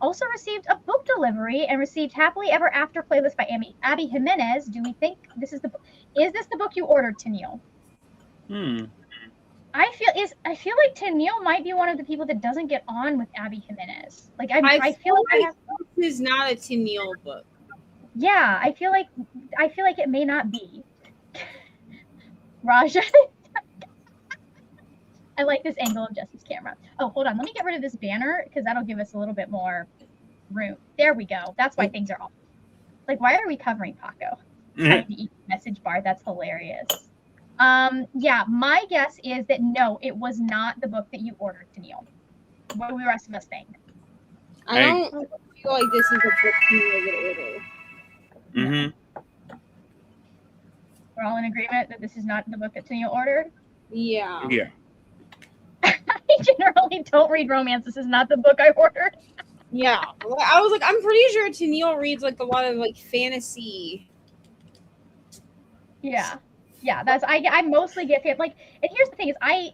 Also received a book delivery and received Happily Ever After playlist by Abby Jimenez. Do we think this is is this the book you ordered, Tennille? I feel like Tennille might be one of the people that doesn't get on with Abby Jimenez. Like I feel like this is not a Tennille book. Yeah, I feel like it may not be. Raja. I like this angle of Jesse's camera. Oh, hold on. Let me get rid of this banner because that'll give us a little bit more room. There we go. That's why things are off. Like, why are we covering Paco? The message bar. That's hilarious. Yeah, my guess is that no, it was not the book that you ordered, Tennille. What do the rest of us think? I don't feel like this is a book Tennille would order. Mm-hmm. We're all in agreement that this is not the book that Tennille ordered? Yeah. Yeah. I generally don't read romance. This is not the book I ordered. Yeah, I was like, I'm pretty sure Tennille reads like a lot of like fantasy. Yeah, that's I mostly get it. Like, and here's the thing: is I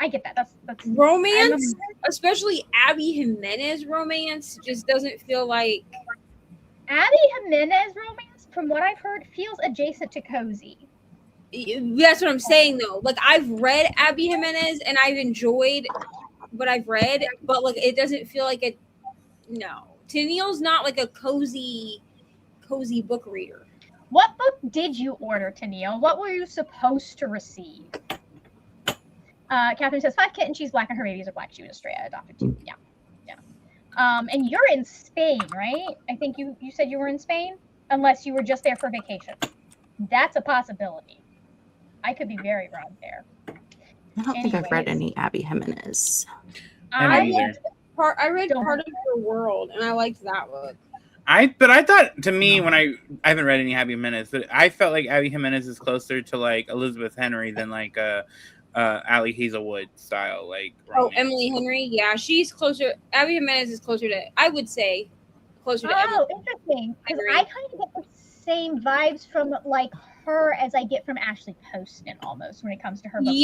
get that. That's romance, especially Abby Jimenez romance, just doesn't feel like Abby Jimenez romance. From what I've heard, feels adjacent to cozy. That's what I'm saying though. Like I've read Abby Jimenez and I've enjoyed what I've read, but like it doesn't feel like a no. Tennille's not like a cozy book reader. What book did you order, Tennille? What were you supposed to receive? Catherine says 5 kittens, she's black, and her babies are black. She was stray adopted too. Yeah. And you're in Spain, right? I think you said you were in Spain, unless you were just there for vacation. That's a possibility. I could be very wrong there. I don't think I've read any Abby Jimenez. I read Part of Your World, and I liked that book. But I thought, to me, when I haven't read any Abby Jimenez, but I felt like Abby Jimenez is closer to like Elizabeth Henry than like Allie Hazelwood style, like romance. Oh, Emily Henry, yeah, she's closer. Abby Jimenez is closer to, I would say, closer to. Oh, interesting. Because I kind of get the same vibes from like her as I get from Ashley Poston almost when it comes to her books.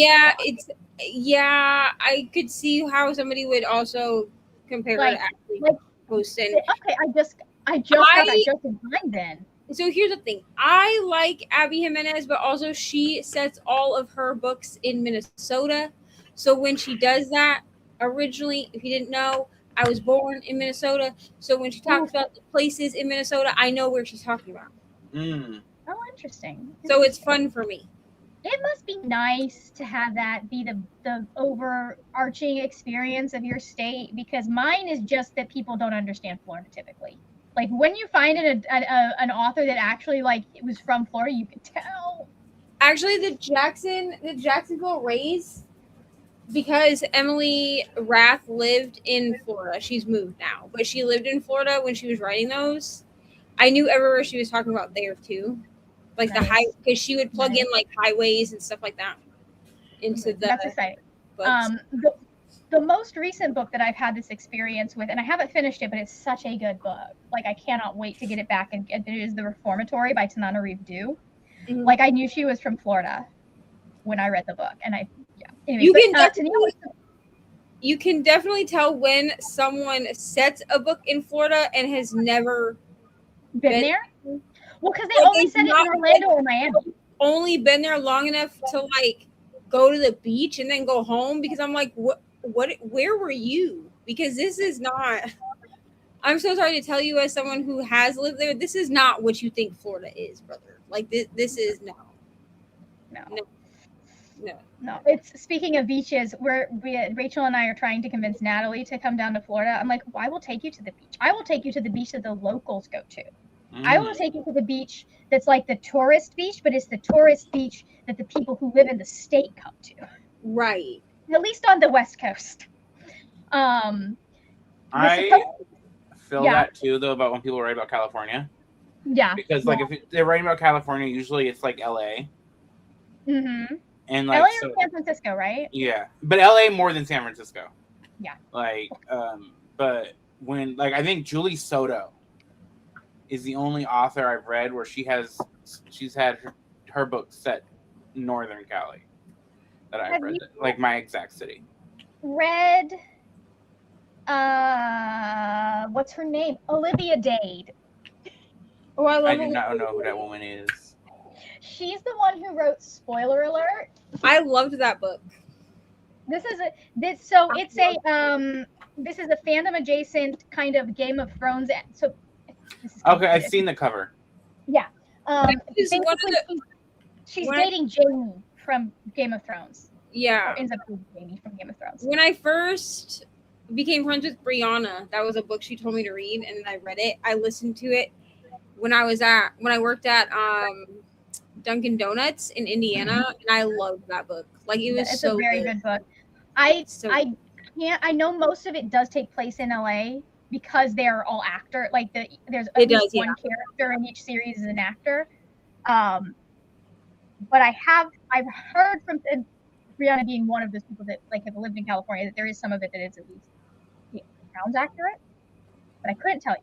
Yeah, I could see how somebody would also compare her to Ashley Poston. Okay, I just got that joke in mind then. So here's the thing. I like Abby Jimenez, but also she sets all of her books in Minnesota. So when she does that, originally, if you didn't know, I was born in Minnesota. So when she talks about the places in Minnesota, I know where she's talking about. Oh, interesting. So it's fun for me. It must be nice to have that be the overarching experience of your state, because mine is just that people don't understand Florida typically. Like when you find an author that actually like it was from Florida, you can tell. Actually, the Jacksonville Rays, because Emily Rath lived in Florida. She's moved now, but she lived in Florida when she was writing those. I knew everywhere she was talking about there too, like the high, because she would plug in like highways and stuff like that into the. That's exciting. The most recent book that I've had this experience with, and I haven't finished it, but it's such a good book. Like I cannot wait to get it back. And it is The Reformatory by Tananarive Due. Mm-hmm. Like I knew she was from Florida when I read the book, and Anyway, you can definitely tell when someone sets a book in Florida and has never been there. Well, because they only said it in Orlando or Miami. Only been there long enough to like go to the beach and then go home, because I'm like, where were you? Because this is not, I'm so sorry to tell you as someone who has lived there, this is not what you think Florida is, brother. Like this is no. It's, speaking of beaches, Rachel and I are trying to convince Natalie to come down to Florida. I'm like, well, I will take you to the beach. I will take you to the beach that the locals go to. I will take you to the beach that's like the tourist beach, but it's the tourist beach that the people who live in the state come to. Right. At least on the West Coast. I feel that too, though, about when people write about California. Yeah. Because like if they're writing about California, usually it's like LA. Mm-hmm. And like LA or San Francisco, right? Yeah, but LA more than San Francisco. Yeah. Like, but when I think Julie Soto is the only author I've read where she's had her book set in Northern Cali that I've read, like my exact city. Read, what's her name? Olivia Dade. Oh, I do not know who that woman is. She's the one who wrote Spoiler Alert. I loved that book. This is a fandom adjacent kind of Game of Thrones. So okay, I've seen the cover. Yeah. She's dating Jamie from Game of Thrones. Yeah. Or ends up dating Jamie from Game of Thrones. When I first became friends with Brianna, that was a book she told me to read, and then I read it. I listened to it when I worked at Dunkin' Donuts in Indiana, and I loved that book. Like it was a very good book. I know most of it does take place in LA because they're all actor. Like there's at least one character in each series is an actor. But I've heard from Brianna being one of those people that like have lived in California, that there is some of it that is at least sounds accurate, but I couldn't tell you.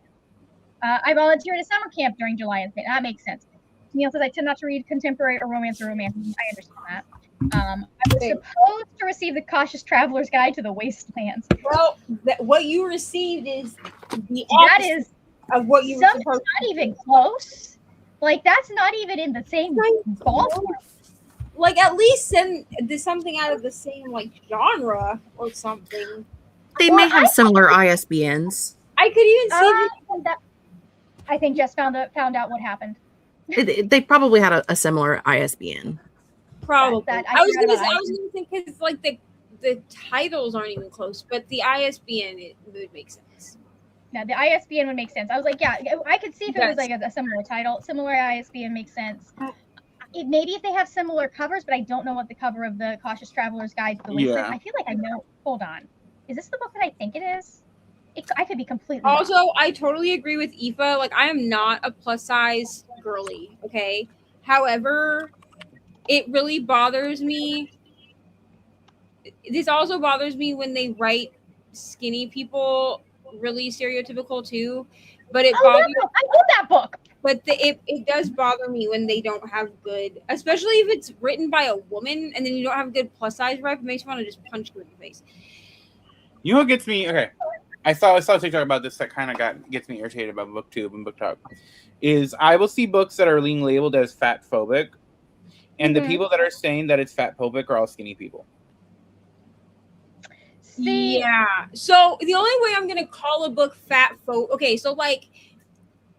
I volunteered at a summer camp during July and that makes sense. Neil says I tend not to read contemporary or romance or romantic. I understand that. I was supposed to receive the Cautious Traveler's Guide to the Wastelands. Well, what you received is the that is of what you were supposed not even close. Like that's not even in the same ballpark. Like at least send something out of the same like genre or something. They may have similar ISBNs. I could even see that. I think Jess found out what happened. They probably had a similar ISBN. Probably. I was gonna think because like the titles aren't even close, but the ISBN it would make sense. Yeah, the ISBN would make sense. I was like, yeah, I could see if it was like a similar title. Similar ISBN makes sense. Maybe if they have similar covers, but I don't know what the cover of the Cautious Traveler's Guide to the Wasteland. I feel like I know. Hold on. Is this the book that I think it is? I could be completely also wrong. I totally agree with Aoife. Like I am not a plus size girly, okay? However, it really bothers me. This also bothers me when they write skinny people really stereotypical too. But it bothers me. I love that book. But it does bother me when they don't have good, especially if it's written by a woman and then you don't have good plus size rep. It makes me want to just punch you in the face. You know what gets me? Okay, I saw a TikTok about this that kind of gets me irritated about BookTube and BookTok. Is I will see books that are being labeled as fat phobic, and the people that are saying that it's fat phobic are all skinny people. Yeah. So the only way I'm gonna call a book fat phobic. Okay, so like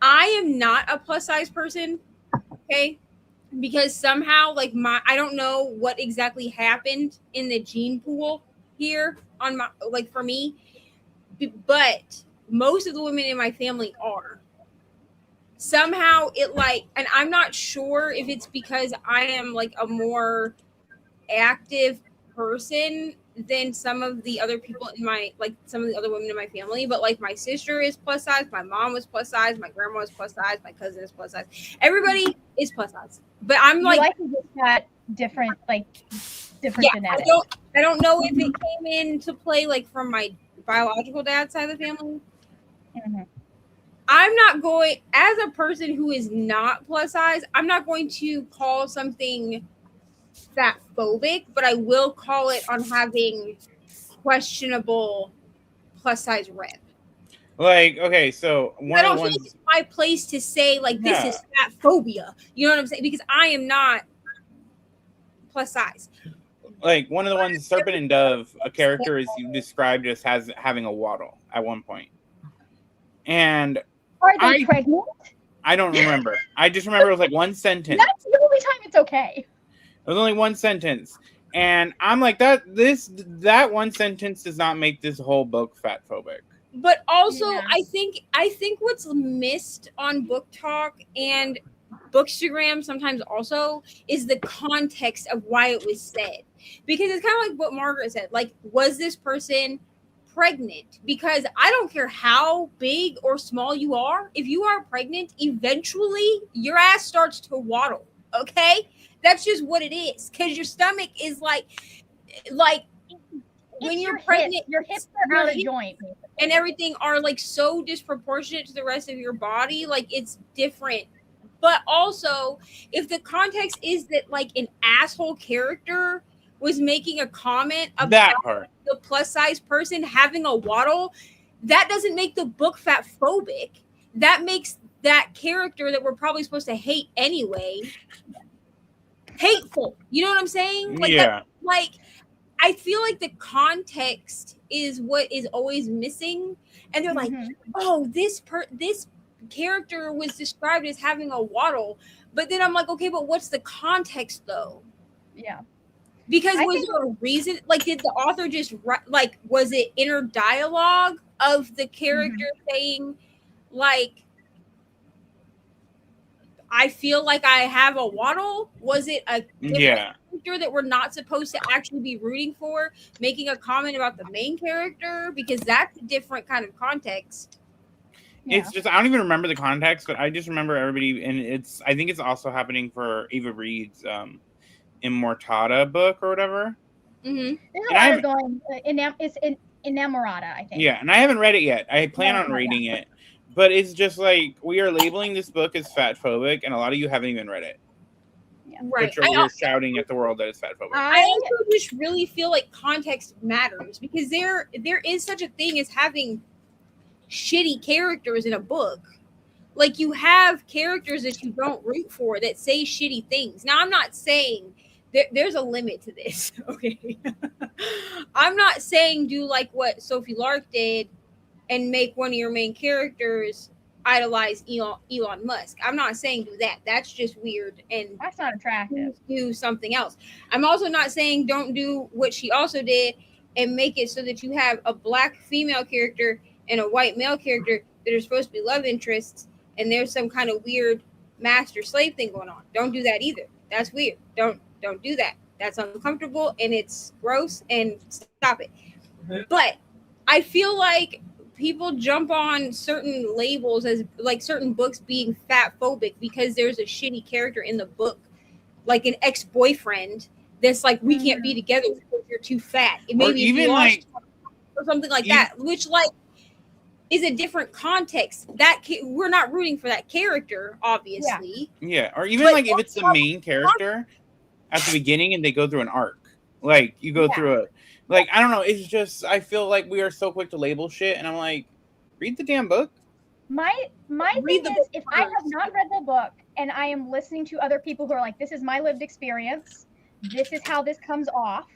I am not a plus size person. Okay. Because somehow like I don't know what exactly happened in the gene pool here on my like for me, but most of the women in my family are. Somehow it like, and I'm not sure if it's because I am like a more active person than some of the other people in my like some of the other women in my family, but like my sister is plus size, my mom was plus size, my grandma was plus size, my cousin is plus size, everybody is plus size. But I'm like that different genetics. I don't know if it came into play like from my biological dad's side of the family. Mm-hmm. I'm not going, as a person who is not plus size, I'm not going to call something fat phobic, but I will call it on having questionable plus size rep. Like, okay, so I don't think it's my place to say like this is fat phobia. You know what I'm saying? Because I am not plus size. Like one of the ones, Serpent and Dove, a character is described as having a waddle at one point. And are they pregnant? I don't remember. I just remember it was like one sentence. That's the only time it's okay. It was only one sentence. And I'm like, that one sentence does not make this whole book fat phobic. But also I think what's missed on Book Talk and Bookstagram sometimes also is the context of why it was said. Because it's kind of like what Margaret said. Like, was this person pregnant? Because I don't care how big or small you are. If you are pregnant, eventually your ass starts to waddle. Okay? That's just what it is. Because your stomach is like when you're pregnant, your hips are out of joint. And everything are like so disproportionate to the rest of your body. Like it's different. But also, if the context is that like an asshole character was making a comment about the plus size person having a waddle, that doesn't make the book fat phobic. That makes that character that we're probably supposed to hate anyway hateful. You know what I'm saying? Like like I feel like the context is what is always missing. And they're like, oh, this character was described as having a waddle. But then I'm like, okay, but what's the context though? Yeah. Because was there a reason? Like, did the author just like, was it inner dialogue of the character saying, like, I feel like I have a waddle? Was it a different character that we're not supposed to actually be rooting for, making a comment about the main character? Because that's a different kind of context. It's just, I don't even remember the context, but I just remember everybody, and I think it's also happening for Ava Reed's Immortata book or whatever. Mm-hmm. There's a lot of going. It's Inamorata, I think. Yeah, and I haven't read it yet. I plan on reading it, but it's just like we are labeling this book as fat phobic, and a lot of you haven't even read it. Yeah. Right. But you're shouting at the world that it's fat phobic. I also just really feel like context matters, because there is such a thing as having shitty characters in a book. Like, you have characters that you don't root for that say shitty things. Now, I'm not saying there's a limit to this, okay? I'm not saying do like what Sophie Lark did and make one of your main characters idolize Elon Musk. I'm not saying do that. That's just weird, and that's not attractive. Do something else. I'm also not saying don't do what she also did and make it so that you have a black female character and a white male character that are supposed to be love interests, and there's some kind of weird master slave thing going on. Don't do that either. That's weird. Don't do that. That's uncomfortable and it's gross, and stop it. But I feel like people jump on certain labels as like certain books being fat phobic because there's a shitty character in the book, like an ex-boyfriend that's like, we can't be together because you're too fat. And maybe even like or something like that, which like is a different context. That we're not rooting for that character, obviously. Yeah, or even like if it's the main character at the beginning and they go through an arc, like you go through a, like, I don't know, it's just, I feel like we are so quick to label shit, and I'm like, read the damn book. My thing is, if I have not read the book and I am listening to other people who are like, this is my lived experience, this is how this comes off,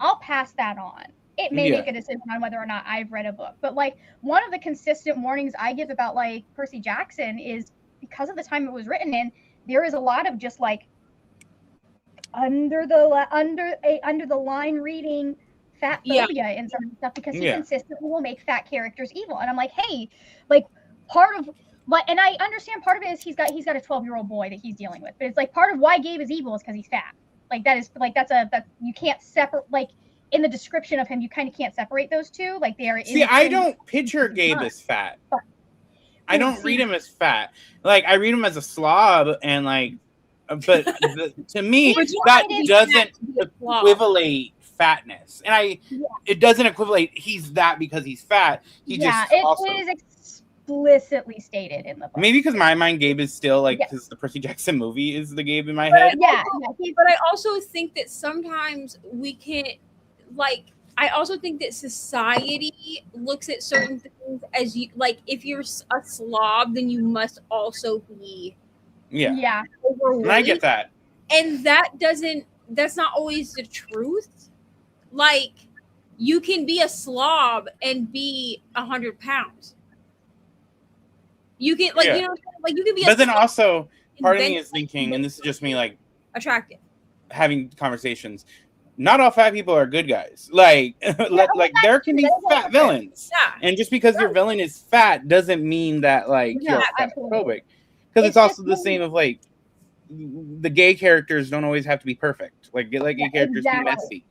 I'll pass that on. It may make a decision on whether or not I've read a book. But like, one of the consistent warnings I give about like Percy Jackson is because of the time it was written in, there is a lot of just like under the line reading fat phobia and some stuff, because he consistently will make fat characters evil. And I'm like, hey, like part of what, and I understand part of it is he's got a 12-year-old boy that he's dealing with, but it's like part of why Gabe is evil is because he's fat. Like that is like that you can't separate, like in the description of him you kind of can't separate those two. Like they are. See, I don't picture Gabe as fat. I don't read him as fat. Like I read him as a slob, and like, but to me that doesn't equivalate fatness, and it doesn't equivalate he's that because he's fat. He just also, it is explicitly stated in the book. Maybe because my mind Gabe is still like, because the Percy Jackson movie is the Gabe in my head. But I also think that sometimes we can't, like, I also think that society looks at certain things as you, like, if you're a slob, then you must also be overweight. And I get that. And that's not always the truth. Like, you can be a slob and be 100 pounds. You can, like, you know, like you can be. But then also, part of me is thinking, and this is just me, like, attractive, having conversations. Not all fat people are good guys. Like, like there can be fat villains, and just because your villain is fat doesn't mean that like you're fatphobic. Because it's also the same of like the gay characters don't always have to be perfect. Like gay characters be messy.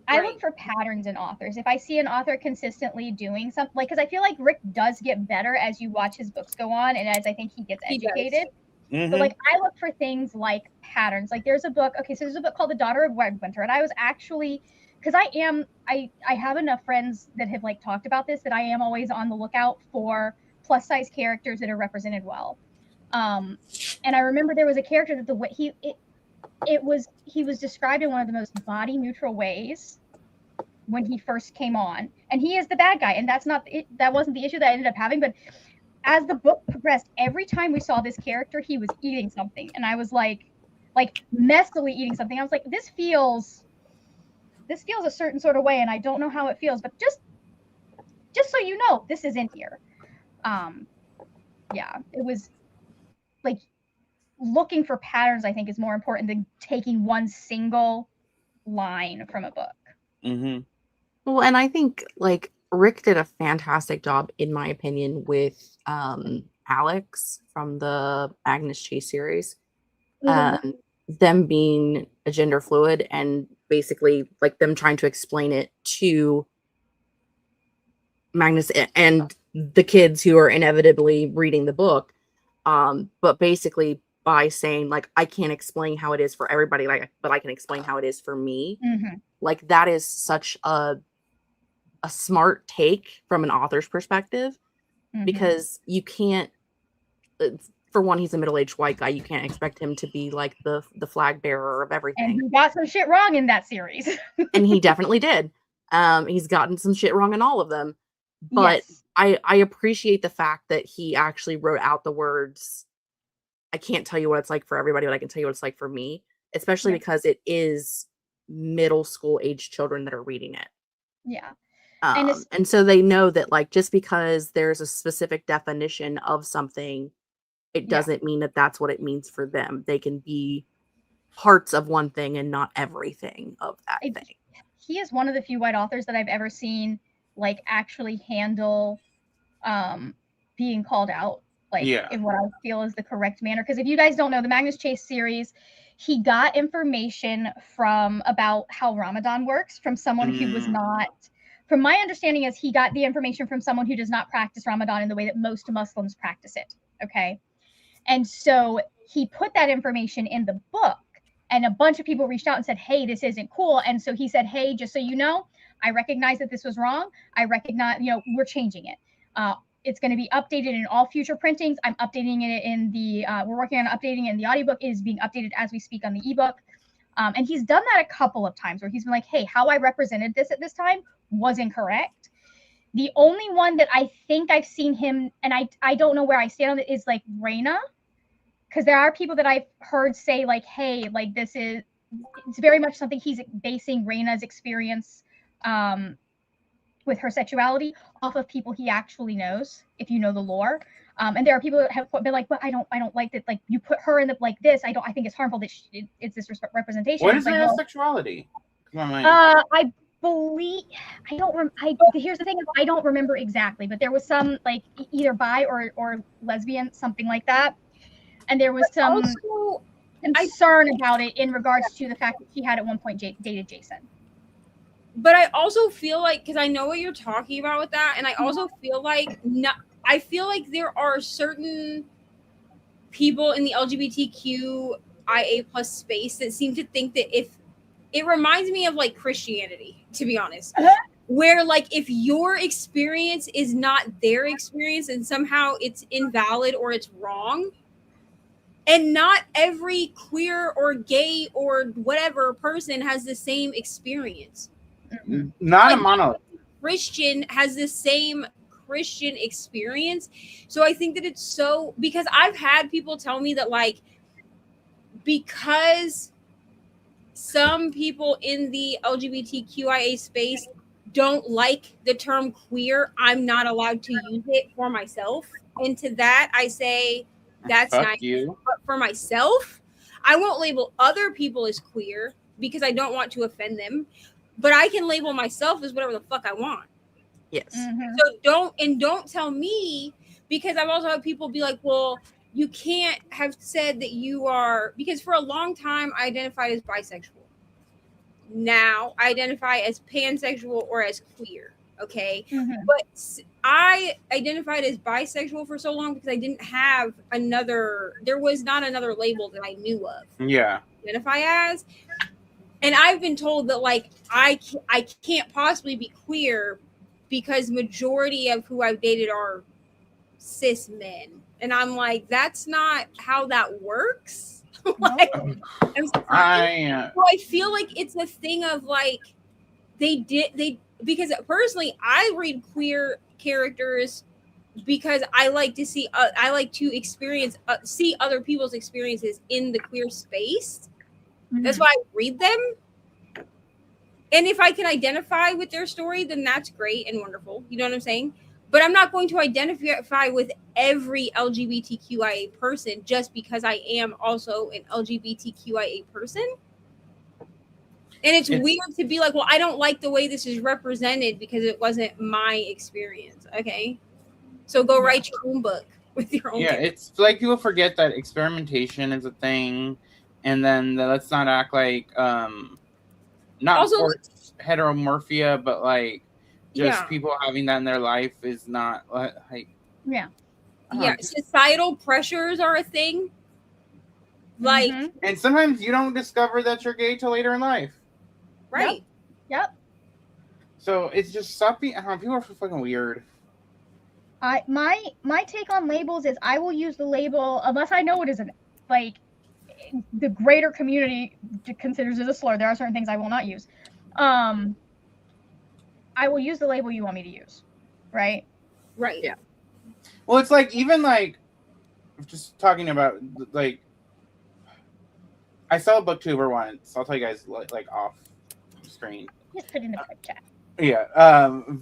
I look for patterns in authors. If I see an author consistently doing something, like, because I feel like Rick does get better as you watch his books go on, and as I think he gets educated. But like, I look for things like patterns. Like, there's a book. Okay, so there's a book called The Daughter of Winter, and I was actually, because I have enough friends that have like talked about this, that I am always on the lookout for plus size characters that are represented well. And I remember there was a character that the way he was described in one of the most body neutral ways when he first came on, and he is the bad guy, and that wasn't the issue that I ended up having. But as the book progressed, every time we saw this character, he was eating something, and I was like messily eating something. I was like, this feels a certain sort of way, and I don't know how it feels, but just so you know, this is in here. It was like, looking for patterns, I think, is more important than taking one single line from a book. Well, and I think like Rick did a fantastic job, in my opinion, with Alex from the Agnes Chase series. Them being a gender fluid, and basically like them trying to explain it to Magnus and the kids who are inevitably reading the book. But basically by saying like, I can't explain how it is for everybody, like, but I can explain how it is for me. like that is such a smart take from an author's perspective, because you can't, for one, he's a middle-aged white guy. You can't expect him to be like the flag bearer of everything. And he got some shit wrong in that series. And he definitely did. He's gotten some shit wrong in all of them. But yes. I appreciate the fact that he actually wrote out the words, I can't tell you what it's like for everybody, but I can tell you what it's like for me, especially because it is middle school age children that are reading it. Yeah. And so they know that, like, just because there's a specific definition of something, it doesn't mean that that's what it means for them. They can be parts of one thing and not everything of that thing. He is one of the few white authors that I've ever seen, like, actually handle being called out, like, in what I feel is the correct manner. Because if you guys don't know, the Magnus Chase series, he got information about how Ramadan works from someone who was not, from my understanding is he got the information from someone who does not practice Ramadan in the way that most Muslims practice it. Okay. And so he put that information in the book, and a bunch of people reached out and said, hey, this isn't cool. And so he said, hey, just so you know, I recognize that this was wrong. I recognize, we're changing it. It's going to be updated in all future printings. I'm updating it in the, we're working on updating it in the audiobook. It is being updated as we speak on the ebook. And he's done that a couple of times where he's been like, hey, how I represented this at this time was incorrect. The only one that I think I've seen him, and I don't know where I stand on it, is like Raina. Because there are people that I've heard say, like, hey, like, it's very much something he's basing Raina's experience with her sexuality off of people he actually knows, if you know the lore. And there are people that have been like, but I don't like that, like, you put her in the, like, this, I think it's harmful that it's this representation. What is like, her sexuality? I believe, here's the thing, I don't remember exactly, but there was some, like, either bi or lesbian, something like that. And there was some concern about it in regards to the fact that she had at one point dated Jason. But I also feel like, because I know what you're talking about with that, and I also feel like there are certain people in the LGBTQIA plus space that seem to think that if it reminds me of like Christianity, to be honest, where like if your experience is not their experience and somehow it's invalid or it's wrong. And not every queer or gay or whatever person has the same experience. Not like, a monolith. Christian has the same Christian experience. So I think that it's so, because I've had people tell me that, like, because some people in the LGBTQIA space don't like the term queer, I'm not allowed to use it for myself. And to that, I say, that's nice. But for myself, I won't label other people as queer because I don't want to offend them. But I can label myself as whatever the fuck I want. Yes. So don't tell me, because I've also had people be like, well, you can't have said that you are, because for a long time I identified as bisexual. Now I identify as pansexual or as queer. Okay. But I identified as bisexual for so long because I didn't have there was not another label that I knew of. Yeah. Identify as. And I've been told that, like, I can't possibly be queer because majority of who I've dated are cis men. And I'm like, that's not how that works. Like, so I feel like it's a thing of like, because personally, I read queer characters because I like to see, see other people's experiences in the queer space. That's why I read them. And if I can identify with their story, then that's great and wonderful. You know what I'm saying? But I'm not going to identify with every LGBTQIA person just because I am also an LGBTQIA person. And it's weird to be like, well, I don't like the way this is represented because it wasn't my experience. Okay. So go write your own book with your own. Yeah, it's like people forget that experimentation is a thing. And then let's not act like, not also heteromorphia, but like just people having that in their life is not like. Yeah. Societal pressures are a thing. Like, and sometimes you don't discover that you're gay till later in life. Right. Yep. So it's just stop being. People are so fucking weird. My take on labels is I will use the label unless I know it isn't like the greater community considers it a slur. There are certain things I will not use. I will use the label you want me to use, right? Right. Yeah. Well, it's like even like just talking about like I saw a booktuber once. I'll tell you guys like off screen. Just put it in the quick chat. Yeah.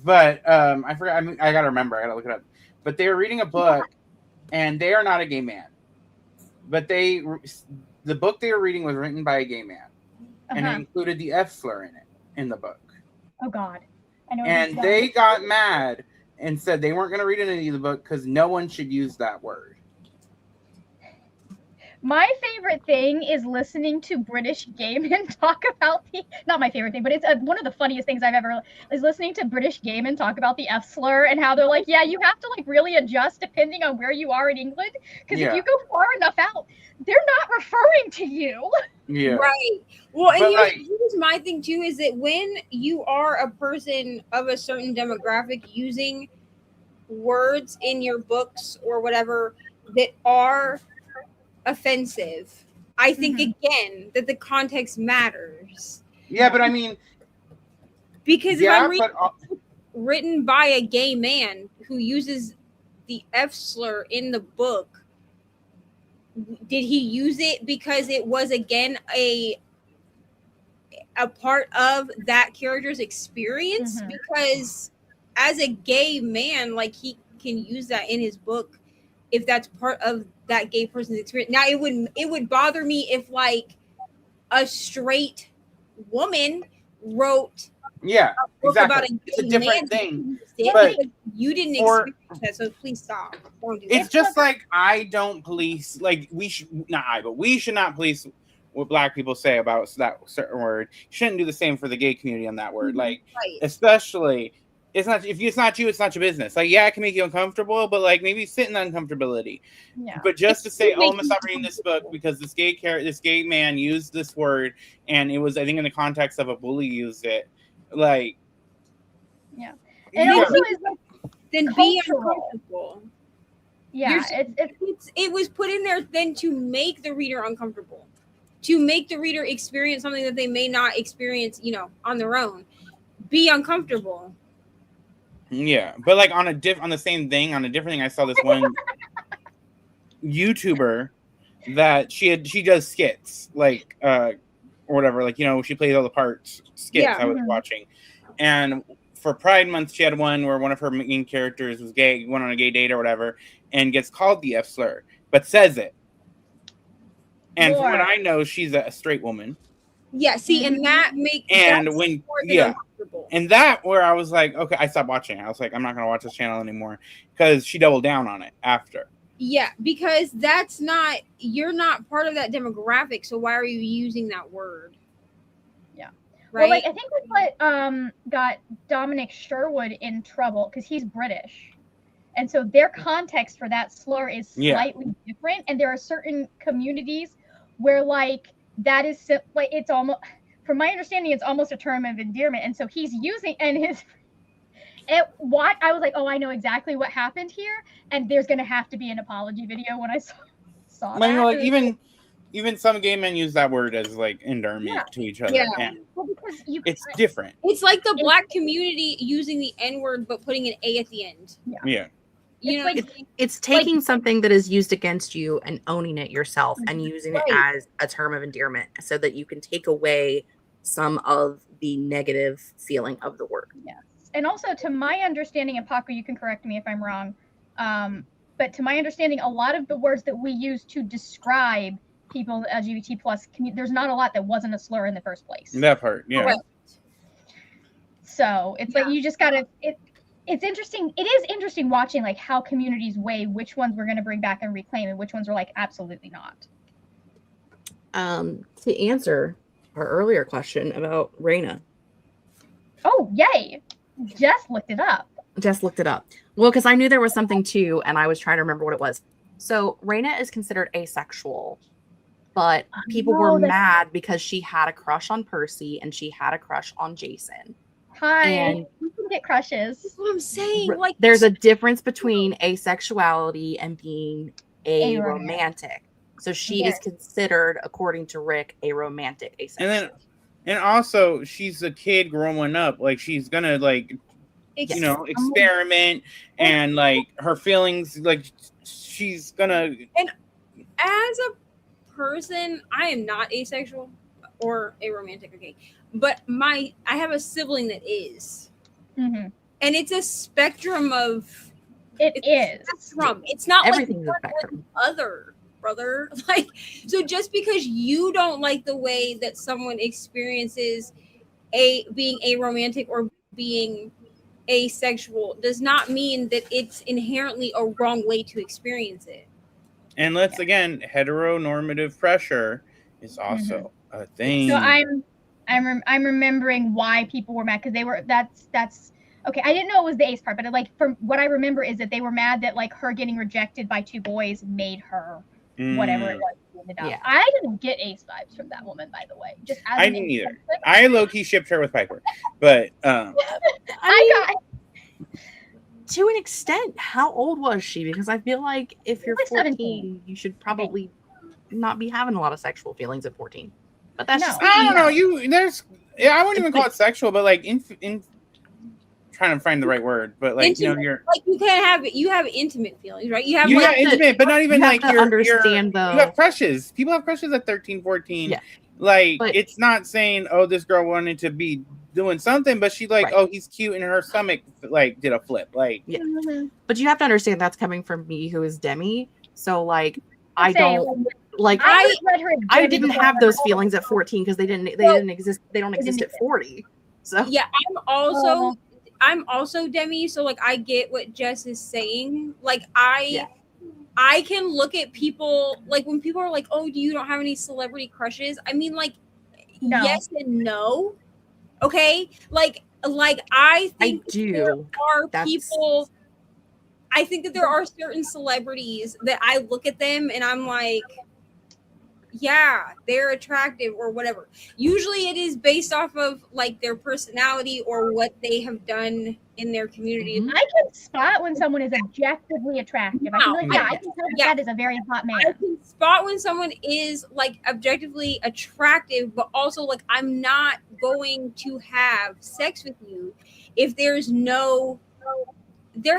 But I forgot. I mean, I gotta remember. I gotta look it up. But they were reading a book, and they are not a gay man. But the book they were reading was written by a gay man, and it included the F slur in it in the book. Oh God. I know. And they got mad and said they weren't going to read any of the book because no one should use that word. My favorite thing is listening to British gay men talk about not my favorite thing, but it's one of the funniest things I've ever, is listening to British gay men talk about the F slur and how they're like, yeah, you have to like really adjust depending on where you are in England. Because if you go far enough out, they're not referring to you. Yeah. Right. Well, and here's my thing too, is that when you are a person of a certain demographic using words in your books or whatever that are offensive, I think again that the context matters. Yeah, but I mean, because if I'm reading written by a gay man who uses the F slur in the book, did he use it because it was again a part of that character's experience? Because as a gay man, like he can use that in his book if that's part of that gay person's experience. Now it would bother me if like a straight woman wrote about it's a different thing. But you didn't experience that, so please stop. Don't do it's just like I don't police, like we should not police what Black people say about that certain word. You shouldn't do the same for the gay community on that word. Like especially it's not you, it's not your business. Like, yeah, it can make you uncomfortable, but like maybe sit in uncomfortability. Yeah. But just to say, oh, I'm gonna stop reading this book because this gay man used this word, and it was, I think, in the context of a bully used it. Like, yeah, and also is like then be uncomfortable. Yeah, it was put in there then to make the reader uncomfortable, to make the reader experience something that they may not experience, on their own. Be uncomfortable. Yeah, but like on the same thing, on a different thing, I saw this one YouTuber that she does skits, like or whatever, like she plays all the parts skits. I was watching, and for Pride Month, she had one where one of her main characters was gay, went on a gay date or whatever, and gets called the F slur, but says it. And from what I know, she's a straight woman. Yeah, see, and that makes and that where I was like, okay, I stopped watching. I was like, I'm not gonna watch this channel anymore because she doubled down on it after. Yeah, because you're not part of that demographic, so why are you using that word? Yeah, right. Well, like I think that's what got Dominic Sherwood in trouble because he's British, and so their context for that slur is slightly different, and there are certain communities where like that is like it's almost, from my understanding, it's almost a term of endearment, and so he's using I was like, oh, I know exactly what happened here, and there's gonna have to be an apology video when I saw that. Like even some gay men use that word as like endearment to each other. Yeah, well, because it's different. It's like the Black community using the N-word but putting an A at the end. Yeah. It's taking something that is used against you and owning it yourself and using it as a term of endearment so that you can take away some of the negative feeling of the word. Yes. And also, to my understanding, and Paco, you can correct me if I'm wrong, but to my understanding, a lot of the words that we use to describe people in the LGBT plus community, there's not a lot that wasn't a slur in the first place. That part, yeah. Right. So it's like you just gotta it's interesting. It is interesting watching like how communities weigh which ones we're going to bring back and reclaim and which ones are like absolutely not. To answer our earlier question about Raina. Oh, yay. Just looked it up. Well, because I knew there was something too, and I was trying to remember what it was. So Raina is considered asexual but people were that's- mad because she had a crush on Percy and she had a crush on Jason. Hi, And you can get crushes. That's what I'm saying. Like, there's a difference between asexuality and being a Aromantic. romantic. So she Yes. is considered, according to Rick, a romantic asexual. And also she's a kid growing up. Like she's gonna like experiment and like her feelings, like she's gonna. And as a person, I am not asexual or aromantic, okay, but I have a sibling that is, Mm-hmm. and it's a spectrum of spectrum. It's not Everything's like a spectrum. Other brother, like, so just because you don't like the way that someone experiences being aromantic or being asexual does not mean that it's inherently a wrong way to experience it. And again, heteronormative pressure is also a thing. So I'm remembering why people were mad, because they were that's okay. I didn't know it was the ace part, but like from what I remember is that they were mad that like her getting rejected by 2 boys made her whatever it was. Yeah. I didn't get ace vibes from that woman, by the way. Just as I didn't either. I low-key shipped her with Piper, but I got to an extent. How old was she? Because I feel like if you're Like 14, 17. you should probably not be having a lot of sexual feelings at 14. But that's just I don't know. I wouldn't even call it sexual, but like in trying to find the right word, but like intimate. you're like you have intimate feelings, right? You have intimate, but not even like you understand though. You have crushes. People have crushes at 13, 14. Yeah. Like but it's not saying, oh, this girl wanted to be doing something, but she's like, oh, he's cute, and her stomach like did a flip. Like, But you have to understand that's coming from me, who is Demi. So like, I don't like. I read her. I didn't have those feelings at 14 because they didn't exist. They don't exist at 40. So yeah, I'm also Demi. So like, I get what Jess is saying. Like I can look at people, like when people are like, oh, you don't have any celebrity crushes. I mean, like, yes and no. Okay. Like I think there are people. I think that there are certain celebrities that I look at them and I'm like, yeah, they're attractive or whatever. Usually it is based off of like their personality or what they have done in their community. I can spot when someone is objectively attractive. I can be like, I can tell that is a very hot man. I can spot when someone is like objectively attractive, but also like I'm not going to have sex with you if there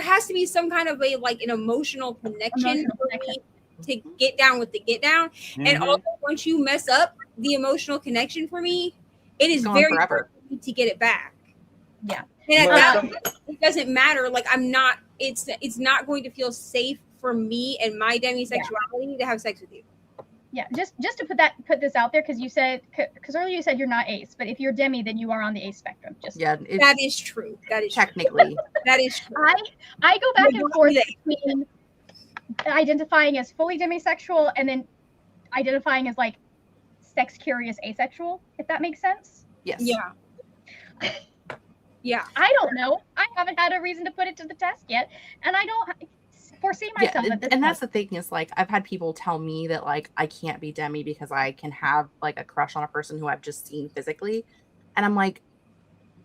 has to be some kind of an emotional connection for me to get down with the get down. And also once you mess up the emotional connection for me, it is very hard for me to get it back. Yeah. And at that point, it doesn't matter. Like it's not going to feel safe for me and my demisexuality to have sex with you. Yeah, just to put this out there, because earlier you said you're not ace, but if you're demi, then you are on the ace spectrum. That is true. That is technically that is true. I go back and forth between identifying as fully demisexual and then identifying as like sex curious asexual, if that makes sense. Yes. Yeah. Yeah. I don't know. I haven't had a reason to put it to the test yet, and I don't foresee myself at this point. That's the thing is like I've had people tell me that like I can't be demi because I can have like a crush on a person who I've just seen physically, and I'm like,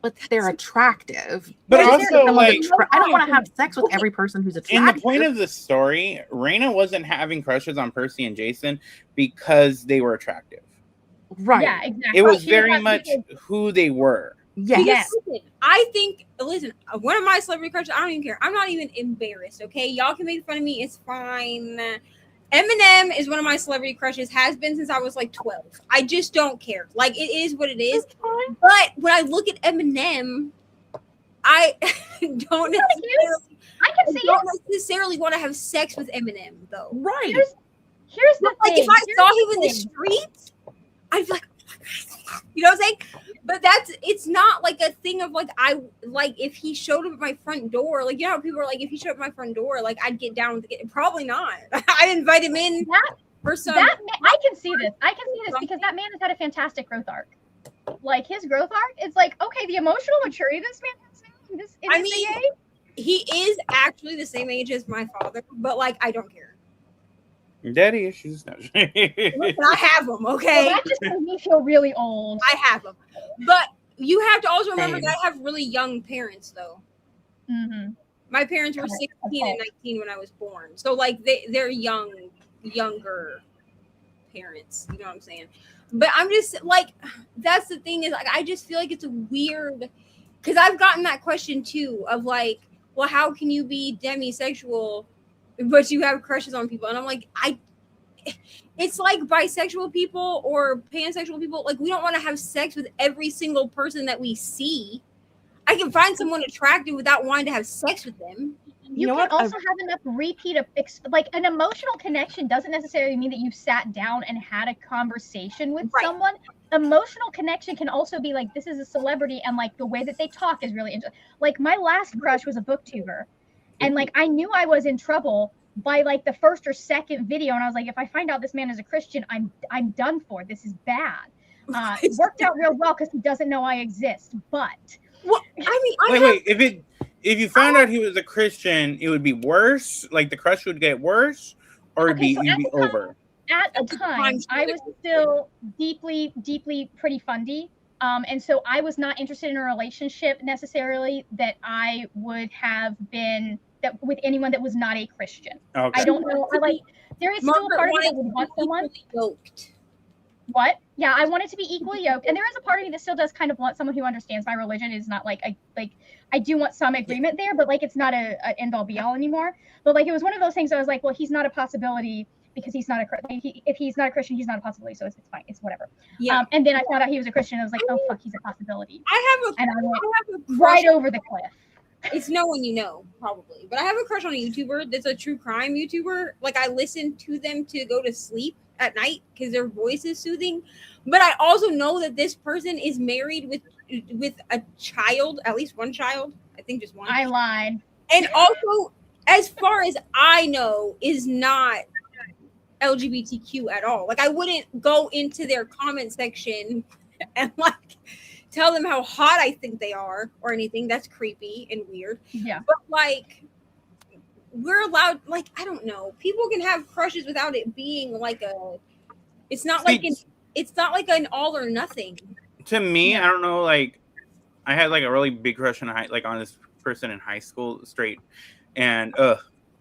but they're attractive. But also like I don't want to have sex with every person who's attractive. In the point of the story, Raina wasn't having crushes on Percy and Jason because they were attractive. Right. Yeah, exactly. It was very much who they were. Yes. Listen, one of my celebrity crushes, I don't even care. I'm not even embarrassed, okay? Y'all can make fun of me. It's fine. Eminem is one of my celebrity crushes, has been since I was like 12. I just don't care. Like, it is what it is. But when I look at Eminem, I don't necessarily want to have sex with Eminem, though. Right. Here's the thing. Like, if I saw him in the street, I'd be like, you know what I'm saying? But it's not like a thing of like if he showed up at my front door, like, you know how people are like, if he showed up at my front door, like I'd get down with it. Probably not. I'd invite him in for some. I can see this. Because that man has had a fantastic growth arc. Like his growth arc, it's like, okay, the emotional maturity this man has. He is actually the same age as my father, but like I don't care. Daddy issues. No. Listen, I have them, okay? Well, that just makes me feel really old. I have them. But you have to also remember Same. that I have really young parents, though. Mm-hmm. My parents were 16 and 19 when I was born. So, like, they're younger parents. You know what I'm saying? But I'm just, like, that's the thing is, like, I just feel like it's weird. Because I've gotten that question, too, of, like, well, how can you be demisexual, but you have crushes on people? And I'm like, it's like bisexual people or pansexual people. Like, we don't want to have sex with every single person that we see. I can find someone attractive without wanting to have sex with them. You can also have enough repeat of like an emotional connection doesn't necessarily mean that you sat down and had a conversation with someone. Emotional connection can also be like, this is a celebrity and like the way that they talk is really interesting. Like my last crush was a booktuber, and like I knew I was in trouble by like the first or second video, and I was like, if I find out this man is a Christian, I'm done for. This is bad. It worked out real well because he doesn't know I exist. But well, I mean, if you found out he was a Christian, it would be worse. Like the crush would get worse, or it'd be over. At the time, I was still deeply pretty fundy. And so I was not interested in a relationship necessarily that I would have been with anyone that was not a Christian. Okay. I don't know. There is still a part of me that would want someone yoked. What? Yeah, I want it to be equally yoked, and there is a part of me that still does kind of want someone who understands my religion. Is not like I do want some agreement there, but like it's not a end all be all anymore. But like it was one of those things. I was like, well, he's not a possibility because he's not if he's not a Christian, he's not a possibility. So it's fine. It's whatever. Yeah. And then I found out he was a Christian. I was like, oh fuck, he's a possibility. I have a right over the cliff. It's no one you know, probably. But I have a crush on a YouTuber that's a true crime YouTuber. Like I listen to them to go to sleep at night because their voice is soothing. But I also know that this person is married with a child, at least one child. I think just one. I lied. And also, as far as I know, is not LGBTQ at all. Like I wouldn't go into their comment section and like tell them how hot I think they are or anything. That's creepy and weird. Yeah. But like we're allowed, like, I don't know. People can have crushes without it being like it's not like an all or nothing. To me, I don't know, like I had like a really big crush on this person in high school, straight, and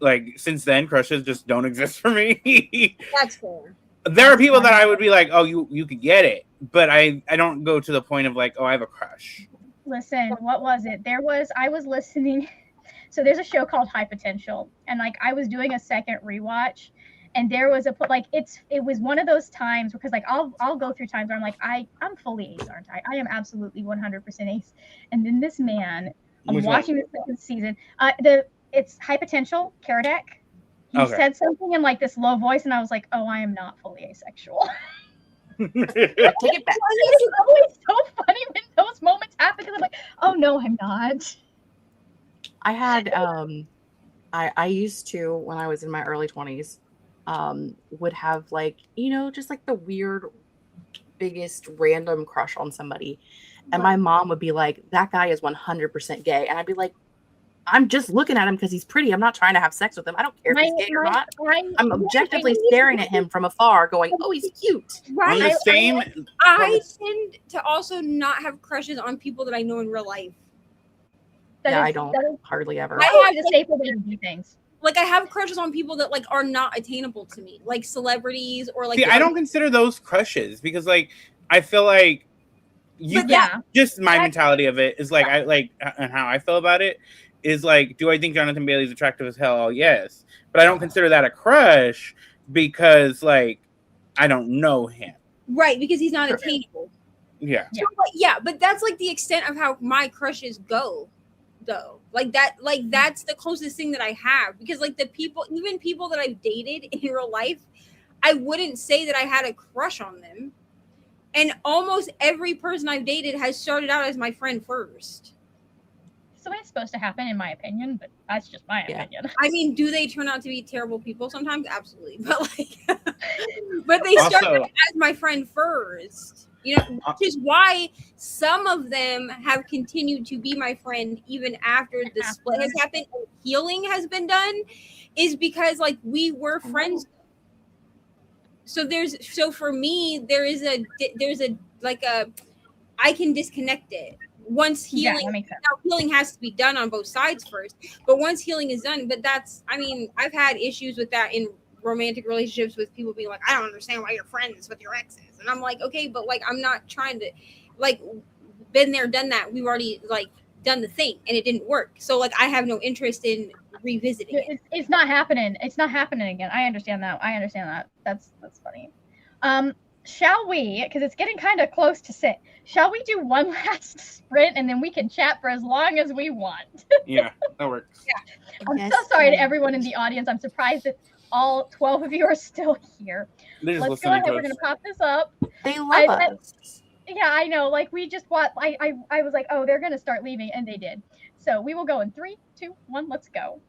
like since then crushes just don't exist for me. That's fair. There are people that I would be like, oh, you could get it, but I don't go to the point of like, oh, I have a crush. Listen, what was it? I was listening. So there's a show called High Potential, and like I was doing a second rewatch, and there was it was one of those times because like I'll go through times where I'm like I'm fully ace, aren't I? I am absolutely 100% ace. And then this man, I'm watching the second season. It's High Potential, Karadek. He said something in like this low voice, and I was like, oh, I am not fully asexual. Take it back. It's always so funny when those moments happen because I'm like, oh no, I'm not. I had I used to, when I was in my early 20s, would have like, just like the weird biggest random crush on somebody. And my mom would be like, that guy is 100% gay. And I'd be like, I'm just looking at him because he's pretty. I'm not trying to have sex with him. I don't care if he's gay or not. I'm objectively staring at him from afar going, oh, he's cute. Right. I tend to also not have crushes on people that I know in real life. I don't hardly ever. I have the safer way to do things. Like I have crushes on people that like are not attainable to me, like celebrities or like. See, I don't consider those crushes because like I feel like just my mentality of it is like I like and how I feel about it is like, do I think Jonathan Bailey's attractive as hell? Yes, but I don't consider that a crush because like I don't know him. Right, because he's not attainable. Yeah. So, but that's like the extent of how my crushes go. Though that's the closest thing that I have because like even people that I've dated in real life, I wouldn't say that I had a crush on them, and almost every person I've dated has started out as my friend first. So it's supposed to happen, in my opinion, but that's just my opinion. I mean, do they turn out to be terrible people sometimes? Absolutely, but like, but they started as my friend first. Which is why some of them have continued to be my friend even after the split has happened and healing has been done, is because like we were friends. so for me there's a like a I can disconnect it once healing. Yeah, that makes sense. Now, healing has to be done on both sides first, but once healing is done, but that's, I mean, I've had issues with that in romantic relationships with people being like, I don't understand why you're friends with your exes, and I'm like, okay, but like I'm not trying to, like, been there, done that. We've already like done the thing, and it didn't work. So like I have no interest in revisiting it. It's not happening. It's not happening again. I understand that. That's funny. Shall we, because it's getting kind of close to sit, shall we do one last sprint and then we can chat for as long as we want? Yeah, that works. Yeah. I'm so sorry to everyone in the audience. I'm surprised that all 12 of you are still here. They're just Let's go ahead. We're going to pop this up. They love us. Yeah, I know. Like, we just watched. I was like, oh, they're going to start leaving, and they did. So we will go in 3, 2, 1. Let's go.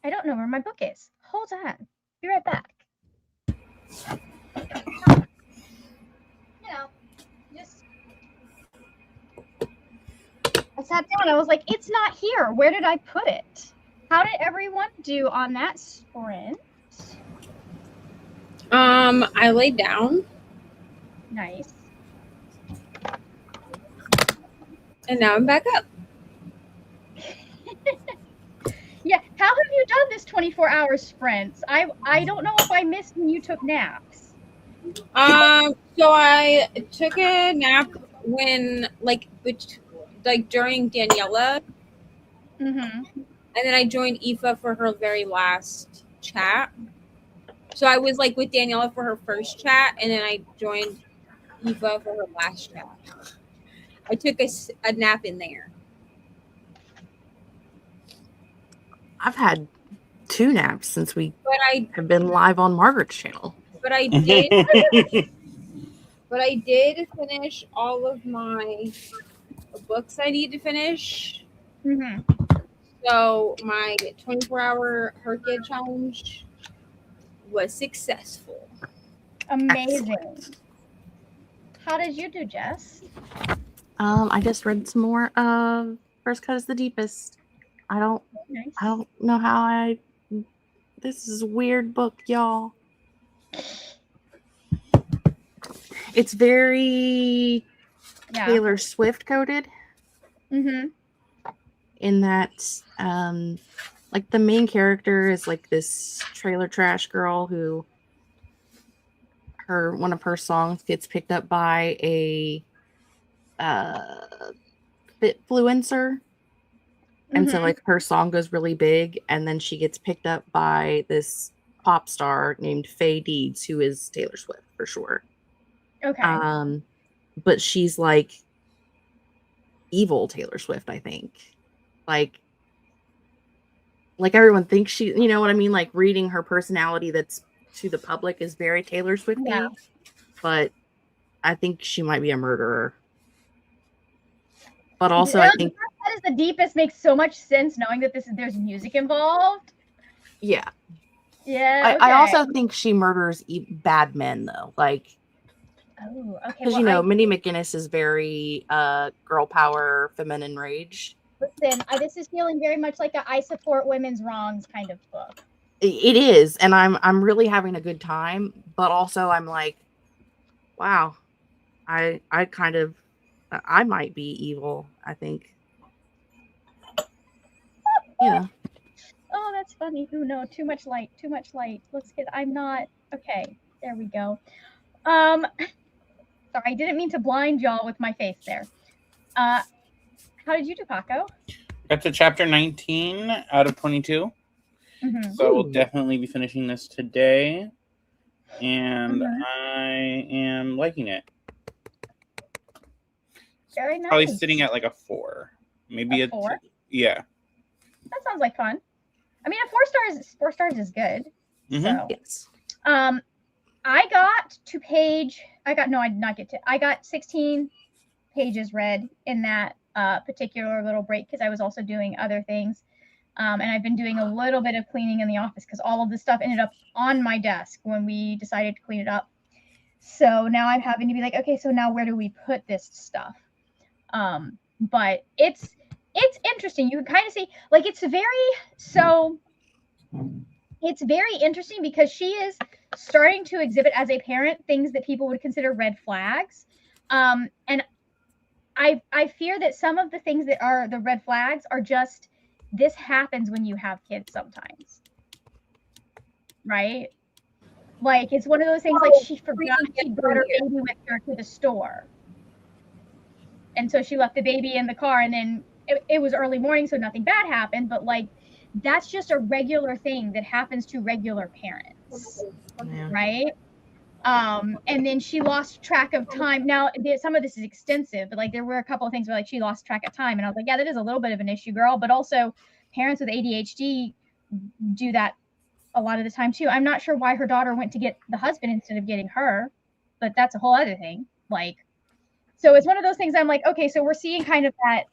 I don't know where my book is. Hold on. Be right back. Just I sat down. I was like, it's not here. Where did I put it? How did everyone do on that sprint? I laid down. Nice. And now I'm back up. Yeah. How have you done this 24-hour sprints? I don't know if I missed when you took naps. So I took a nap when during Daniela. Mm-hmm. And then I joined Aoife for her very last chat. So I was like with Daniela for her first chat, and then I joined Aoife for her last chat. I took a nap in there. I've had 2 naps since we have been live on Margaret's channel. But I did. But I did finish all of my books I need to finish. Mm-hmm. So my 24-hour Herkid challenge was successful. Amazing. Excellent. How did you do, Jess? I just read some more of First Cut is the Deepest. I don't know how this is a weird book, y'all. It's very Taylor Swift coded. Mm-hmm. In that like the main character is like this trailer trash girl who one of her songs gets picked up by a influencer. And so like her song goes really big, and then she gets picked up by this pop star named Faye Deeds, who is Taylor Swift for sure. Okay. But she's like evil Taylor Swift, I think. Like everyone thinks she, you know what I mean? Like reading her personality that's to the public is very Taylor Swifty. Yeah. But I think she might be a murderer. But also, I think That is the Deepest makes so much sense knowing that there's music involved. Yeah. Yeah. I also think she murders bad men, though. Like, oh, okay. Because Minnie McGinnis is very girl power, feminine rage. Listen, this is feeling very much like a I support women's wrongs kind of book. It is, and I'm really having a good time, but also I'm like, wow, I might be evil, I think. Yeah. Oh, that's funny. Oh no, too much light. Let's get I'm not okay. There we go. Sorry, I didn't mean to blind y'all with my face there. How did you do, Paco? Got to chapter 19 out of 22. Mm-hmm. So we'll definitely be finishing this today. And I am liking it. Very nice. Probably sitting at like a 4. Maybe a 4? Yeah. That sounds like fun. I mean, 4 stars is good. Mm-hmm. So, yes. I got to page. I did not get to. I got 16 pages read in that particular little break because I was also doing other things. And I've been doing a little bit of cleaning in the office because all of this stuff ended up on my desk when we decided to clean it up. So now I'm having to be like, okay, so now where do we put this stuff? But it's interesting. You can kind of see, like, it's very interesting because she is starting to exhibit as a parent things that people would consider red flags. And I fear that some of the things that are the red flags are just, this happens when you have kids sometimes. Right? Like, it's one of those things, like, she forgot she brought her baby with her to the store. And so she left the baby in the car, and then it was early morning, so nothing bad happened. But, like, that's just a regular thing that happens to regular parents. Yeah. Right? And then she lost track of time. Now, some of this is extensive, but like there were a couple of things where like she lost track of time, and I was like, yeah, that is a little bit of an issue, girl. But also, parents with ADHD do that a lot of the time too. I'm not sure why her daughter went to get the husband instead of getting her, but that's a whole other thing. Like, so it's one of those things. I'm like, okay, so we're seeing kind of that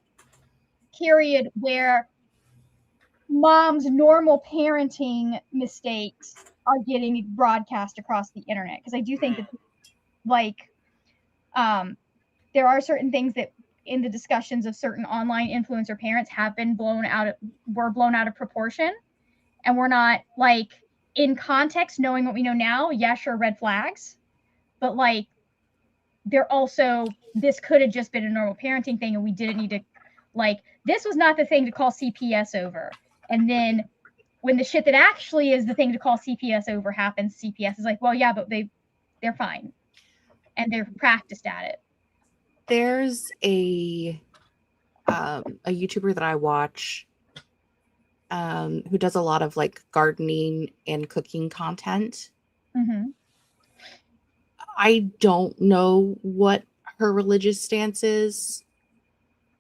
period where mom's normal parenting mistakes are getting broadcast across the internet. Because I do think that, like, there are certain things that in the discussions of certain online influencer parents have been blown out of proportion, and we're not, like, in context knowing what we know now. Yeah, sure, red flags, but like, they're also, this could have just been a normal parenting thing, and we didn't need to, like, this was not the thing to call CPS over. And then when the shit that actually is the thing to call CPS over happens, CPS is like, well, yeah, but they're fine and they're practiced at it. There's a YouTuber that I watch who does a lot of like gardening and cooking content. Mm-hmm. I don't know what her religious stance is,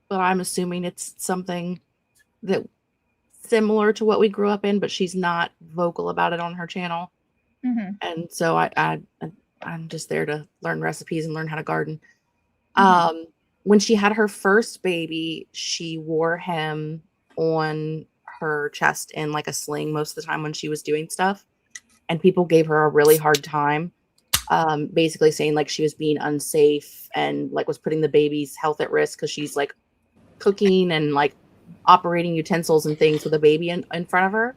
but I'm assuming it's something that similar to what we grew up in, but she's not vocal about it on her channel. Mm-hmm. And so I'm just there to learn recipes and learn how to garden. Mm-hmm. When she had her first baby, she wore him on her chest in like a sling most of the time when she was doing stuff, and people gave her a really hard time, basically saying like she was being unsafe and like was putting the baby's health at risk because she's like cooking and like operating utensils and things with a baby in front of her.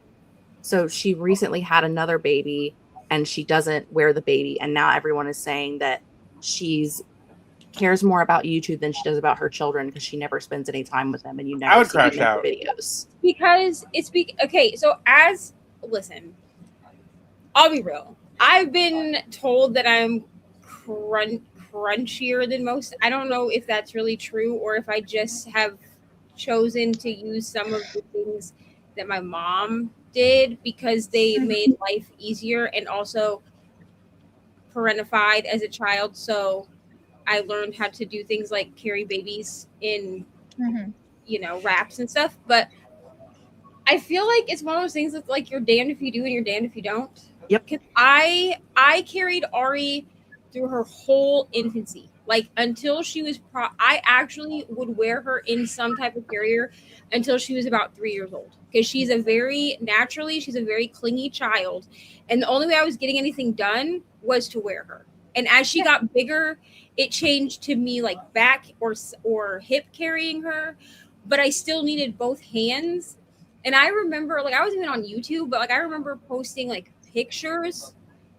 So she recently had another baby and she doesn't wear the baby, and now everyone is saying that she's cares more about YouTube than she does about her children because she never spends any time with them, and you never I would see them crash in out. the videos. Because it's okay. So listen, I'll be real. I've been told that I'm crunchier than most. I don't know if that's really true or if I just have chosen to use some of the things that my mom did because they made life easier, and also parentified as a child. So I learned how to do things like carry babies in, wraps and stuff. But I feel like it's one of those things that's like you're damned if you do and you're damned if you don't. Yep. Because I carried Ari through her whole infancy. Like until she was I actually would wear her in some type of carrier until she was about 3 years old. Because she's a very clingy child. And the only way I was getting anything done was to wear her. And as she got bigger, it changed to me like back or hip carrying her. But I still needed both hands. And I remember, like, I was even on YouTube, but like I remember posting like pictures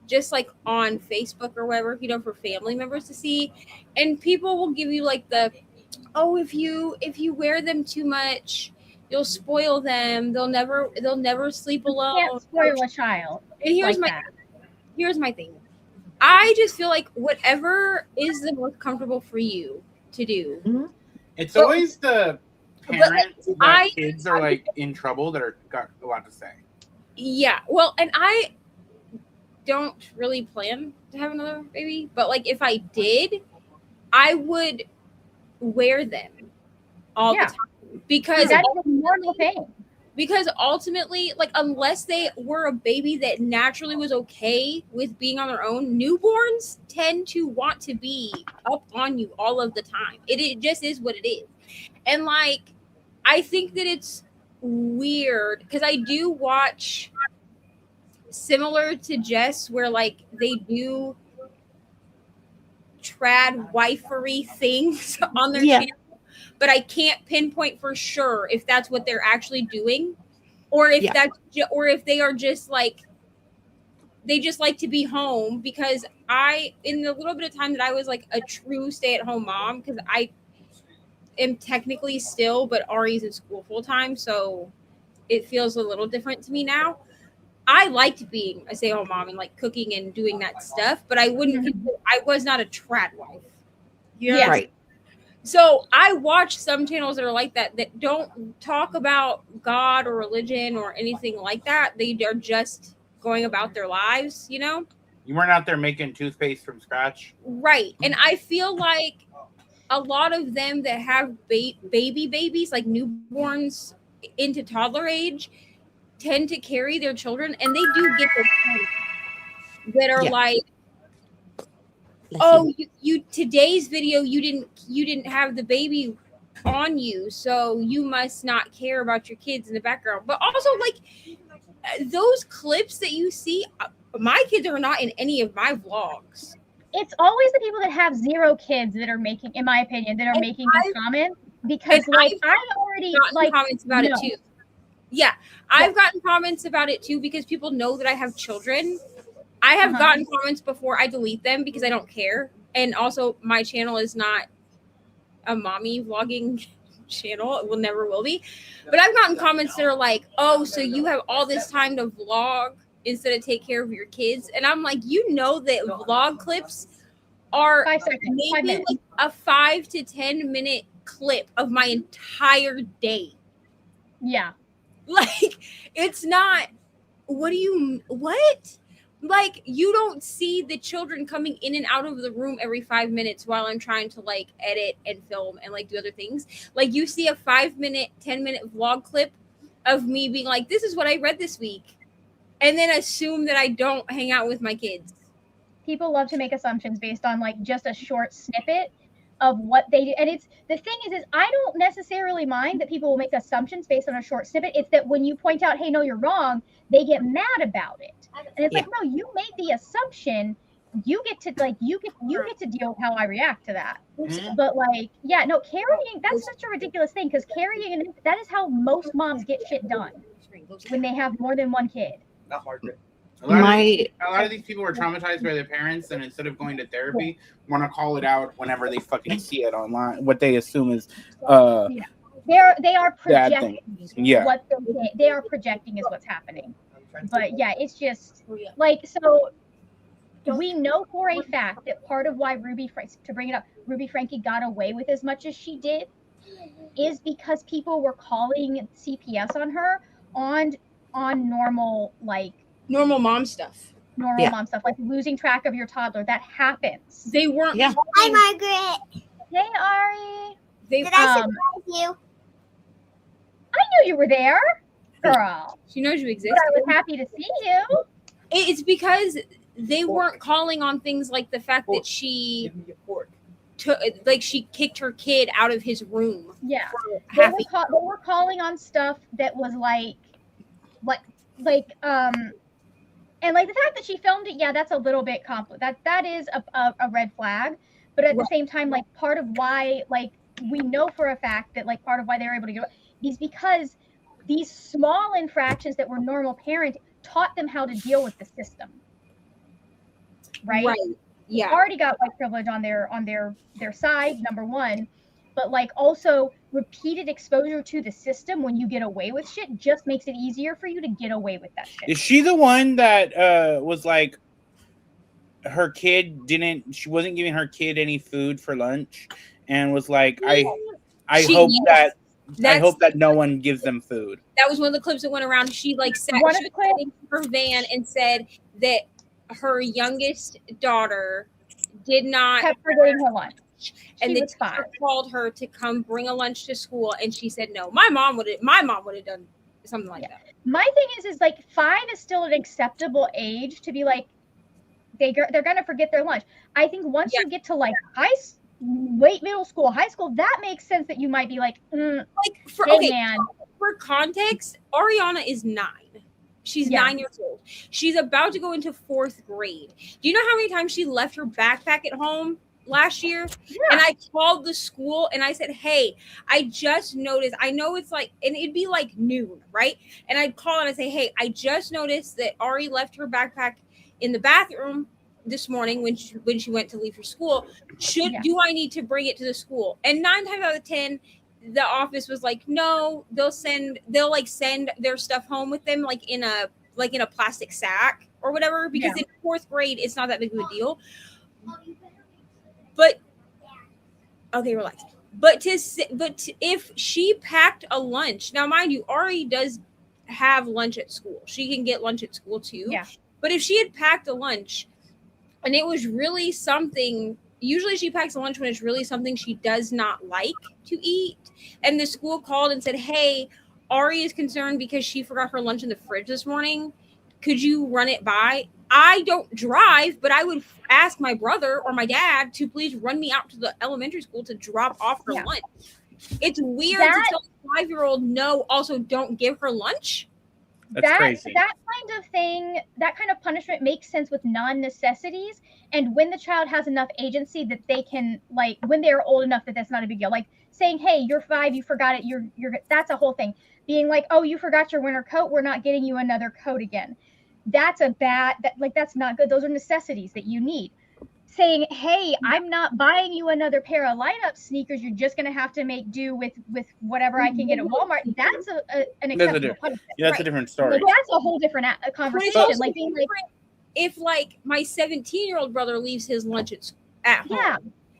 just like on Facebook or whatever, for family members to see. And people will give you like if you wear them too much, you'll spoil them. They'll never sleep alone. You can't spoil a child. And here's my thing. I just feel like whatever is the most comfortable for you to do. It's always the parents that kids are like in trouble that are got a lot to say. Yeah, well, and I don't really plan to have another baby, but like if I did, I would wear them all the time because that is a normal thing. Because ultimately, like, unless they were a baby that naturally was okay with being on their own, newborns tend to want to be up on you all of the time. It just is what it is. And like, I think that it's weird because I do watch similar to Jess where like they do trad wifery things on their channel. But I can't pinpoint for sure if that's what they're actually doing, or if or if they are just like they just like to be home. Because in the little bit of time that I was like a true stay-at-home mom, because I am technically still, but Ari's in school full time, so it feels a little different to me now. I liked being a stay-at-home mom and like cooking and doing that stuff, but I wouldn't. I was not a trad wife. Yeah, right. So I watch some channels that are like that don't talk about God or religion or anything like that. They are just going about their lives, You weren't out there making toothpaste from scratch. Right. And I feel like a lot of them that have babies, like newborns into toddler age, tend to carry their children, and they do get those parents that are like, oh, you today's video you didn't have the baby on you, so you must not care about your kids in the background. But also, like, those clips that you see, my kids are not in any of my vlogs. It's always the people that have 0 kids that are making, in my opinion, that are making these comments, because like I already like comments about it too. Yeah, I've gotten comments about it too because people know that I have children. I have gotten comments before I delete them because I don't care. And also, my channel is not a mommy vlogging channel. It never will be. But I've gotten comments that are like, "Oh, so you have all this time to vlog instead of take care of your kids?" And I'm like, you know that vlog clips are 5 seconds, 5 maybe like a 5 to 10 minute clip of my entire day. Yeah. Like, it's not, what? Like, you don't see the children coming in and out of the room every 5 minutes while I'm trying to like edit and film and like do other things. Like, you see a 5-minute, 10-minute vlog clip of me being like, this is what I read this week, and then assume that I don't hang out with my kids. People love to make assumptions based on like just a short snippet of what they do. And it's the thing is I don't necessarily mind that people will make assumptions based on a short snippet. It's that when you point out, hey, no, you're wrong, they get mad about it. And it's like, no, you made the assumption. You get to like you get to deal with how I react to that. But like, yeah, no, carrying, that's such a ridiculous thing, because carrying, that is how most moms get shit done when they have more than one kid. Not Margaret. A lot of these people are traumatized by their parents, and instead of going to therapy, want to call it out whenever they fucking see it online. What they assume is, they are projecting. Yeah, what they are projecting is what's happening. But yeah, it's just like, so we know for a fact that part of why Ruby Frankie got away with as much as she did is because people were calling CPS on her on normal, like normal mom stuff. Mom stuff, like losing track of your toddler. That happens. They weren't. Yeah. Hi, Margaret. Hey, Ari. Did I surprise you? I knew you were there, girl. She knows you exist. But I was happy to see you. It's because they weren't calling on things like the fact that she she kicked her kid out of his room. Yeah, they were calling on stuff that was and like the fact that she filmed it, yeah, that's a little bit complicated. That is a red flag. But at the same time, like, part of why, like, we know for a fact that like part of why they were able to get is because these small infractions that were normal parent taught them how to deal with the system. Right. Yeah. They already got white privilege on their side, number one. But like also repeated exposure to the system when you get away with shit just makes it easier for you to get away with that shit. Is she the one that was like her kid she wasn't giving her kid any food for lunch and was like, I hope that no one gives them food. That was one of the clips that went around. She like sat in her van and said that her youngest daughter did not kept forgetting her lunch. And the teacher called her to come bring a lunch to school, and she said no. My mom would have done something like that. My thing is like 5 is still an acceptable age to be like they're gonna forget their lunch. I think once you get to like late middle school, high school, that makes sense that you might be like, for context, Ariana is 9. She's 9 years old. She's about to go into 4th grade. Do you know how many times she left her backpack at home last year? And I called the school and I said, hey, I just noticed, I know it's like, and it'd be like noon, right? And I'd call and I'd say, hey, I just noticed that Ari left her backpack in the bathroom this morning when she went to leave for school. Do I need to bring it to the school? And 9 times out of 10, the office was like, no, they'll send their stuff home with them, like in a plastic sack or whatever, because in 4th grade, it's not that big of a deal. But okay, relax. But if she packed a lunch, now mind you, Ari does have lunch at school. She can get lunch at school too. Yeah. But if she had packed a lunch and it was really something, usually she packs a lunch when it's really something she does not like to eat, and the school called and said, hey, Ari is concerned because she forgot her lunch in the fridge this morning. Could you run it by? I don't drive, but I would ask my brother or my dad to please run me out to the elementary school to drop off her lunch. It's weird That- to tell a 5-year-old no, also don't give her lunch. That's crazy. That kind of thing, that kind of punishment makes sense with non-necessities, and when the child has enough agency that they can, like, when they're old enough that that's not a big deal. Like saying, "Hey, you're 5, you forgot it. You're that's a whole thing." Being like, "Oh, you forgot your winter coat. We're not getting you another coat again." That's that's not good. Those are necessities that you need. Saying, "Hey, I'm not buying you another pair of light up sneakers. You're just gonna have to make do with whatever I can get at Walmart." That's an acceptable punishment. Yeah, that's a different story. Like, that's a whole different conversation. Like being like, if like my 17-year-old brother leaves his lunch at home, yeah,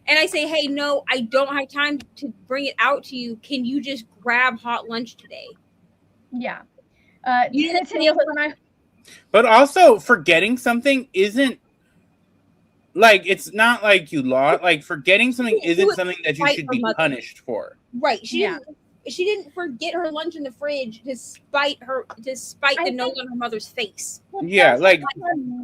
and I say, "Hey, no, I don't have time to bring it out to you. Can you just grab hot lunch today?" yeah. But also, forgetting something isn't like, it's not like you lost. Like, forgetting something isn't something that you should be punished for. Right. She didn't forget her lunch in the fridge despite the nose on her mother's face. Yeah, like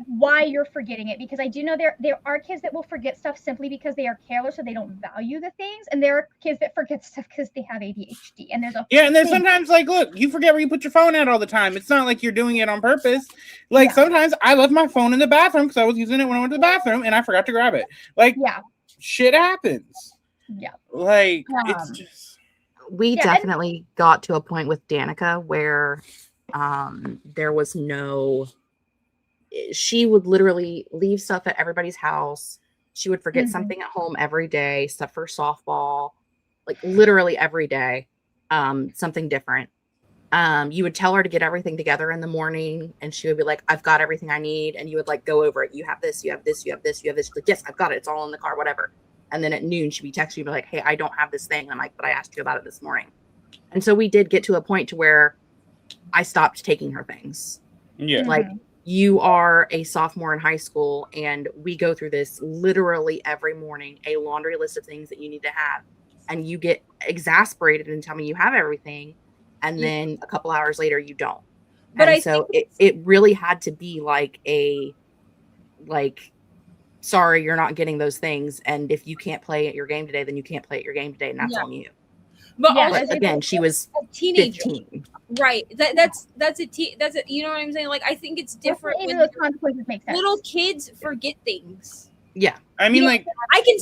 why you're forgetting it, because I do know there are kids that will forget stuff simply because they are careless or they don't value the things, and there are kids that forget stuff because they have ADHD. And and then sometimes, like, look, you forget where you put your phone at all the time. It's not like you're doing it on purpose. Like, sometimes I left my phone in the bathroom because I was using it when I went to the bathroom and I forgot to grab it. Like, shit happens. Yeah, like it's just. We definitely got to a point with Danica where there was no, she would literally leave stuff at everybody's house. She would forget something at home every day, stuff for softball, like literally every day, something different. You would tell her to get everything together in the morning and she would be like, "I've got everything I need." And you would like go over it. "You have this, you have this, you have this, you have this." She's like, "Yes, I've got it. It's all in the car, whatever." And then at noon, she'd be texting me like, "Hey, I don't have this thing." And I'm like, "But I asked you about it this morning." And so we did get to a point to where I stopped taking her things. Yeah. Like, you are a sophomore in high school and we go through this literally every morning, a laundry list of things that you need to have. And you get exasperated and tell me you have everything. And then a couple hours later, you don't. But it really had to be like sorry, you're not getting those things. And if you can't play at your game today, then you can't play at your game today. And that's on you. But again, she was a teenager. 15. Right. That's you know what I'm saying? Like, I think it's different when those consequences make sense. Little kids forget things. Yeah. I mean, like, I can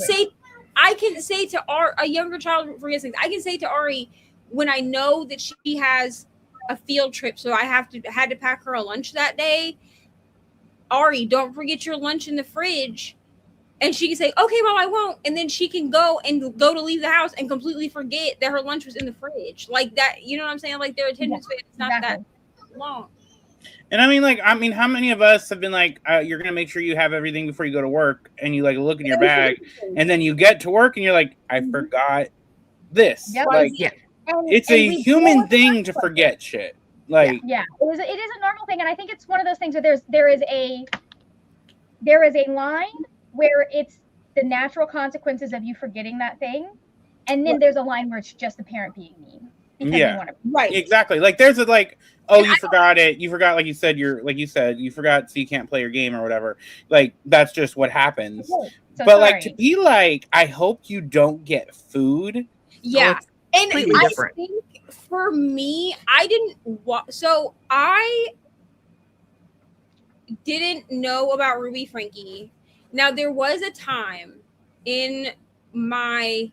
say to a younger child forgets things. I can say to Ari, when I know that she has a field trip, so I had to pack her a lunch that day, "Ari, don't forget your lunch in the fridge." And she can say, "Okay, Mom, I won't." And then she can go to leave the house and completely forget that her lunch was in the fridge. Like that, you know what I'm saying? Like, their attention span is not that long. And I mean, how many of us have been like, you're going to make sure you have everything before you go to work, and you like look in your bag, and then you get to work and you're like, "I forgot this." Yep. Like, it's a human thing to forget shit. Like, it is a normal thing, and I think it's one of those things where there is a line where it's the natural consequences of you forgetting that thing, and then there's a line where it's just the parent being mean because they want to. Right. Exactly. Like, there's a like, "Oh, you forgot it. You forgot," like you said, you forgot, so you can't play your game or whatever. Like, that's just what happens. So but sorry. Like, to be like, "I hope you don't get food." Yeah. And I different. think for me, I didn't know about Ruby Frankie. Now, there was a time in my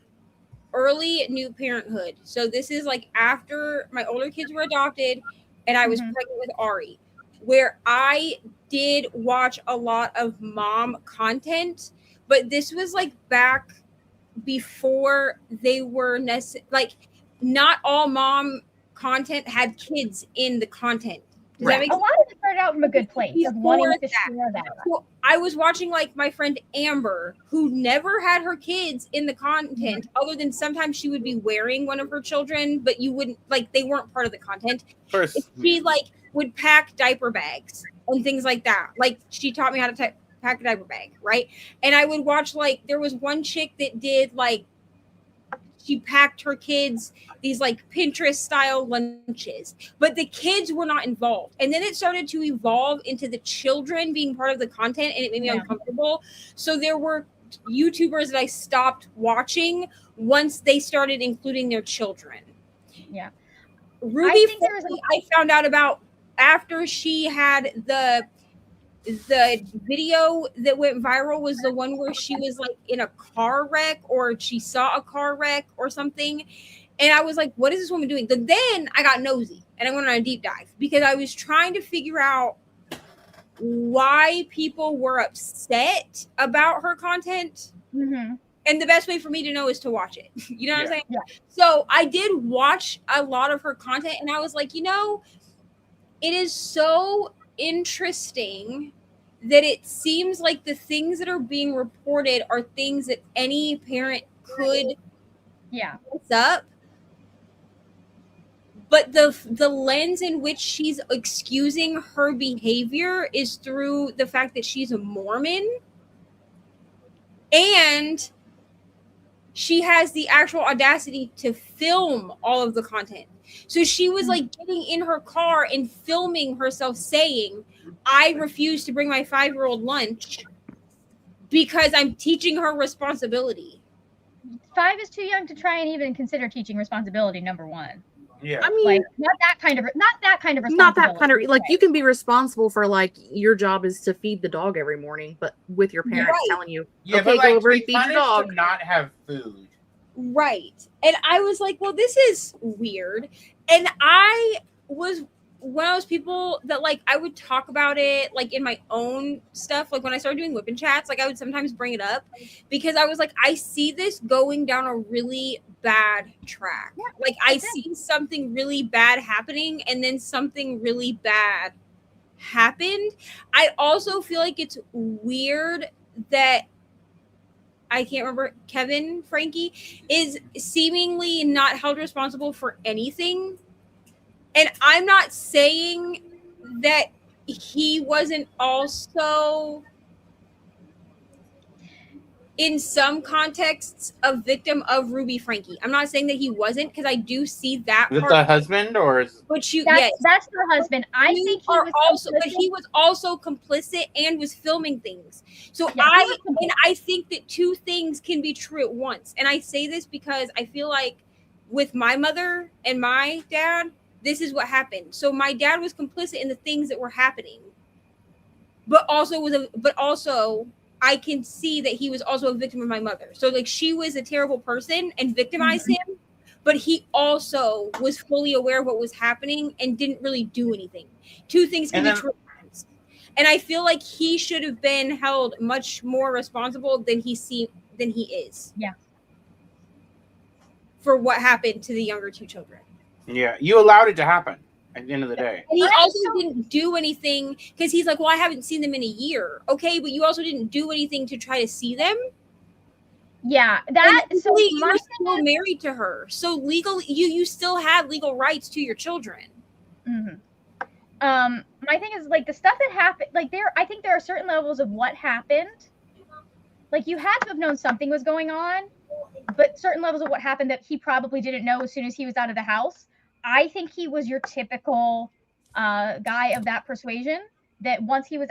early new parenthood. So this is like after my older kids were adopted and I was pregnant with Ari, where I did watch a lot of mom content, but this was like back before they were like, not all mom content had kids in the content. Does that make sense? A lot of it started out from a good place of wanting to share that. So I was watching like my friend Amber, who never had her kids in the content, other than sometimes she would be wearing one of her children, but you wouldn't, like, they weren't part of the content. First, she like would pack diaper bags and things like that. Like, she taught me how to pack a diaper bag, right? And I would watch, like, there was one chick that did like, she packed her kids these like Pinterest style lunches, but the kids were not involved. And then it started to evolve into the children being part of the content, and it made me uncomfortable. So there were YouTubers that I stopped watching once they started including their children. Yeah. Ruby Frankie, I found out about after she had the video that went viral was the one where she was like in a car wreck or she saw a car wreck or something. And I was like, what is this woman doing? But then I got nosy and I went on a deep dive because I was trying to figure out why people were upset about her content. Mm-hmm. And the best way for me to know is to watch it. You know what I'm saying? Yeah. So I did watch a lot of her content and I was like, it is so interesting that it seems like the things that are being reported are things that any parent could mess up. But the lens in which she's excusing her behavior is through the fact that she's a Mormon. And she has the actual audacity to film all of the content. So she was like getting in her car and filming herself saying, I refuse to bring my 5-year-old lunch because I'm teaching her responsibility. 5 is too young to try and even consider teaching responsibility, number one. Yeah. I mean, like not that kind of responsibility. Not that kind of like you can be responsible for like your job is to feed the dog every morning, but with your parents telling you, okay, go over and feed your dog. To not have food. Right. And I was like, well, this is weird. And I was one of those people that like I would talk about it like in my own stuff. Like when I started doing whipping chats, like I would sometimes bring it up because I was like, I see this going down a really bad track. Yeah, like I see something really bad happening and then something really bad happened. I also feel like it's weird that I can't remember, Kevin Frankie is seemingly not held responsible for anything. And I'm not saying that he wasn't also, in some contexts, a victim of Ruby Frankie. I'm not saying that he wasn't, because I do see that part. Is it the husband or is that's the husband. I think he was also, but he was also complicit and was filming things. So I think that two things can be true at once. And I say this because I feel like with my mother and my dad, this is what happened. So my dad was complicit in the things that were happening, but also I can see that he was also a victim of my mother. So like she was a terrible person and victimized him, but he also was fully aware of what was happening and didn't really do anything. Two things can be true. And I feel like he should have been held much more responsible than he is. Yeah. For what happened to the younger two children. Yeah, you allowed it to happen at the end of the day. And he also didn't do anything because he's like, well, I haven't seen them in a year. Okay, but you also didn't do anything to try to see them. Yeah, so you're still married to her. So legally, you still have legal rights to your children. Mm-hmm. My thing is like the stuff that happened, like I think there are certain levels of what happened. Like you had to have known something was going on, but certain levels of what happened that he probably didn't know as soon as he was out of the house. I think he was your typical guy of that persuasion that once he was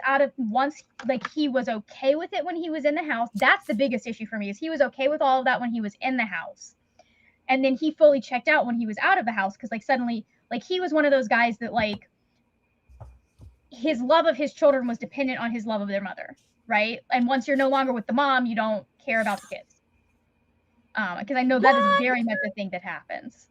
he was okay with it when he was in the house. That's the biggest issue for me is he was okay with all of that when he was in the house. And then he fully checked out when he was out of the house because like suddenly like he was one of those guys that like his love of his children was dependent on his love of their mother, right? And once you're no longer with the mom, you don't care about the kids. Because I know that is very much a thing that happens.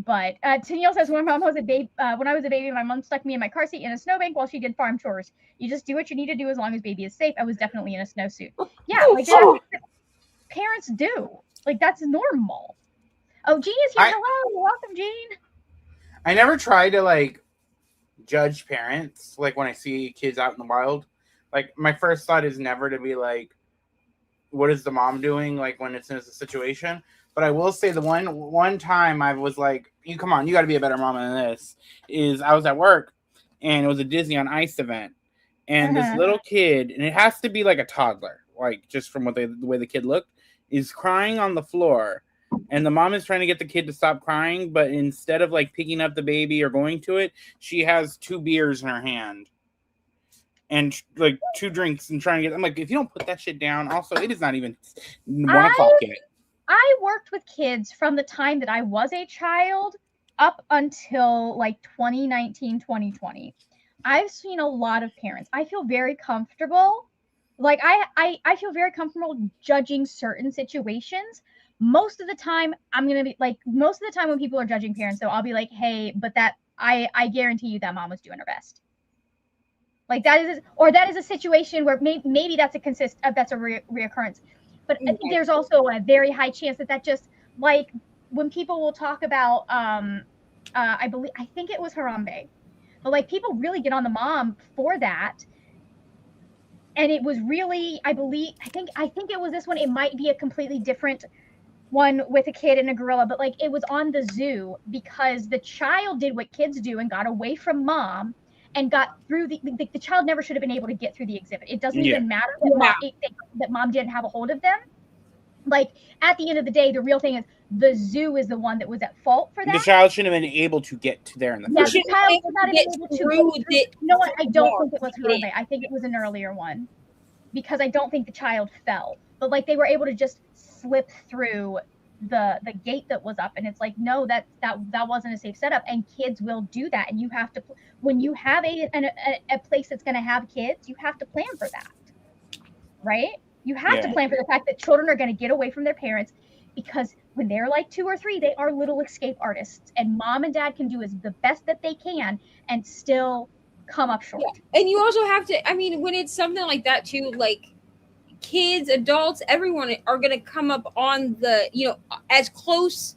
But Tennille says, when I was a baby, my mom stuck me in my car seat in a snowbank while she did farm chores. You just do what you need to do as long as baby is safe. I was definitely in a snowsuit. Yeah, like parents do. Like that's normal. Oh, Jean is here. Hello, welcome, Jean. I never try to like judge parents. Like when I see kids out in the wild, like my first thought is never to be like, what is the mom doing? Like when it's in a situation. But I will say the one time I was like, you come on, you got to be a better mama than this. Is I was at work and it was a Disney on Ice event, and this little kid, and it has to be like a toddler, like just from the way the kid looked, is crying on the floor, and the mom is trying to get the kid to stop crying, but instead of like picking up the baby or going to it, she has 2 beers in her hand, and like 2 drinks and trying to get. I'm like, if you don't put that shit down. Also, it is not even 1 o'clock yet. I worked with kids from the time that I was a child up until like 2019, 2020. I've seen a lot of parents. I feel very comfortable. Like I feel very comfortable judging certain situations. Most of the time, I'm gonna be like, most of the time when people are judging parents, though, I'll be like, hey, but that I guarantee you that mom was doing her best. Like that is a situation where maybe that's a reoccurrence. But there's also a very high chance that just, like, when people will talk about I think it was Harambe, but like people really get on the mom for that. And it was really, I think it was this one. It might be a completely different one with a kid and a gorilla, but like it was on the zoo because the child did what kids do and got away from mom and got through the child never should have been able to get through the exhibit. It doesn't even matter that mom didn't have a hold of them. Like at the end of the day, the real thing is the zoo is the one that was at fault for that. The child shouldn't have been able to get to there in the first place. The child was not able to go through. You know what? I don't think it was Harambe. I think it was an earlier one because I don't think the child fell. But like they were able to just slip through the gate that was up, and it's like, no, that wasn't a safe setup, and kids will do that. And you have to, when you have a place that's going to have kids, you have to plan for that, right? You have to plan for the fact that children are going to get away from their parents, because when they're like 2 or 3, they are little escape artists, and mom and dad can do the best that they can and still come up short. Yeah. And you also have to, I mean, when it's something like that too, like kids, adults, everyone are going to come up on the, you know, as close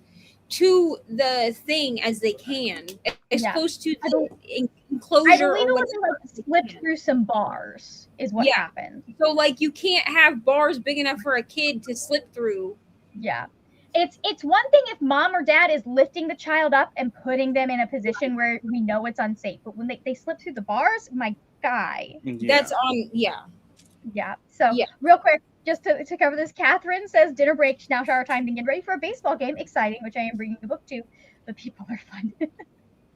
to the thing as they can, as close to the enclosure. I believe it was like slipped through some bars is what happened. So like you can't have bars big enough for a kid to slip through. Yeah. It's one thing if mom or dad is lifting the child up and putting them in a position where we know it's unsafe, but when they slip through the bars, my guy. That's on, Yeah. So real quick, just to cover this, Catherine says dinner break, now shower time, to get ready for a baseball game. Exciting, which I am bringing the book to, but people are fun.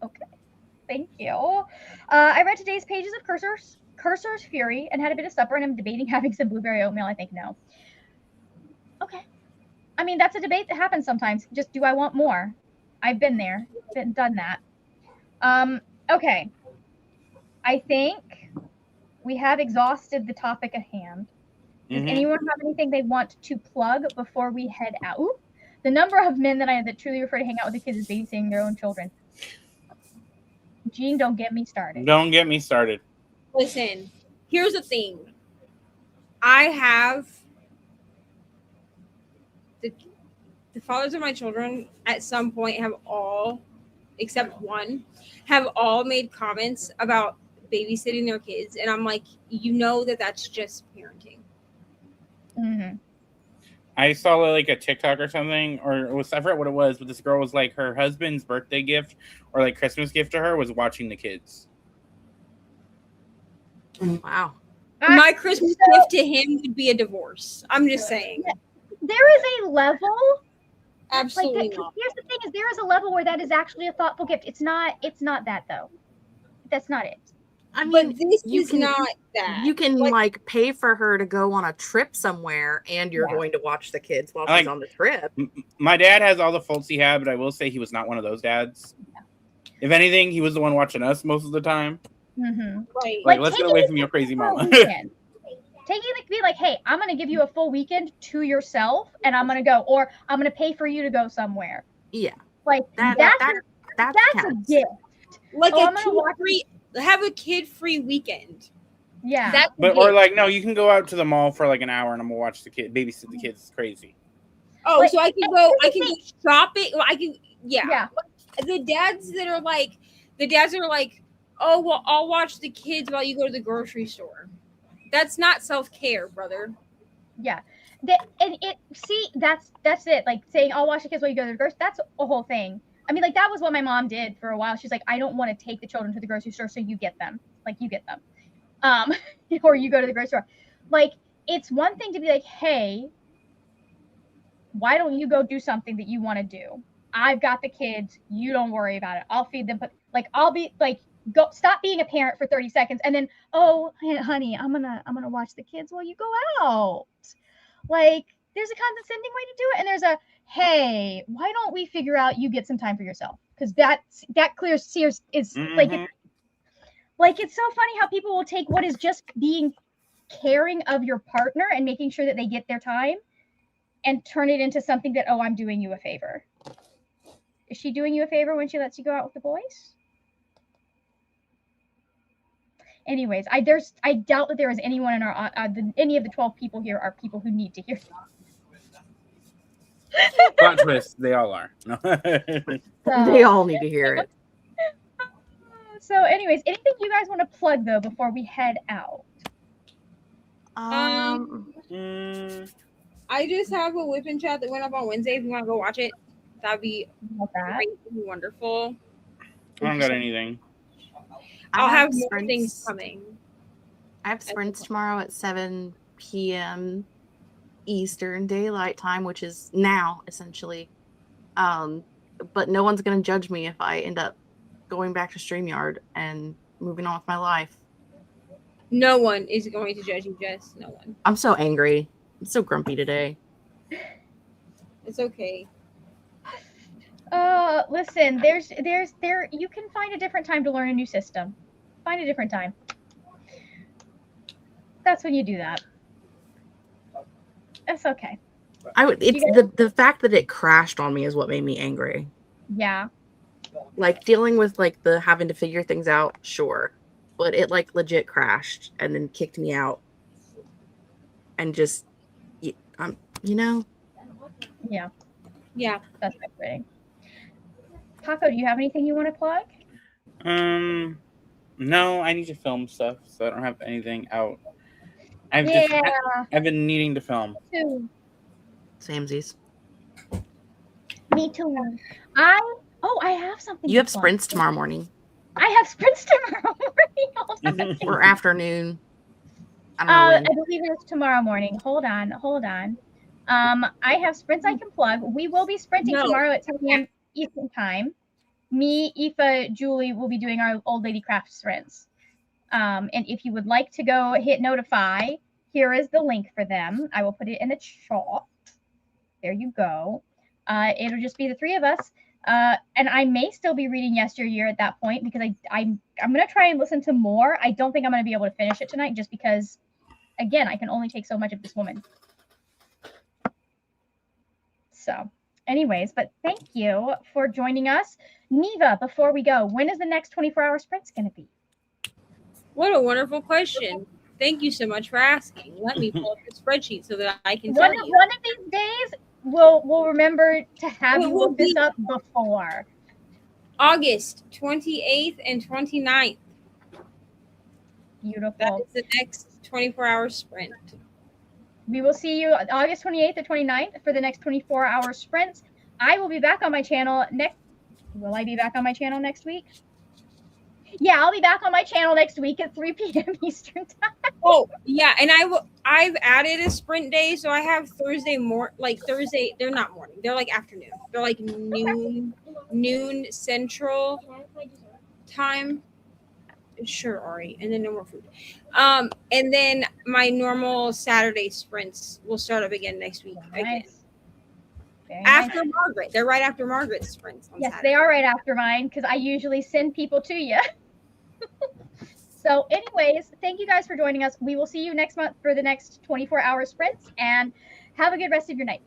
Okay. Thank you. I read today's pages of Cursor's Fury and had a bit of supper, and I'm debating having some blueberry oatmeal. I think no. Okay. I mean, that's a debate that happens sometimes. Just, do I want more? I've been there, done that. Okay. I think we have exhausted the topic at hand. Does anyone have anything they want to plug before we head out? Ooh, the number of men that truly prefer to hang out with the kids is babysitting their own children. Gene, don't get me started. Don't get me started. Listen, here's the thing. I have the fathers of my children at some point have all, except one, have all made comments about babysitting their kids, and I'm like, you know that's just parenting. I saw like a TikTok or something, or it was, I forgot what it was, but this girl was like, her husband's birthday gift or like Christmas gift to her was watching the kids. Wow. My Christmas gift to him would be a divorce. I'm just saying. There is a level. Absolutely like not. Here's the thing: is there is a level where that is actually a thoughtful gift. It's not that though. That's not it. I mean, but this is not that. You can like pay for her to go on a trip somewhere, and you're going to watch the kids while she's on the trip. My dad has all the faults he had, but I will say he was not one of those dads. Yeah. If anything, he was the one watching us most of the time. Right. Like let's get away from your crazy mama. Taking it to be like, hey, I'm gonna give you a full weekend to yourself, and I'm gonna go, or I'm gonna pay for you to go somewhere. Yeah. Like that's a gift. Like have a kid-free weekend. Yeah. Or like, no, you can go out to the mall for like an hour and I'm gonna watch the kid, babysit the kids. It's crazy. Oh, like, so I can go shopping. I can, yeah. The dads are like, oh, well, I'll watch the kids while you go to the grocery store. That's not self-care, brother. Yeah. That's it. Like saying, I'll watch the kids while you go to the grocery. That's a whole thing. I mean, like that was what my mom did for a while. She's like, I don't want to take the children to the grocery store, so you get them. Like you get them. Or you go to the grocery store. Like, it's one thing to be like, hey, why don't you go do something that you want to do? I've got the kids. You don't worry about it. I'll feed them. But like, I'll be like, Go stop being a parent for 30 seconds and then, oh, honey, I'm gonna watch the kids while you go out. Like, there's a condescending way to do it, and there's a, hey, why don't we figure out you get some time for yourself? Because that clear sears is like it's so funny how people will take what is just being caring of your partner and making sure that they get their time and turn it into something that, oh, I'm doing you a favor. Is she doing you a favor when she lets you go out with the boys? Anyways, I doubt that there is anyone in our any of the 12 people here are people who need to hear. Plot twist, they all are. They all need to hear it. So, anyways, anything you guys want to plug though before we head out? I just have a whipping chat that went up on Wednesday. If you want to go watch it, that'd be great and wonderful. I don't got anything. I'll have more things coming. I have sprints tomorrow at 7 p.m. Eastern Daylight Time, which is now essentially. But no one's gonna judge me if I end up going back to StreamYard and moving on with my life. No one is going to judge you, Jess. No one. I'm so angry. I'm so grumpy today. It's okay. Listen, there you can find a different time to learn a new system. Find a different time. That's when you do that. It's okay. It's the fact that it crashed on me is what made me angry. Yeah. Like dealing with like the having to figure things out, sure. But it like legit crashed and then kicked me out. And just you know? Yeah. Yeah. That's frustrating. Paco, do you have anything you want to plug? No, I need to film stuff, so I don't have anything out. I've been needing to film. Too. Samesies. Me too. I have something. You have sprints tomorrow morning. I have sprints tomorrow morning. Or afternoon. I don't know when. I believe it's tomorrow morning. Hold on. I have sprints I can plug. We will be sprinting tomorrow at 10 p.m. Eastern time. Me, Aoife, Julie will be doing our Old Lady Craft sprints. And if you would like to go hit notify, here is the link for them. I will put it in the chat. There you go. It'll just be the three of us. And I may still be reading Yesteryear at that point because I'm going to try and listen to more. I don't think I'm going to be able to finish it tonight just because, again, I can only take so much of this woman. So, anyways, but thank you for joining us. Neva, before we go, when is the next 24-hour sprint going to be? What a wonderful question. Thank you so much for asking. Let me pull up the spreadsheet so that I can tell you. One of these days, we'll remember to have you look this up before. August 28th and 29th. Beautiful. That is the next 24-hour sprint. We will see you August 28th or 29th for the next 24-hour sprints. I will be back on my channel next. Will I be back on my channel next week? Yeah, I'll be back on my channel next week at 3 p.m. Eastern time. Oh, yeah, and I've added a sprint day, so I have Thursday Thursday, they're not morning. They're like afternoon. They're like noon central time. Sure, Ari, and then no more food. And then my normal Saturday sprints will start up again next week. Nice. After Margaret. They're right after Margaret's sprints on Yes, Saturday. they are right after mine because I usually send people to you. So anyways, thank you guys for joining us. We will see you next month for the next 24-hour sprints, and have a good rest of your night.